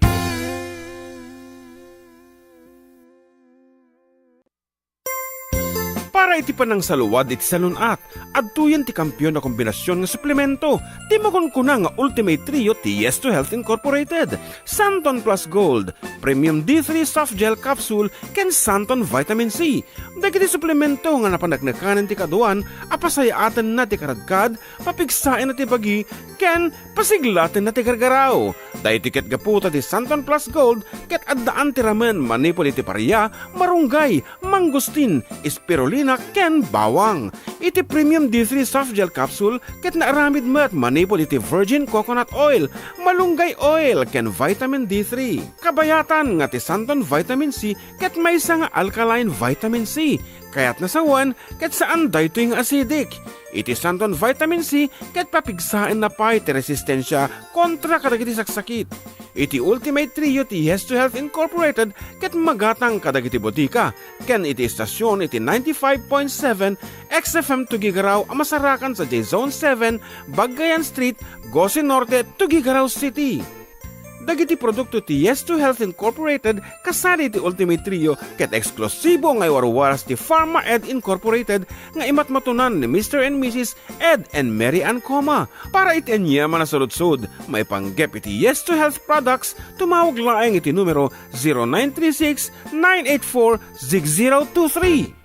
Para iti panang saluwad iti salunat, adtuyan ti kampiyon na kombinasyon ng suplemento, ti makunkuna nga Ultimate Trio ti Yes to Health Incorporated, Santon Plus Gold, Premium D3 Soft Gel Capsule, ken Santon Vitamin C. Dagiti suplemento nga napanagnakanan ti kaduan, apasayaatan na ti karadkad, papigsain na ti bagi, ken pasiglatin na ti gargaraw. Dahil tiket gaputa ti Santon Plus Gold, ket addaan ti ramen manipol iti paria, marunggay, mangustin, spirulina, ken bawang. Iti Premium D3 Soft Gel Capsule ket naaramid met manipol iti virgin coconut oil, malunggay oil, ken vitamin D3. Kabayatan nga ti Santon Vitamin C ket maysa nga alkaline vitamin C. Kaya't nasawan ket saan daytoy nga acidic. Iti Santon Vitamin C ket papigsain na pay ti resistensya kontra kadagiti saksakit. Iti Ultimate Trio ti Yes to Health Incorporated ket magatang kadagiti botika, ken iti istasyon iti 95.7 XFM Tuguegarao amasarakan sa J-Zone 7, Bagayan Street, Gose Norte, Tuguegarao City. Dagiti produkto ti Yes to Health Incorporated kasali ti Ultimate Trio ket eksklusibo nga warwaras ti Pharma Ed Incorporated nga imatmatunan ni Mr. and Mrs. Ed and Mary Ann Coma. Para itenya man saludsod, may panggep iti Yes to Health products, tumawag laeng iti numero 0936-984-6023.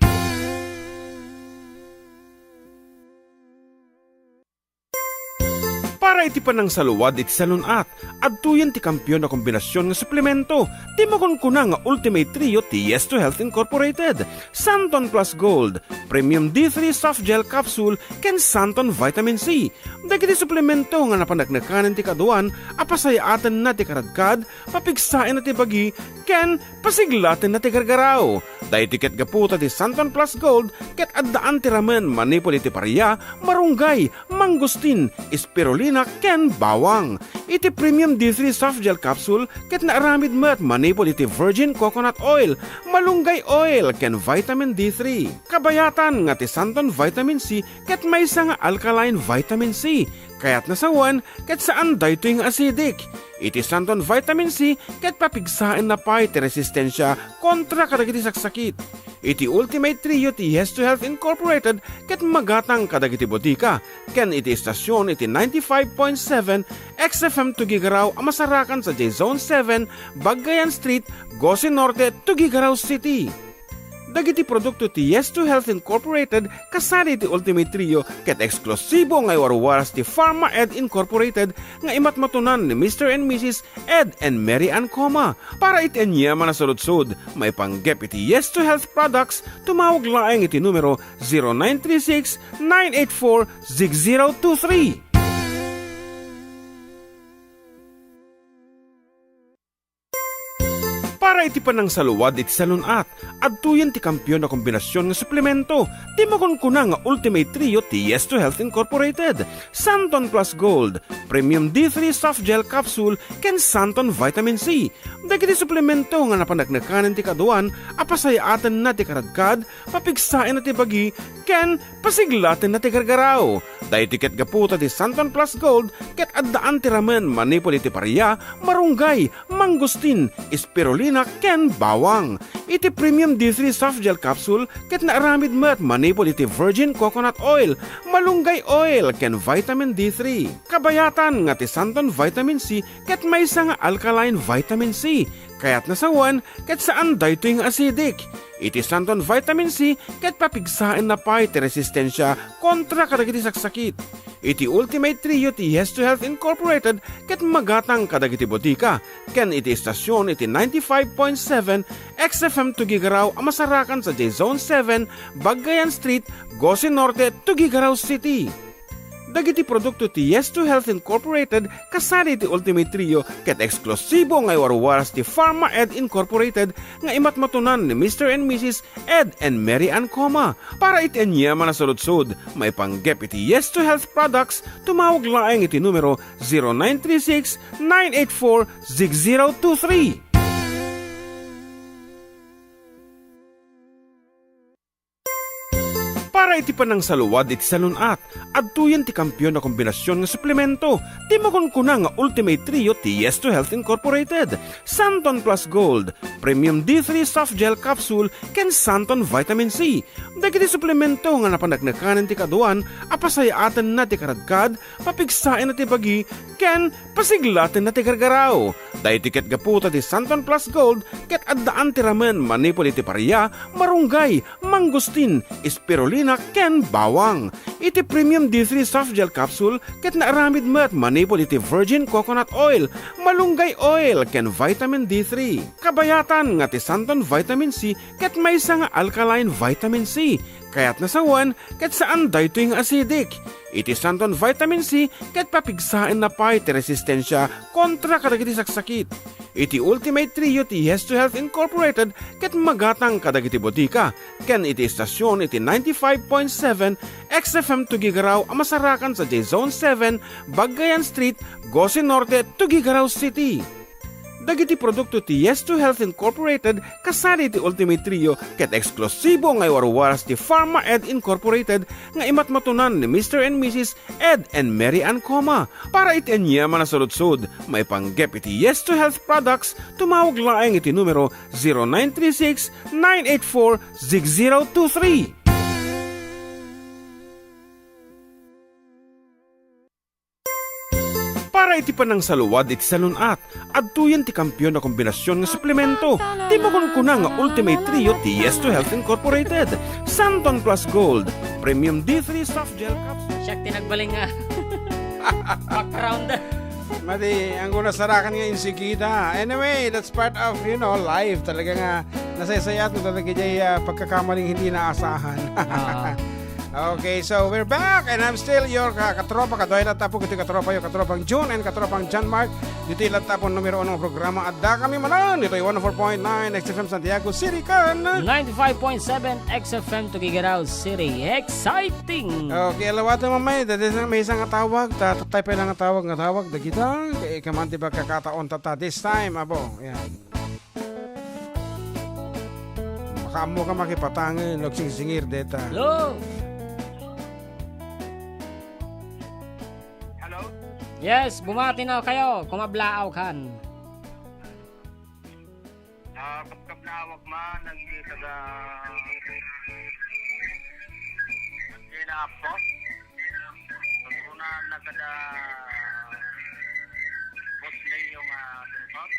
Para iti panang saluwad iti salunat, adtuyan ti kampiyon na kombinasyon ng suplemento, ti makunkuna nga Ultimate Trio ti Yes to Health Incorporated, Santon Plus Gold, Premium D3 Soft Gel Capsule, ken Santon Vitamin C. Dagiti suplemento nga napanagnakanan ti kaduan, apasayaatan na ti karadkad, papigsain na ti bagi, ken pasiglatin na ti gargaraw. Dahil tiket gaputa ti Santon Plus Gold, ket addaan ti ramen manipol iti paria, marunggay, mangustin, spirulina, ken bawang. Iti Premium D3 Soft Gel Capsule ket naaramid met manipol iti virgin coconut oil, malunggay oil, ken vitamin D3. Kabayatan nga ti Santon Vitamin C ket maysa nga alkaline vitamin C. Kaya't nasawan ket saan daytoy nga acidic. Iti Santon Vitamin C ket papigsain na pay ti resistensya kontra kadagiti saksakit. Iti Ultimate Trio ti Yes to Health Incorporated ket magatang kadagiti botika, ken iti istasyon iti 95.7 XFM Tuguegarao amasarakan sa J-Zone 7, Bagayan Street, Gose Norte, Tuguegarao City. Dagiti produkto ti Yes to Health Incorporated kasali ti Ultimate Trio ket eksklusibo nga warwaras ti Pharma Ed Incorporated nga imatmatunan ni Mr. and Mrs. Ed and Mary Ann Coma. Para itenya man saludsod, may panggep iti Yes to Health products, tumawag laeng iti numero 0936-984-6023. Para iti panang saluwad iti salunat, adtuyan ti kampiyon na kombinasyon ng suplemento, ti makunkuna nga Ultimate Trio ti Yes to Health Incorporated, Santon Plus Gold, Premium D3 Soft Gel Capsule, ken Santon Vitamin C. Dagiti suplemento nga napanagnakanan ti kaduan, apasayaatan na ti karadkad, papigsain na ti bagi, ken pasiglatin na ti gargaraw. Dahil tiket gaputa ti Santon Plus Gold, ket addaan ti ramen manipol iti paria, marunggay, mangustin, spirulina, ken bawang. Iti Premium D3 Soft Gel Capsule ket naaramid met manipol iti virgin coconut oil, malunggay oil, ken vitamin D3. Kabayatan nga ti Santon Vitamin C ket maysa nga alkaline vitamin C. Kaya't nasawan ket saan daytoy nga acidic. Iti Santon Vitamin C ket papigsain na pay ti resistensya kontra kadagiti saksakit. Iti Ultimate Trio ti Yes to Health Incorporated ket magatang kadagiti botika, ken iti istasyon iti 95.7 XFM Tuguegarao amasarakan sa J-Zone 7, Bagayan Street, Gose Norte, Tuguegarao City. Dagiti produkto ti Yes2 Health Incorporated kasali ti Ultimate Trio ket eksklusibo nga warwaras ti Pharma Ed Incorporated nga imatmatunan ni Mr. and Mrs. Ed and Mary Ann Coma. Para iti-anyaman na saludsod, may panggep iti Yes2 Health products, tumawag laeng iti numero 0936-984-6023. Para iti panang saluwad iti salunat, adtuyan ti kampyon na kombinasyon nga suplemento, ti makunkuna nga Ultimate Trio ti Yes2 Health Incorporated, Santon Plus Gold, Premium D3 Soft Gel Capsule, ken Santon Vitamin C. Dagiti suplemento nga napanagnakanan ti kaduan, apasayaatan na ti karadkad, papigsain na ti bagi, ken pasiglatin na ti gargaraw. Dahil tiket gaputa ti Santon Plus Gold, ket addaan ti ramen manipol iti paria, marunggay, mangustin, spirulina, ken bawang. Iti Premium D3 Soft Gel Capsule ket naaramid met manipol iti virgin coconut oil, malunggay oil, ken vitamin D3. Kabayatan nga ti Santon Vitamin C ket maysa nga alkaline vitamin C. Kaya't nasawan ket saan daytoy nga acidic. Iti Santon Vitamin C ket papigsain na pa iti resistensya kontra kadagiti saksakit. Iti Ultimate Trio ti Yes2 Health Incorporated ket magatang kadagiti botika. Ken iti istasyon iti 95.7 XFM Tuguegarao amasarakan sa J-Zone 7, Bagayan Street, Gosi Norte, Tuguegarao City. Dagiti produkto ti Yes2 Health Incorporated kasali ti Ultimate Trio ket eksklusibo nga warwaras ti Pharma Ed Incorporated nga imatmatunan ni Mr. and Mrs. Ed and Mary Ann Coma. Para iti-anyaman na saludsod, may panggep iti Yes2 Health products, tumawag laeng iti numero 0936-984-6023. Para iti panang saluwad iti salunat, adtuyan ti kampyon na kombinasyon nga suplemento, ti makunkuna nga Ultimate Trio ti Yes2 Health Incorporated, Santon Plus Gold, Premium D3 Soft Gel Capsule. Siyak tinagbaling nga. Background. Mati, ang guna sarakan nga insikita. Anyway, that's part of, life. Talaga nga, nasayasayat mo talaga dyan pagkakamaling hindi naasahan. Okay, so we're back and I'm still your katropa, kadoy latapong ito katropa, yung katropang June and katropang John Mark. Dito yung latapong numero 1 ng programa Adda kami manan. Dito yung 104.9 XFM Santiago City kan 95.7 XFM Tuguegarao City. Exciting! Okay, alawata mamay, may isang tawag, tatay pa lang tawag, da kita, kamanti ba kakataon tata this time, abo, yan. Makaamo ka makipatangin, nagsing-singir deta. Hello! Yes, bumati na kayo. Kumablaaw kan. Kapkablawag man, nagigita ka kinapo. Pagkunan na kada boslay yung bentot.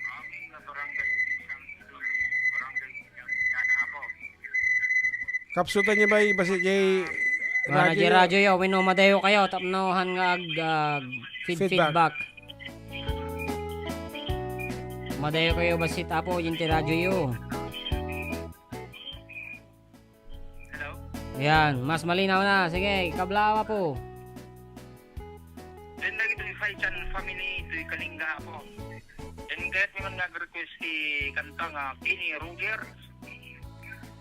Aming na barangay isang yan ako. Kapsutan niya ba basi jay Radyo yo, madayo kayo, tapnohan nga feedback. Madayo kayo basit apo, yung radyo yo. Hello? Yan, mas malinaw na. Sige, kablawa po. Then lagi ito yung Faichan family, ito yung Kalinga po. And kahit naman nag-request si kanta nga Kini Ruger,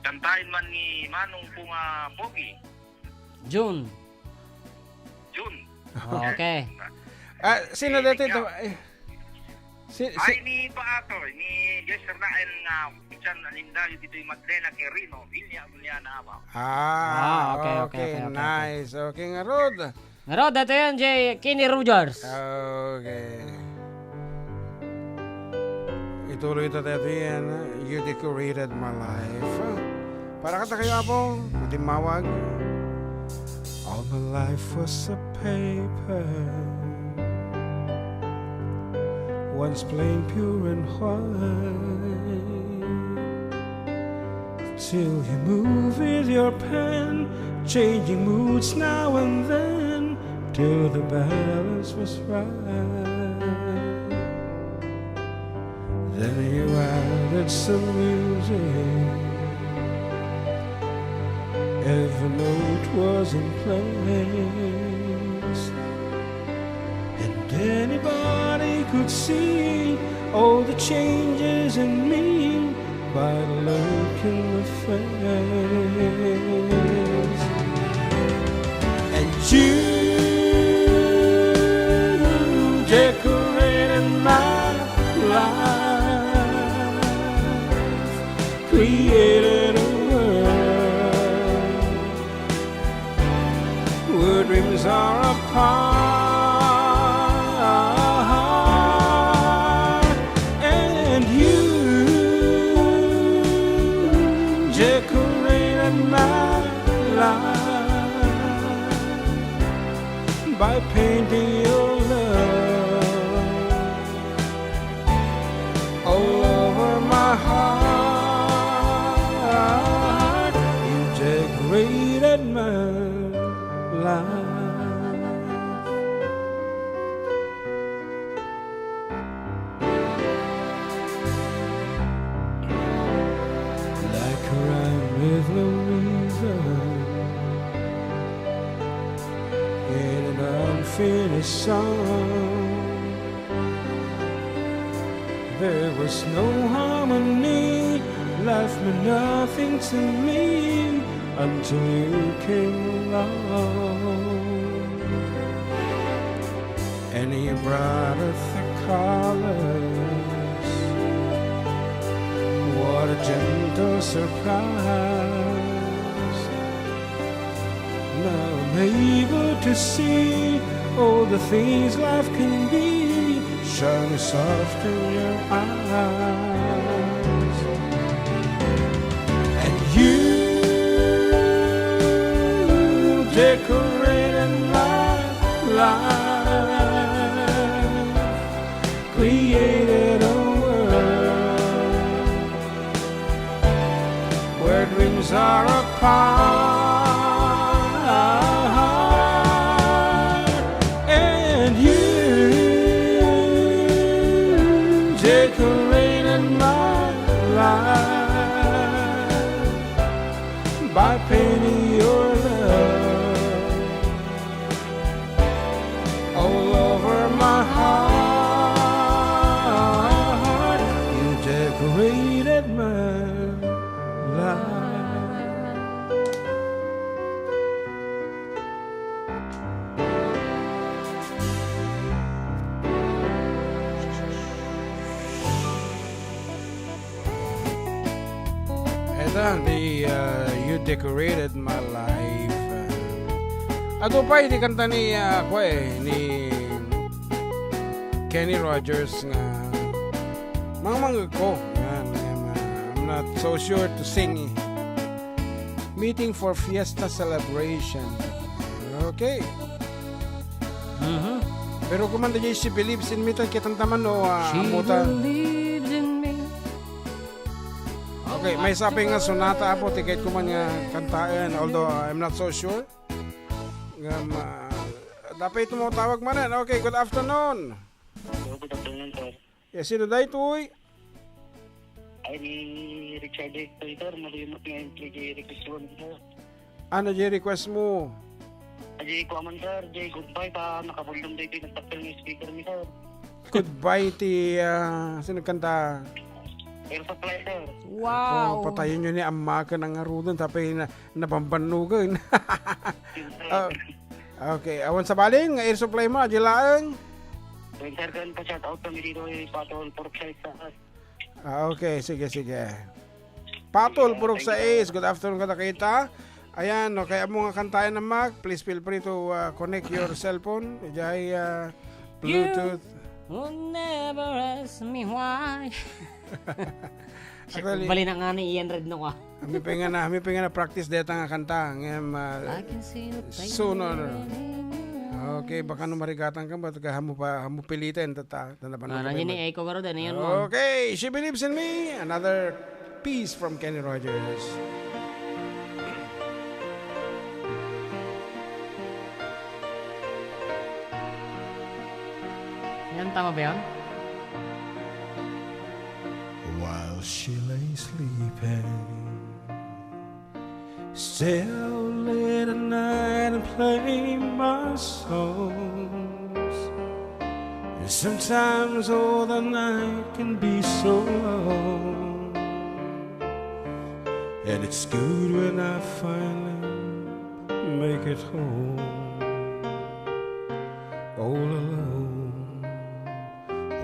kantahin man ni Manong Punga Pogi. June. Okay. Sino dito ito? Ay, ni Paato, ni Jester Nael nga, Pichan, Alinda, dito yung Madlena, Kerino, Vilya, na ba? Okay. Nice. Okay nga, Rod. Rod, ito yan, Jay. Kenny Rogers. Okay. Ituloy ito yan. You decorated my life. Para kata kayo, Apo, matimawag. All my life was a paper, once plain, pure and white, till you move with your pen, changing moods now and then, till the balance was right. Then you added some music, a note was in place, and anybody could see all the changes in me by the look in the face. And you decorated my life, created a world where dreams are apart. And you decorated my life by painting your love all over my heart. You decorated my life. Like a rhyme with no reason in an unfinished song. There was no harmony, life meant nothing to me until you came along. And you brought us the colors. What a gentle surprise. Now I'm able to see all the things life can be, shining soft in your eyes. And you decorated my life, created a world where dreams are apart. And you decorated my life by painting your love all over my heart. You decorated my life. You decorated my life. Ato pa hindi kanta ni ni Kenny Rogers nga mga ko. I'm not so sure to sing. Meeting for fiesta celebration. Okay. Pero kumanda niya She Believes in Me tayo kitantaman o amutan. Okay, may sabi nga sonata po, tiket ko man nga kantaan, although I'm not so sure. Dapat tumutawag Manen. Okay, good afternoon. Good afternoon, sir. Yes, sino Ditoy? Ay, ni Richard Ditoy, sir. Malimot nga yung request mo, sir. Ano yung request mo? Jay ko man, sir. Jay, goodbye pa. Nakabulong dito yung nagtakil ng speaker ni sir. Goodbye ti, sino kanta? Air supply, sir. Wow. Patayin nyo ni Amma ka ng arudan, tapos nabambanugan. Okay, awan sa balin, nga air supply mo, adilaan. Sir, kan pa shoutout kami dito yung Patol Porkside sa us. Okay, sige. Patol, Purok sa Ace, good afternoon ka kita. Ayan, okay, mo nga kantayan ng Mac, please feel free to connect your cellphone. Jay, Bluetooth. Will never ask me why. Actually, bali na nga ni Ian Red no ka. Kami pa nga na practice deta nga kanta. Ngayam, I can see the pain. sooner. Okay, baka no marigatan ka ba? Hamu pilitin. Nandiyan ni Echo garo din. Ayan mo. Okay, She Believes in Me. Another piece from Kenny Rogers. Yan, tama ba yun? While she lay sleeping, still at night and play my songs. And sometimes all the night can be so long, and it's good when I finally make it home, all alone,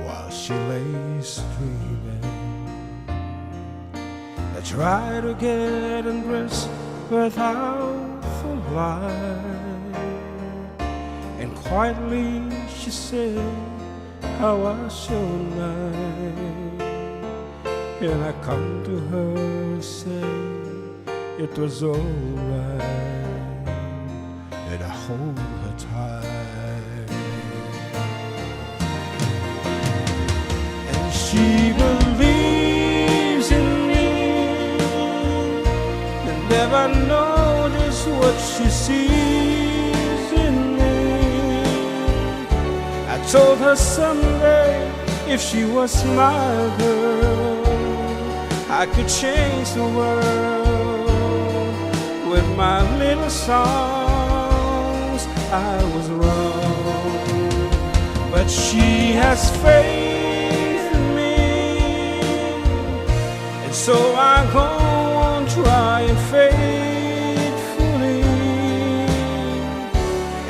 while she lays dreaming. I try to get undressed without the light, and quietly she said, how was your night? And I come to her and say, it was alright, and I hold her tight. And she believes in me, and never know just what she sees in me. I told her someday, if she was my girl, I could change the world with my little songs. I was wrong, but she has faith in me, and so I go on trying faithfully.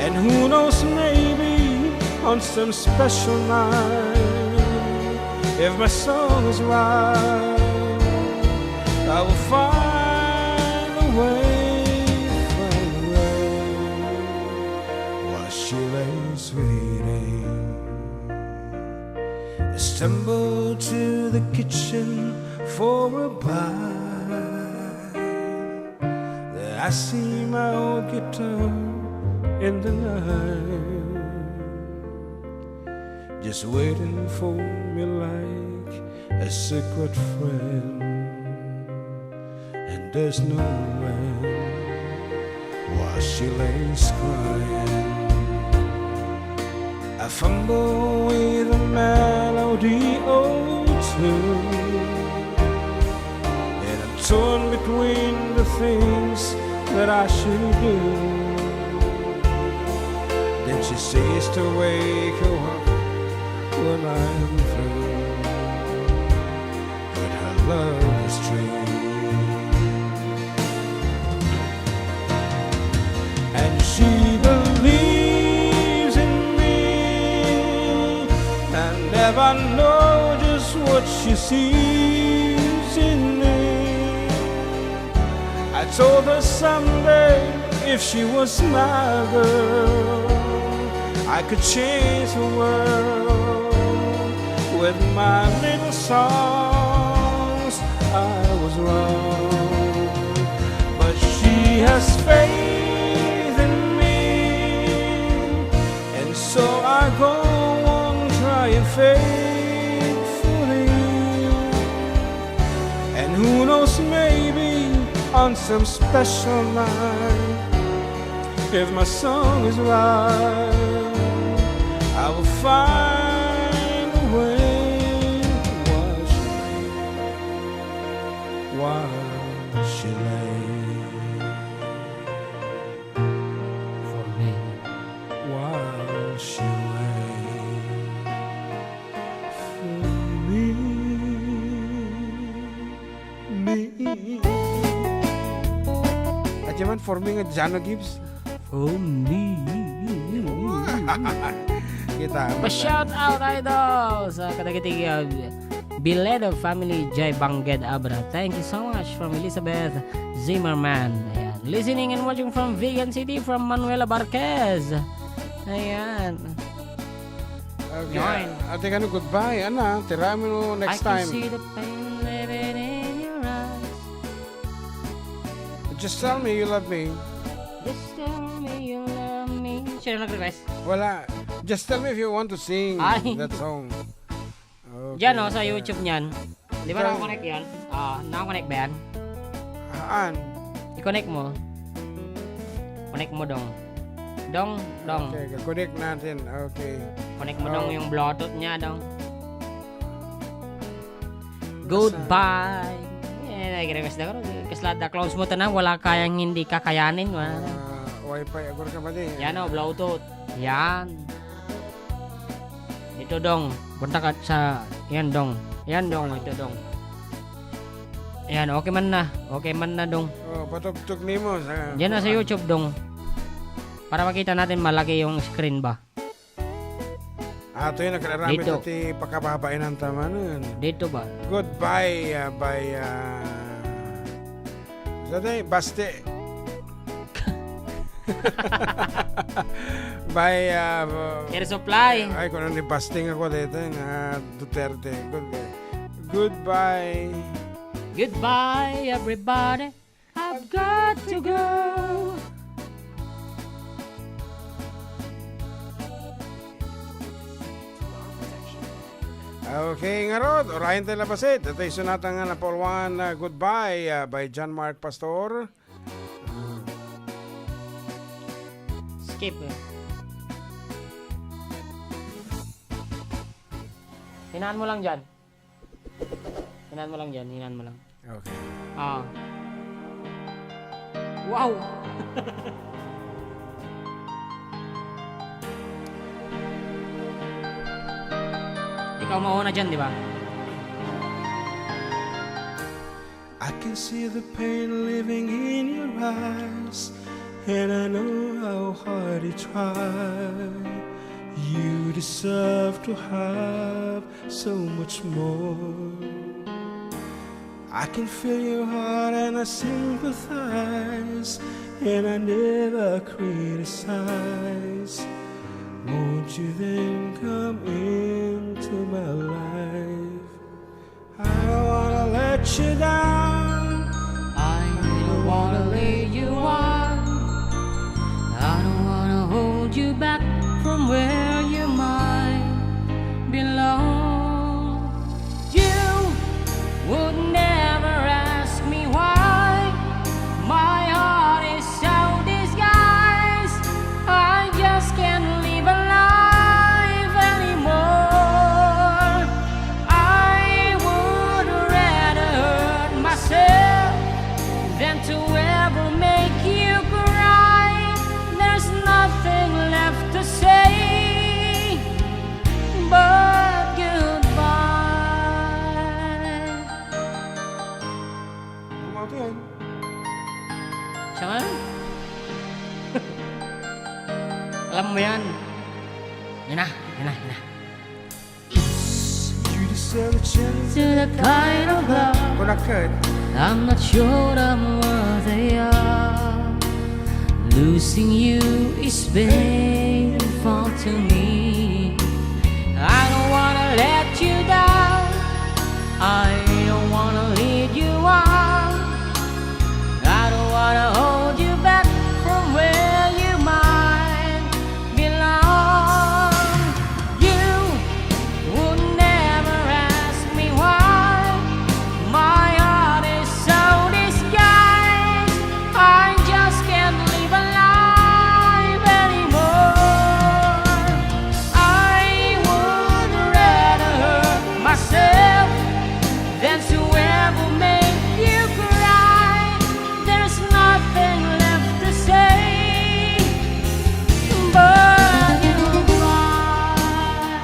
And who knows, maybe on some special night, if my song is right, I will find a way, while she lays waiting. I stumble to the kitchen for a bite. There I see my old guitar in the night, just waiting for me like a secret friend. And there's no end while she lays crying. I fumble with a melody or two, and I'm torn between the things that I should do. Then she says to wake her up when I'm through, but her love is true. And she believes in me, and never know just what she sees in me. I told her someday, if she was my girl, I could change the world with my little songs. I was wrong, but she has faith, so I go on trying faithfully. And who knows, maybe on some special night, if my song is right, I will find a way. While she lay For me. while she lay for me. Ajaman for me nga Jano Gibbs. For me. Kita. Pa-shout out idol sa kadagiti Biledo family Jai Bangged Abra. Thank you so much from Elizabeth Zimmerman. Ayan. Listening and watching from Vegan City from Manuela Barquez. Ayan. Okay. Yarn. Ate ka no, goodbye. Ana, tirami mo next I time. can see the pain living in your eyes. Just tell me you love me. Just tell me you love me. Sino nag-request? Wala. Just tell me if you want to sing Ay. that song. Okay. Diyan sa YouTube niyan. Di ba nakakonect yan? Nakakonect ba yan? Haan? I-connect mo. Connect mo dong. Dong. Okay, connect natin. Okay. Connect mo dong yung Bluetooth niya dong. Goodbye. Nag-request na ko. Kaslada, close mo to na. Wala kayang hindi kakayanin. wifi agor ka ba di? Yan o, Bluetooth. Yan. Ito dong. Punta ka sa... Yan dong. Yan dong. Ito dong. Yan, okay man na. Okay man na dong. Oh, patugtog nimo sa. Yan na sa YouTube dong. Para makita natin malaki yung screen ba. Ato yung nakalaramit Dito. ati pakababain ng tamanan. Dito ba? Goodbye by Saday Baste. by Air supply. ay kung ano ni Basting ako dito nga Duterte. Goodbye. Goodbye, everybody. I've got to go. Okay nga rod, orahin tayo labasit. Ito yung sunata nga na Paul Juan, Goodbye by John Mark Pastor. Skip. Hinaan mo lang dyan. Hinaan mo lang dyan. Hinaan mo lang. Okay. Ah. Wow! Ikaw mauna dyan, di ba? I can see the pain living in your eyes, and I know how hard you try. You deserve to have so much more. I can feel your heart and I sympathize, and I never criticize. Won't you then come into my life? I don't wanna let you down. I don't wanna lead you on. I don't wanna hold you back from where you might belong. You would never ask me why. My heart is so disguised. I just can't live a life anymore. I would rather hurt myself than to ever make you cry. There's nothing left to say but goodbye. Ano yan? Siya nga. Alam mo yan. Yan na. Yan na. Yan na. You deserve a chance. To the kind of love Kunakit. I'm not sure I'm worthy of. Losing you is painful to me. I don't wanna let you down. I don't wanna lead you on. I don't wanna hold you back from where you might belong. You would never ask me why. My heart is so disguised. I just can't live a life anymore. I would rather hurt myself than to ever make you cry. There's nothing left to say but goodbye.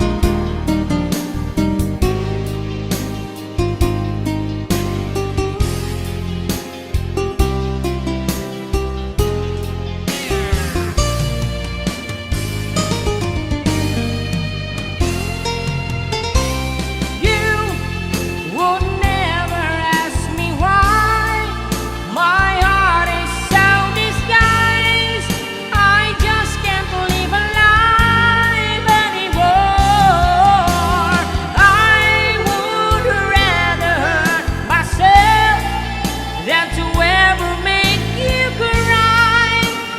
You would never ask me why. My heart is so disguised. I just can't live a life anymore. I would rather hurt myself than to ever make you cry.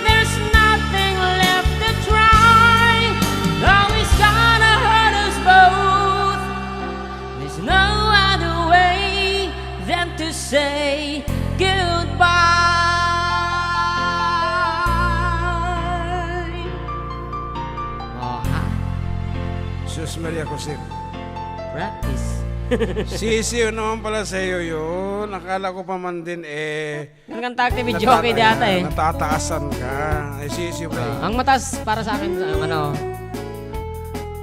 There's nothing left to try. Oh, it's gonna hurt us both. There's no other way than to say goodbye. Oh, ha. Sus Maria Jose. Practice. Sisiw naman pala sa iyo yun. Akala ko pa man din Yung kanta active jockey data eh. natataasan ka. Sisiw pa eh. Ang mataas para sa akin, ano,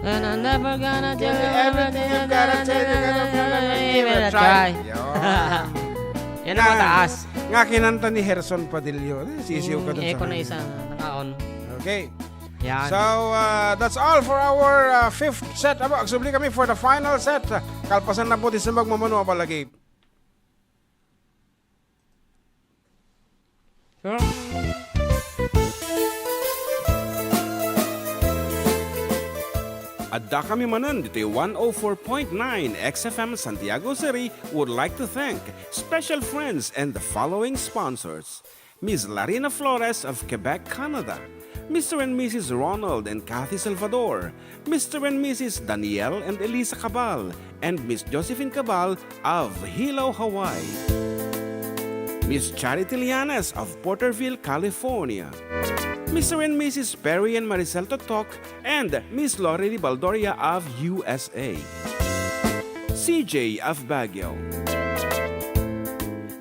and I'm never gonna tell you everything you gotta tell you gotta try. Yan ang mataas. Nga kinanta ni Herson Padillo. Sisiw ka dun sa Echo na kanya. isa, naka-on. Okay. Yan. So, that's all for our fifth set. Aba, agsubli kami for the final set. Kalpasan na po di sa magmamano palagi. Adda kami manan dito 104.9 XFM Santiago City would like to thank special friends and the following sponsors. Ms. Larina Flores of Quebec, Canada. Mr. and Mrs. Ronald and Kathy Salvador. Mr. and Mrs. Danielle and Elisa Cabal. And Miss Josephine Cabal of Hilo, Hawaii. Miss Charity Lianes of Porterville, California. Mr. and Mrs. Perry and Maricel Totok, and Miss Lori Baldoria of USA. CJ of Baguio.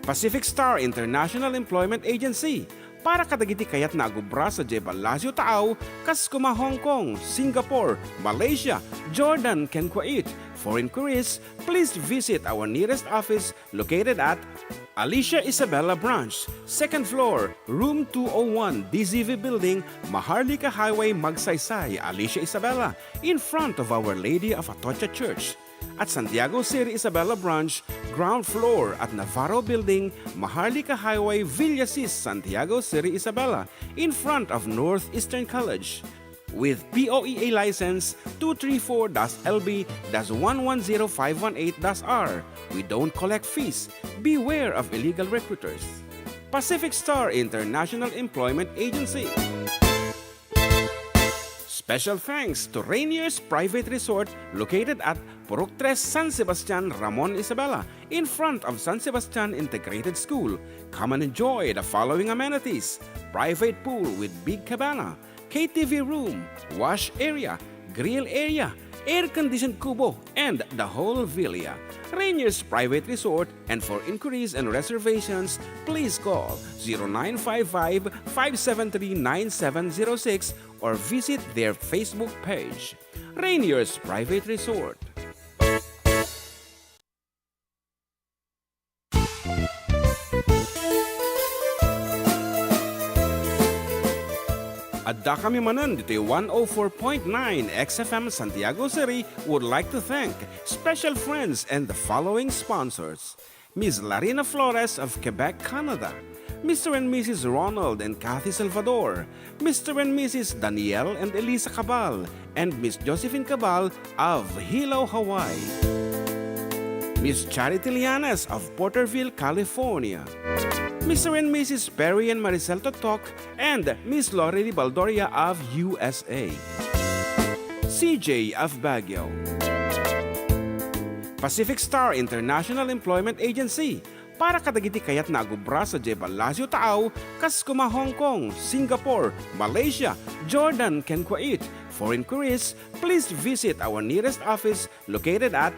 Pacific Star International Employment Agency. Para kadagiti kayat na agubra sa Jebalasyo Tao, Kaskuma, Hong Kong, Singapore, Malaysia, Jordan, ken Kuwait. For inquiries, please visit our nearest office located at Alicia Isabella Branch, 2nd floor, room 201, DZV Building, Maharlika Highway, Magsaysay, Alicia Isabella, in front of Our Lady of Atocha Church. At Santiago City Isabella Branch, ground floor at Navarro Building, Maharlika Highway, Villasis, Santiago City Isabella, in front of Northeastern College. With POEA license 234-LB-110518-R. We don't collect fees. Beware of illegal recruiters. Pacific Star International Employment Agency. Special thanks to Rainier's Private Resort located at Purok 3 San Sebastian, Ramon, Isabela, in front of San Sebastian Integrated School. Come and enjoy the following amenities: private pool with big cabana, KTV room, wash area, grill area, air-conditioned kubo, and the whole villa. Rainier's Private Resort, and for inquiries and reservations, please call 0955-573-9706 or visit their Facebook page. Rainier's Private Resort. Adda kami manan dito 104.9 XFM Santiago City would like to thank special friends and the following sponsors. Ms. Larina Flores of Quebec, Canada. Mr. and Mrs. Ronald and Kathy Salvador. Mr. and Mrs. Danielle and Elisa Cabal. And Miss Josephine Cabal of Hilo, Hawaii. Miss Charity Lianes of Porterville, California. Mr. and Mrs. Perry and Maricel Totok, and Miss Lori Baldoria of USA. CJ of Baguio. Pacific Star International Employment Agency. Para kadagiti kayat na agubra sa Jebalasyo Tao, Kaskuma, Hong Kong, Singapore, Malaysia, Jordan, ken Kuwait. For inquiries, please visit our nearest office located at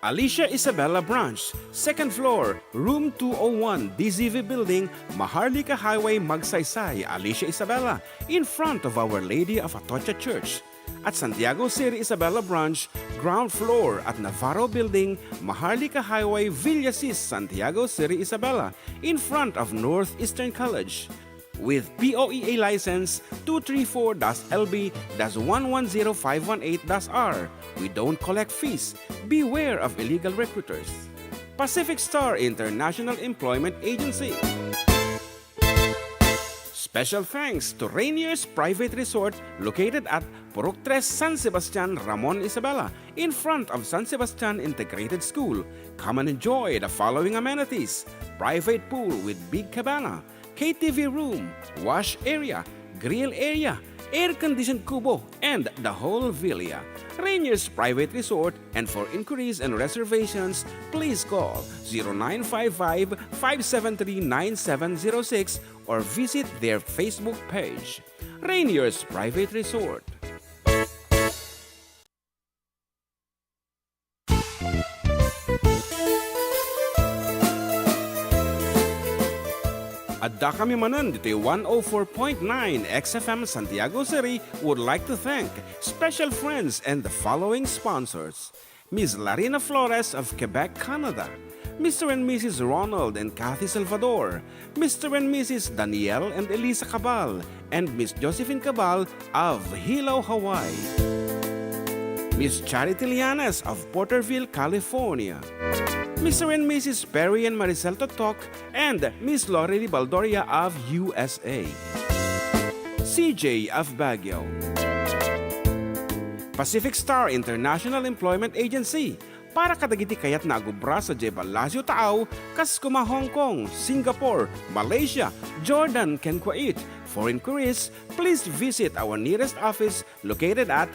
Alicia Isabella Branch, 2nd floor, room 201, DZV Building, Maharlika Highway, Magsaysay, Alicia Isabella, in front of Our Lady of Atocha Church. At Santiago City Isabella Branch, ground floor at Navarro Building, Maharlika Highway, Villasis, Santiago City Isabella, in front of Northeastern College. With POEA license 234-LB-110518-R. We don't collect fees. Beware of illegal recruiters. Pacific Star International Employment Agency. Special thanks to Rainier's Private Resort located at Purok 3 San Sebastian, Ramon, Isabela, in front of San Sebastian Integrated School. Come and enjoy the following amenities: private pool with big cabana, KTV room, wash area, grill area, air-conditioned kubo, and the whole villa. Rainier's Private Resort, and for inquiries and reservations, please call 0955-573-9706 or visit their Facebook page. Rainier's Private Resort. Adda kami manan dito 104.9 XFM Santiago City would like to thank special friends and the following sponsors. Ms. Larina Flores of Quebec, Canada. Mr. and Mrs. Ronald and Kathy Salvador. Mr. and Mrs. Danielle and Elisa Cabal. And Miss Josephine Cabal of Hilo, Hawaii. Miss Charity Lianes of Porterville, California. Mr. and Mrs. Perry and Maricel Totok, and Miss Lori Baldoria of USA. CJ of Baguio. Pacific Star International Employment Agency, para kadagiti kayat nagubra sa Jebalasyo Tao, kas kuma Hong Kong, Singapore, Malaysia, Jordan, ken Kuwait. For inquiries, please visit our nearest office located at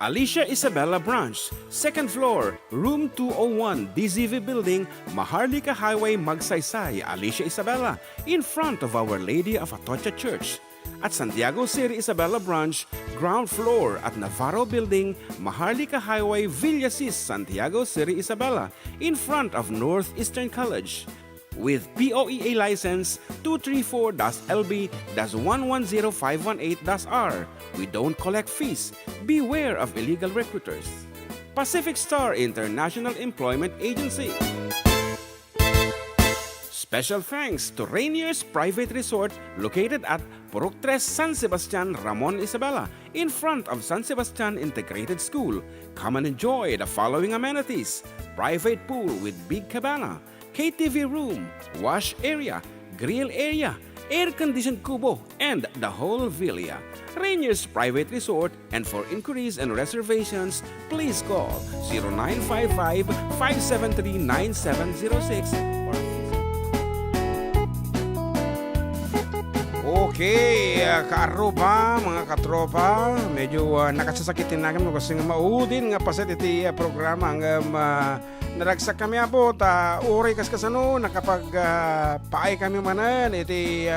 Alicia Isabella Branch, 2nd floor, room 201, DZV Building, Maharlika Highway, Magsaysay, Alicia Isabella, in front of Our Lady of Atocha Church. At Santiago City Isabella Branch, ground floor at Navarro Building, Maharlika Highway, Villasis, Santiago City Isabella, in front of Northeastern College. With POEA license 234-LB-110518-R. We don't collect fees. Beware of illegal recruiters. Pacific Star International Employment Agency. Special thanks to Rainier's Private Resort located at Purok 3 San Sebastian, Ramon Isabela, in front of San Sebastian Integrated School. Come and enjoy the following amenities: private pool with big cabana, KTV room, wash area, grill area, air-conditioned kubo, and the whole villa. Rainier's Private Resort, and for inquiries and reservations, please call 0955-573-9706 or Okay, kaaruba, mga katropa, medyo nakasasakitin na kami kasi nga maudin nga paset iti programa nga naragsak kami po uri kaskasano nakapag paay kami manan iti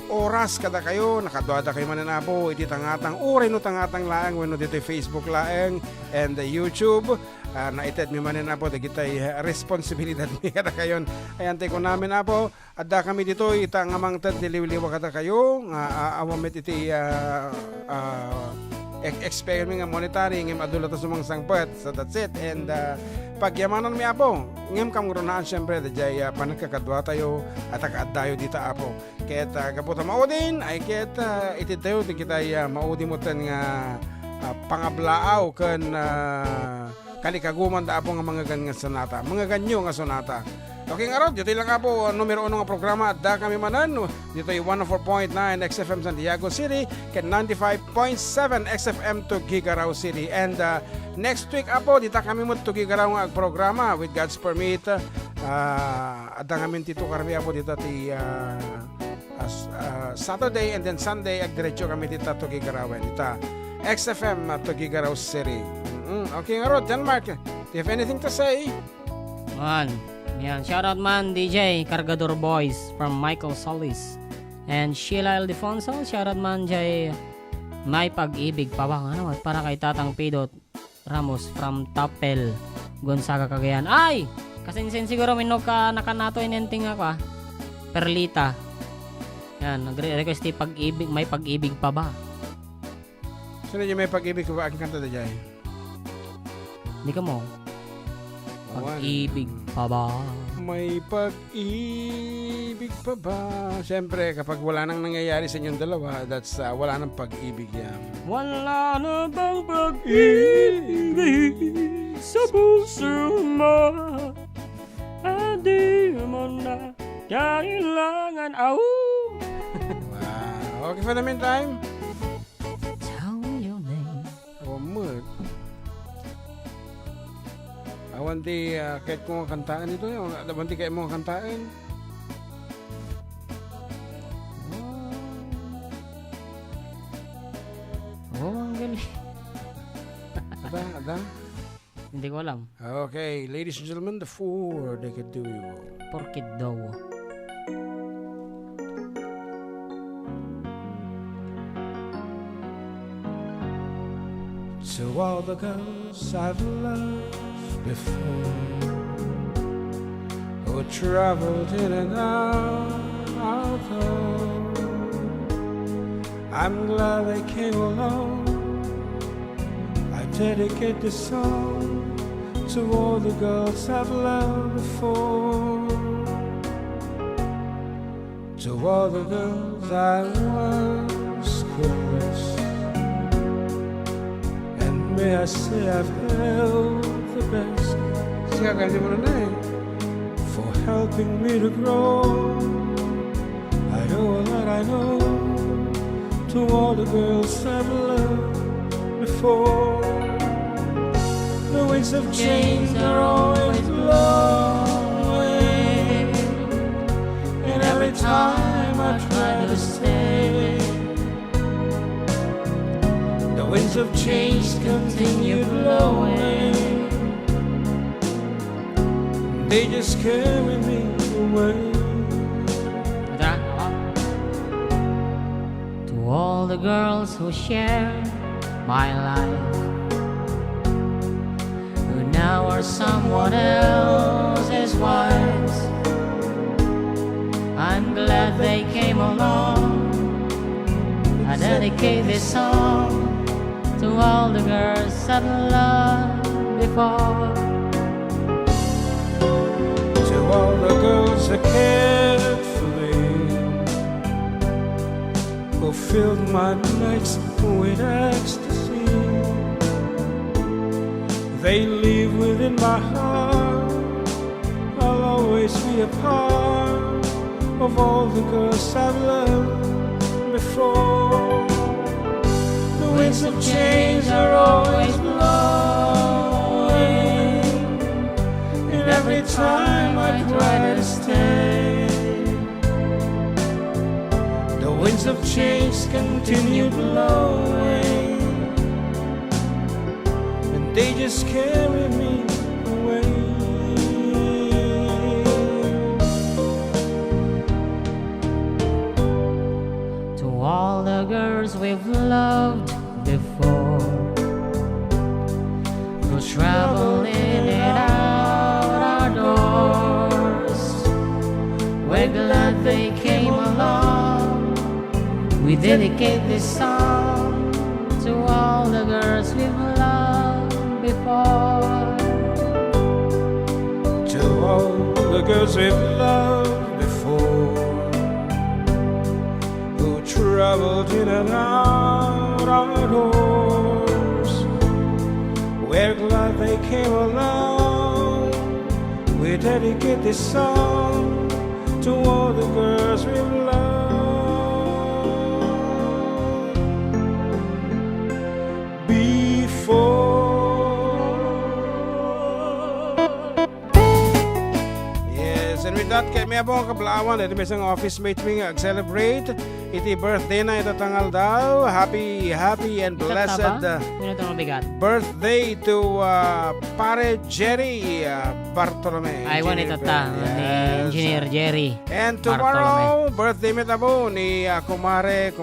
oras kada kayo nakaduada kayo manan po iti tangatang uri no tangatang laang wenno dito Facebook laang and YouTube. Naited mi manin na po kita responsibilidad mi kada kayon ayante ko namin na po adda kami dito ita nga mangted diliw-liwa kada kayo nga awamit iti expect mi nga monetary ngem adula to sumang sangpet, so that's it. And pagyamanan mi apo ngem kam gronaan syempre dajay panagkakadwa tayo at akaadayo dito apo ket kaputa maudin ay ket iti tayo di kita maudi mo ten nga pangablaaw ken kalikaguman da po nga mga gan nga sonata, mga ganyo nga sonata. Okay nga rod, dito lang po numero 1 nga programa at da kami manan. Dito ay 104.9 XFM Santiago City ken 95.7 XFM Tuguegarao City. And next week apo dito kami mo Tuguegarao nga programa with God's permit. At da kami tito karmi apo dito ti Saturday and then Sunday ag diretso kami dito Tuguegarao dito XFM Tuguegarao City. Okay nga Rod, John Mark, do you have anything to say? Man, yan. Shoutout man, DJ, Cargador Boys from Michael Solis. And Sheila Ildefonso, shoutout man, jay may pag-ibig pa ba? Ano, at para kay Tatang Pidot Ramos from Tapel, Gonzaga, Cagayan. Ay! Kasinsin siguro minog ka nakanato inenting ako Perlita. Yan, nagre-request pag-ibig, may pag-ibig pa ba? Sino yung may pag-ibig ko ba aking kanta da jay? Hindi ka mo. Pag-ibig pa ba? May pag-ibig pa ba? Siyempre, kapag wala nang nangyayari sa inyong dalawa, that's wala nang pag-ibig yan. Wala na bang pag-ibig sa puso mo? Hindi mo na kailangan. Wow. Okay, for the meantime. Tell me your name. Mood. Awanti kahit ko nga kantaan ito awanti kahit mo nga kantaan ang galing. Ada? Hindi ko alam. Okay, ladies and gentlemen, the four they could do you. Porkid daw. To all the girls I've loved before, who traveled in and out I'm glad they came along. I dedicate this song to all the girls I've loved before, to all the girls I once caressed, and may I say I've held the best. Siya kanya mo na for helping me to grow. I owe all that I know to all the girls I've loved before. The winds of change are always blowing, and every time I try to stay, the winds of change continue blowing. They just carry me away. To all the girls who share my life, who now are someone else's wives, I'm glad they came along. I dedicate this song to all the girls I've loved before. All the girls that cared for me, who filled my nights with ecstasy, they live within my heart. I'll always be a part of all the girls I've loved before. The winds of change are always blowing, and every time I try to stay, the winds of change continue blowing, and they just carry me away. To all the girls we've loved before, who travel in and out our doors, we're glad they came along. We dedicate this song to all the girls we've loved before. To all the girls we've loved before, who traveled in and out our doors, we're glad they came along. We dedicate this song to all the girls we've loved before. Yes, and with that, kay may abong kablawan, ito may isang office mate ming celebrate. Iti birthday na ito tangal daw. Happy and blessed birthday to Pare Jerry Bartolome. I want ito ni Engineer Jerry. And tomorrow, birthday metabo ni Kumadre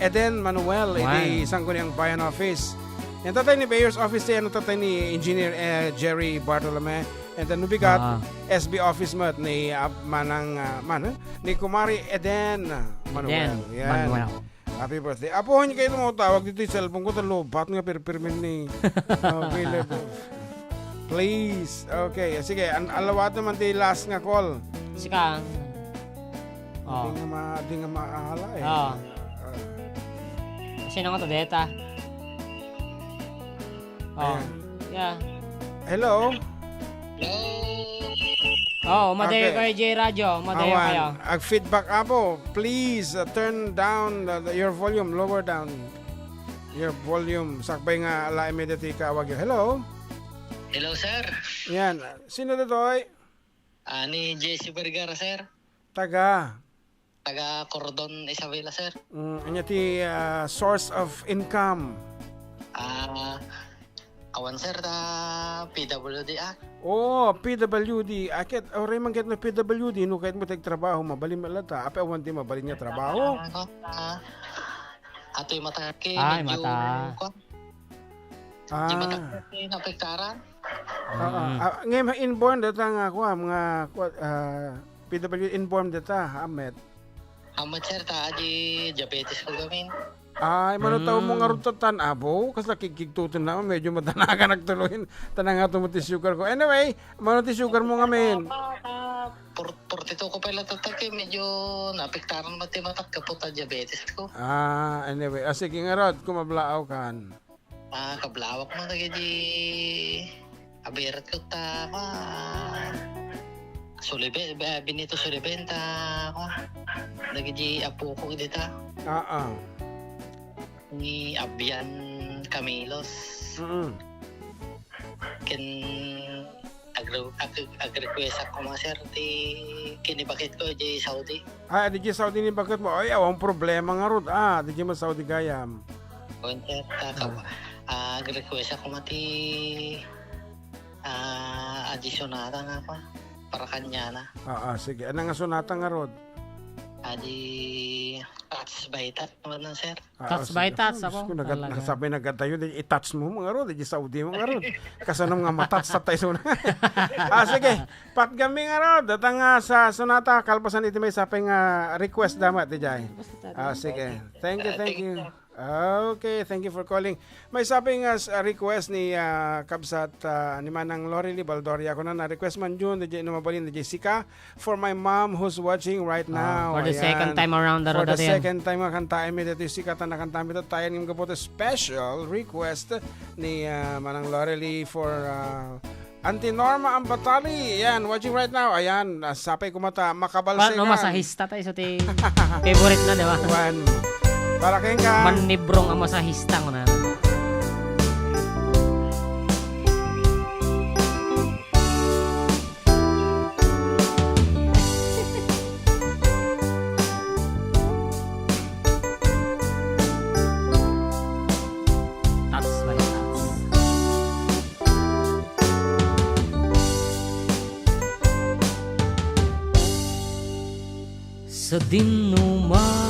Eden Manuel. Iti isang kuniyang bayan office. Yan tatay ni Mayor's office yan, tatay ni Engineer Jerry Bartolome. And then nubigat SB office mat ni ni Kumari Eden Manuel. Yan. Happy birthday. Apo niyo kayo mo tawag dito sa cellphone ko talobat nga pirmin ni available. Please. Okay, sige, alawat naman di last nga call. Sika. Di nga maahala eh. Sino nga to deta? Yeah. Hello. Madayo kayo J Radio. Madayo kayo. Feedback apo. Please turn down your volume. Lower down your volume. Sakbay nga ala immediately ka awag yun. Hello. Hello, sir. Yan. Sino Ditoy? Ni JC Vergara, sir. Taga Cordon, Isabela, sir. Anya ti source of income. Awan, sir, PWD PWD. Akit, oray man ket na PWD, no kahit mo trabaho, mabalin malata. Ape, awan di mabalin niya trabaho. Ato'y matake. Mata. Di matake, napektaran. Ngayon, inborn data nga ako, mga PWD inborn data, Ahmed. Amat sir, aji diabetes ko gamin. Ay, manutaw mo nga rin abo. Kasi nakikigtutin na, medyo madanaga nagtuloyin. Tanang nga tumuti sugar ko. Anyway, manuti sugar mo nga, men. 42 ko pala tatag medyo napiktaran matimatak kapot diabetes ko. Anyway. Sige nga rod, kumablaaw kan. Kablawak mo nagidi abirat ko ta binito sulibenta ko. Nagidi apo ko dita. Ni Abian Camilos. Kenag-request ako mga sir kinibakit ko di Saudi. Di Saudi ni bakit mo? Ay, awang problema nga rod. Di mo Saudi gayam. Sir,ag-request ako mati adisyonata nga pa para kanya na. Sige. Ano nga sunata nga rod? Adi touch by touch naman na sir. Touch by touch ako. Sabi nagatayo, i-touch mo mga rod. Di Saudi mga rod. Kasanong nga matouch sa tayo sunata. Sige. Patgami nga rod. Datang sa sunata, kalpasan iti may saping request damat. Sige. Thank you. Okay, thank you for calling. May sabing request ni Kabsat ni Manang Lorely Baldoria ko na request man June DJ Numabalin DJ Sika for my mom who's watching right now. For the second time around the road. For the second time kantahin mi dito Sika tanakantahin mi dito tayo ng kapote special request ni Manang Lorely for Auntie Norma Ambatali. Ayan, watching right now. Ayan, sapay kumata makabalsingan. Masahista tayo sa favorite na, di ba? Para kayong ka. Manibrong ang masahista ko na. Sa dinuman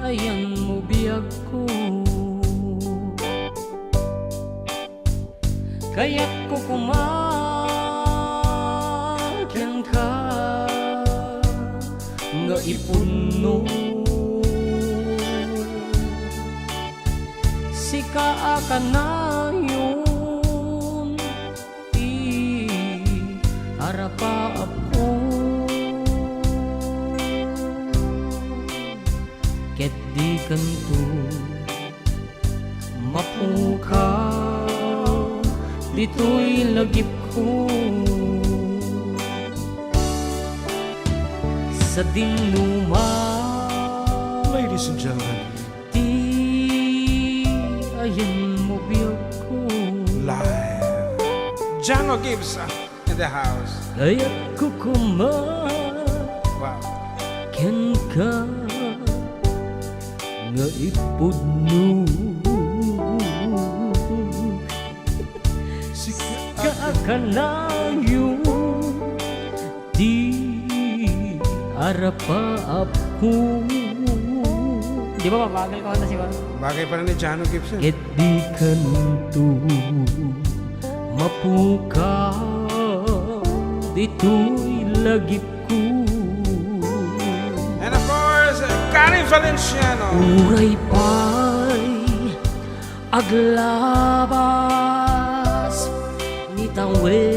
ayan mo biyag ko, kaya't ko kumakyan ka nga ipuno sika ka na yun harapa ako ket di kanto mapukaw dito'y lagip ko sa dinuman. Ladies and gentlemen, di ayan mo biyag ko live Jano Gibbs in the house. kaya't ko Wow. ken ka nga ipudno sika ka na yun di arapa ako. Di ba mabagal ko na si Juan? Bagay pa rin ni Jano Gibbs. Ket di kanto mapuka dito'y lagip ko. And of course, Karin Valenciano. Uray pa'y aglabas ni tangwe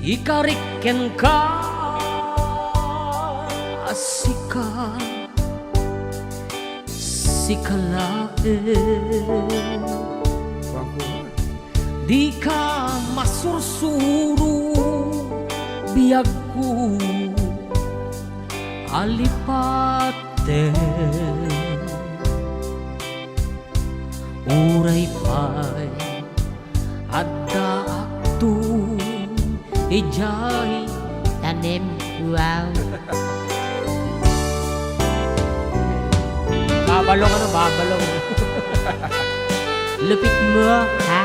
ikariken ka sika sikalae di ka masursuro biyag ko alipate uray pa'y adda akto ijay tanim wow. Babalong lupit mo ha.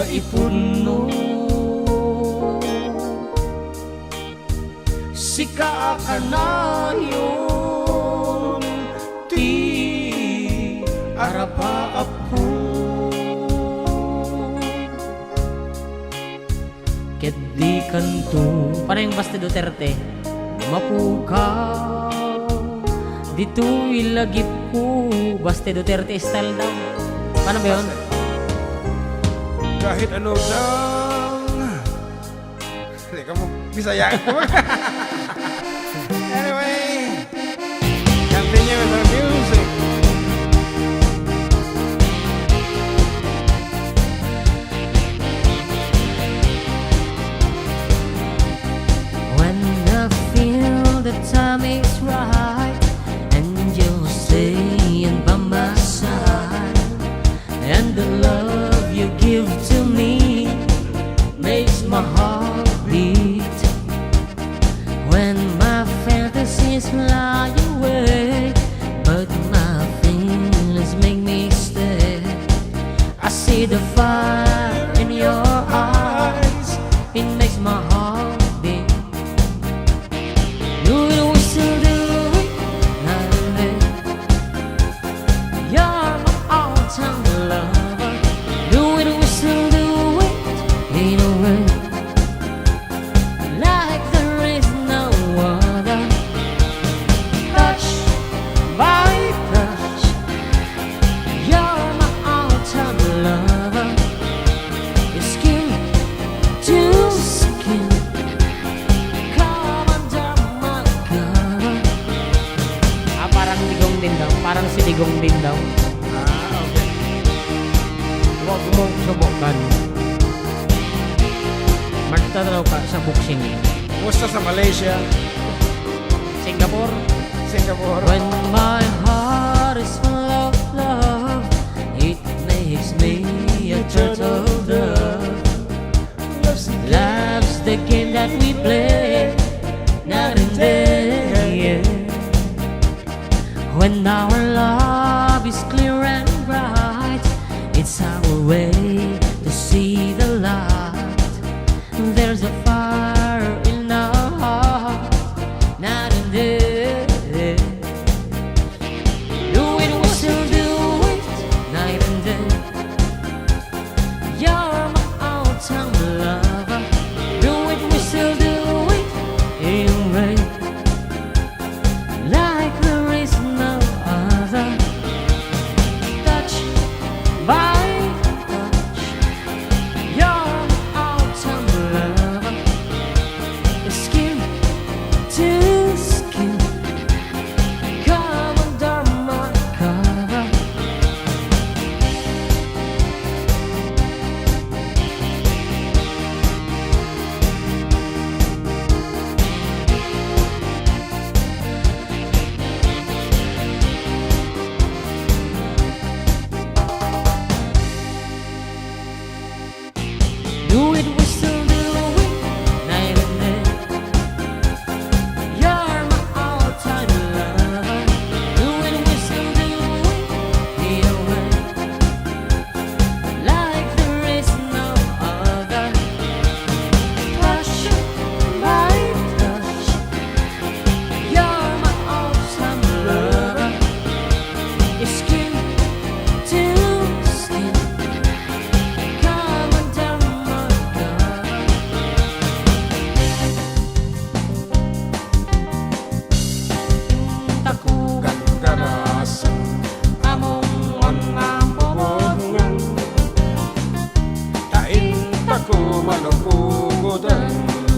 nga ipuno. Sika ka na yun, ti arapa apo. Ket di kanto, Paano yung Baste Duterte? mapukaw, Ditoy lagip ko. Baste Duterte style daw. Paano ba yun? Kahit ano daw. Hindi ka mo bisayaan ko. Anyway, continue with our music. when I feel the time is right and you're staying by my side, and the love you give to me makes my heart beat. When my fantasies fly away, but my feelings make me stay, I see the fire in your eyes, it makes my heart beat. Do it, we still do it, night and day. You're my all-time lover. Do it, we still do it, in a way like there is no other. Touch by touch, you're my all-time lover. Your skin to skin, come under my cover. Parang digong din daw. Parang si digong din daw. Okay. Huwag mong subukan. Magtataraw ka sa boxing. Kumusta sa Malaysia? Singapore. Singapore? When my heart is full of love, it makes me a turtle dove. Love's the game that we play, night and day. When our love is clear and bright, it's our way to see the light. There's a fire in our heart, night and day. Do it, we still do it, night and day. You're my all-time lover. Do it, we still do it, in way like there is no other. Touch by touch, you're my all-time lover. Skin to skin, come under my cover. Do it, we still do it, night and day. You're my all-time lover. Do it, we still do it, in a way like there is no other. Touch by touch, you're my all-time lover. Your skin to skin, come under my cover. Takugan Karasan. among mamamubungan, Tain tako manupugudan.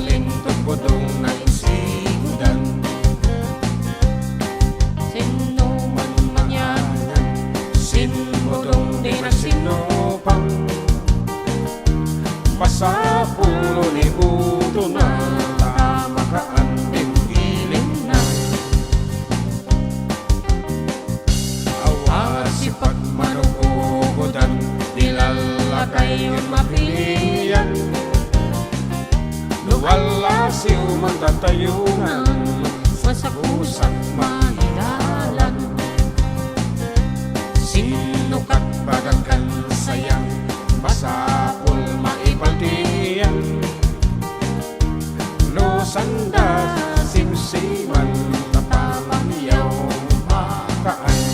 Lintog budong ng sigudan. sino man man yan, Sinbudong di na sinupang. Pasapulo ni buto na. Tama ka ang piling na. Awasipat manupugudan. Nilalakay yung mapilian. Luwala si umang tatayunan. masakusak mahidalan. Sinukat bagangkan sayang. Masapul siman tapamayaw makaan.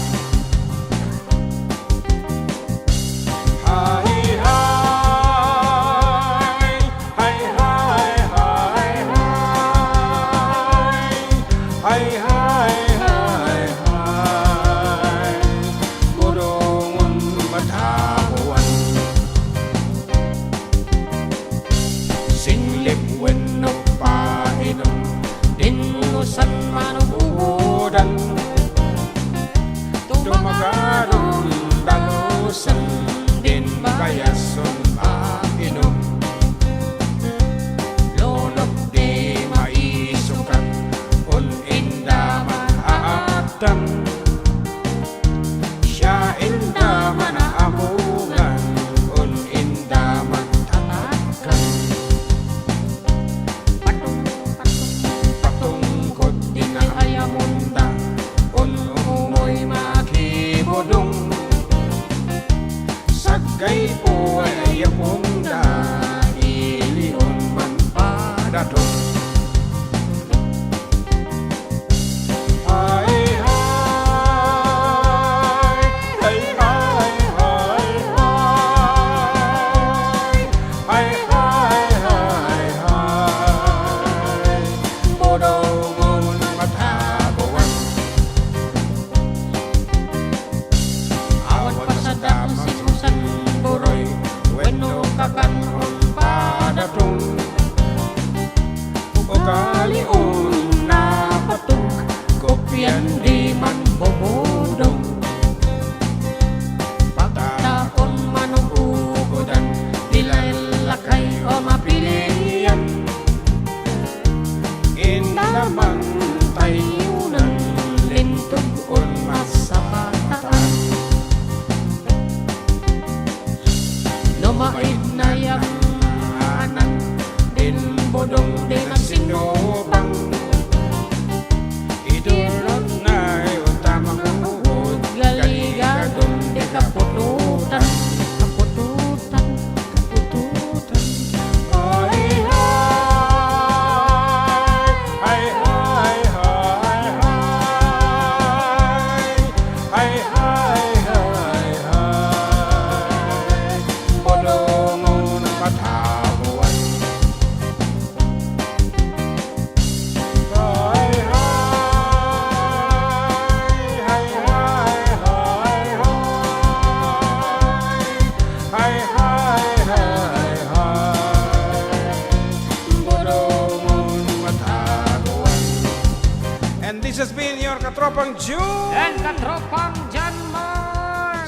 Katropang June and Katropang Janmar.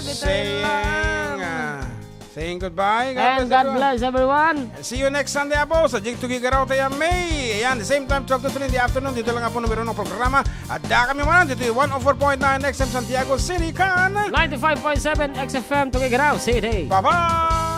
Saying goodbye. And God bless everyone. See you next Sunday po sa Tuguegarao tayo May. Ayan, the same time 12 to 3 in the afternoon. Dito lang po numero ng programa. Adda kami manan. Dito yung 104.9 XM Santiago City kan 95.7 XFM Tuguegarao City. Bye-bye.